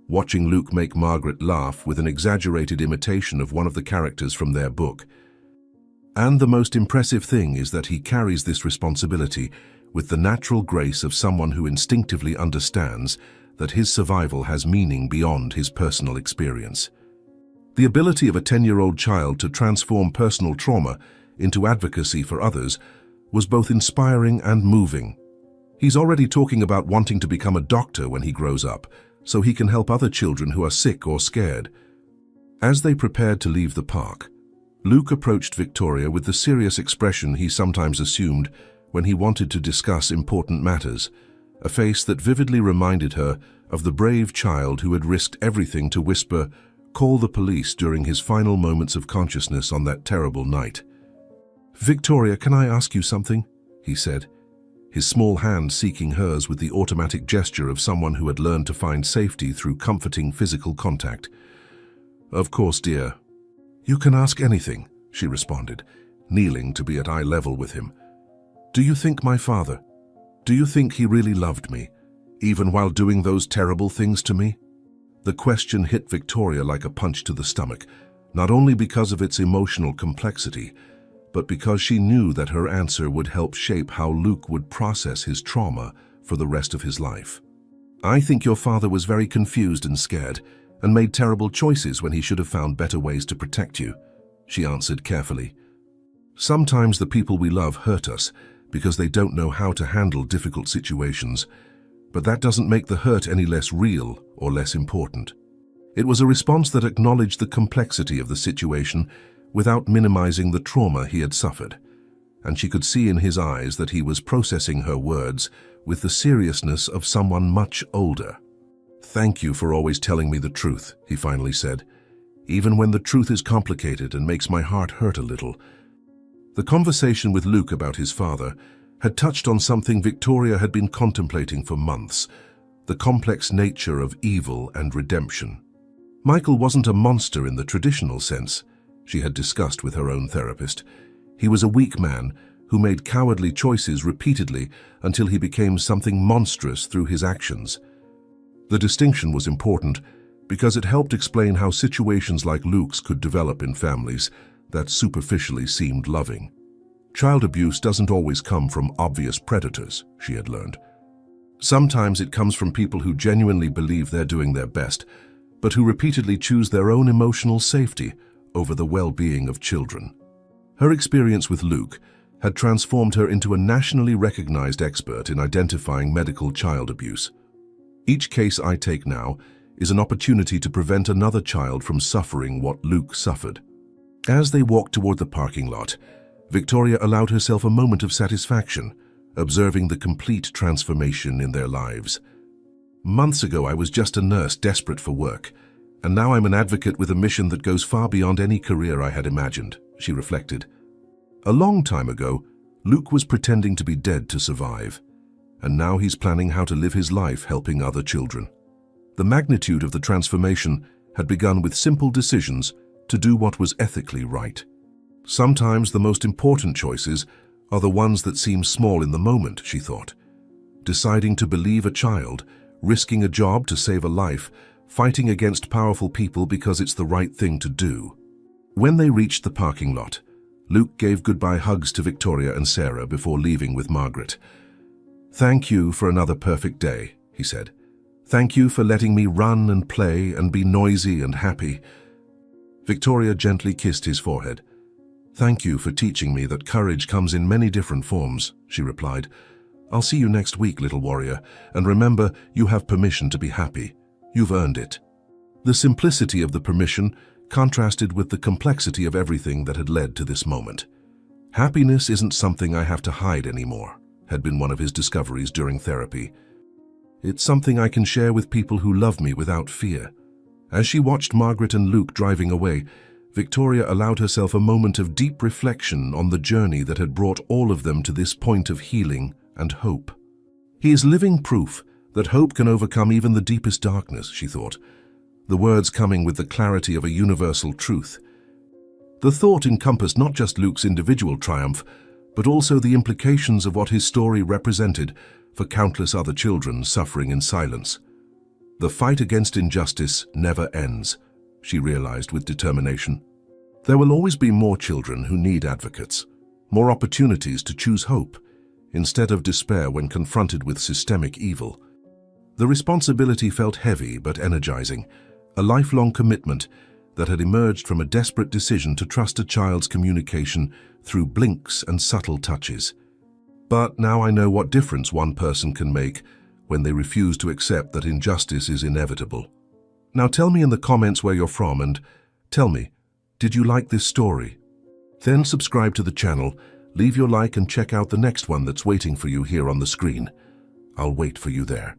watching Luke make Margaret laugh with an exaggerated imitation of one of the characters from their book. And the most impressive thing is that he carries this responsibility with the natural grace of someone who instinctively understands that his survival has meaning beyond his personal experience. The ability of a 10-year-old child to transform personal trauma into advocacy for others was both inspiring and moving. He's already talking about wanting to become a doctor when he grows up, so he can help other children who are sick or scared. As they prepared to leave the park, Luke approached Victoria with the serious expression he sometimes assumed when he wanted to discuss important matters, a face that vividly reminded her of the brave child who had risked everything to whisper, "Call the police," during his final moments of consciousness on that terrible night. "Victoria, can I ask you something?" he said, his small hand seeking hers with the automatic gesture of someone who had learned to find safety through comforting physical contact. "Of course, dear." "You can ask anything," she responded, kneeling to be at eye level with him. "Do you think he really loved me, even while doing those terrible things to me?" The question hit Victoria like a punch to the stomach, not only because of its emotional complexity, but because she knew that her answer would help shape how Luke would process his trauma for the rest of his life. "I think your father was very confused and scared, and made terrible choices when he should have found better ways to protect you," she answered carefully. "Sometimes the people we love hurt us because they don't know how to handle difficult situations, but that doesn't make the hurt any less real or less important." It was a response that acknowledged the complexity of the situation without minimizing the trauma he had suffered, and she could see in his eyes that he was processing her words with the seriousness of someone much older. "Thank you for always telling me the truth," he finally said, even when the truth is complicated and makes my heart hurt a little. The conversation with Luke about his father had touched on something Victoria had been contemplating for months: the complex nature of evil and redemption. Michael wasn't a monster in the traditional sense, she had discussed with her own therapist. He was a weak man who made cowardly choices repeatedly until he became something monstrous through his actions. The distinction was important because it helped explain how situations like Luke's could develop in families that superficially seemed loving. Child abuse doesn't always come from obvious predators, she had learned. Sometimes it comes from people who genuinely believe they're doing their best, but who repeatedly choose their own emotional safety over the well-being of children. Her experience with Luke had transformed her into a nationally recognized expert in identifying medical child abuse. Each case I take now is an opportunity to prevent another child from suffering what Luke suffered. As they walked toward the parking lot, Victoria allowed herself a moment of satisfaction, observing the complete transformation in their lives. Months ago, I was just a nurse desperate for work, and now I'm an advocate with a mission that goes far beyond any career I had imagined, she reflected. A long time ago, Luke was pretending to be dead to survive, and now he's planning how to live his life helping other children. The magnitude of the transformation had begun with simple decisions to do what was ethically right. Sometimes the most important choices are the ones that seem small in the moment, she thought. Deciding to believe a child, risking a job to save a life, fighting against powerful people because it's the right thing to do. When they reached the parking lot, Luke gave goodbye hugs to Victoria and Sarah before leaving with Margaret. "Thank you for another perfect day," he said. "Thank you for letting me run and play and be noisy and happy." Victoria gently kissed his forehead. "Thank you for teaching me that courage comes in many different forms," she replied. "I'll see you next week, little warrior, and remember, you have permission to be happy. You've earned it." The simplicity of the permission contrasted with the complexity of everything that had led to this moment. "Happiness isn't something I have to hide anymore," had been one of his discoveries during therapy. "It's something I can share with people who love me without fear." As she watched Margaret and Luke driving away, Victoria allowed herself a moment of deep reflection on the journey that had brought all of them to this point of healing and hope. "He is living proof that hope can overcome even the deepest darkness," she thought, the words coming with the clarity of a universal truth. The thought encompassed not just Luke's individual triumph, but also the implications of what his story represented for countless other children suffering in silence. The fight against injustice never ends, she realized with determination. There will always be more children who need advocates, more opportunities to choose hope, instead of despair when confronted with systemic evil. The responsibility felt heavy but energizing, a lifelong commitment that had emerged from a desperate decision to trust a child's communication through blinks and subtle touches. But now I know what difference one person can make when they refuse to accept that injustice is inevitable. Now tell me in the comments where you're from and tell me, did you like this story? Then subscribe to the channel, leave your like and check out the next one that's waiting for you here on the screen. I'll wait for you there.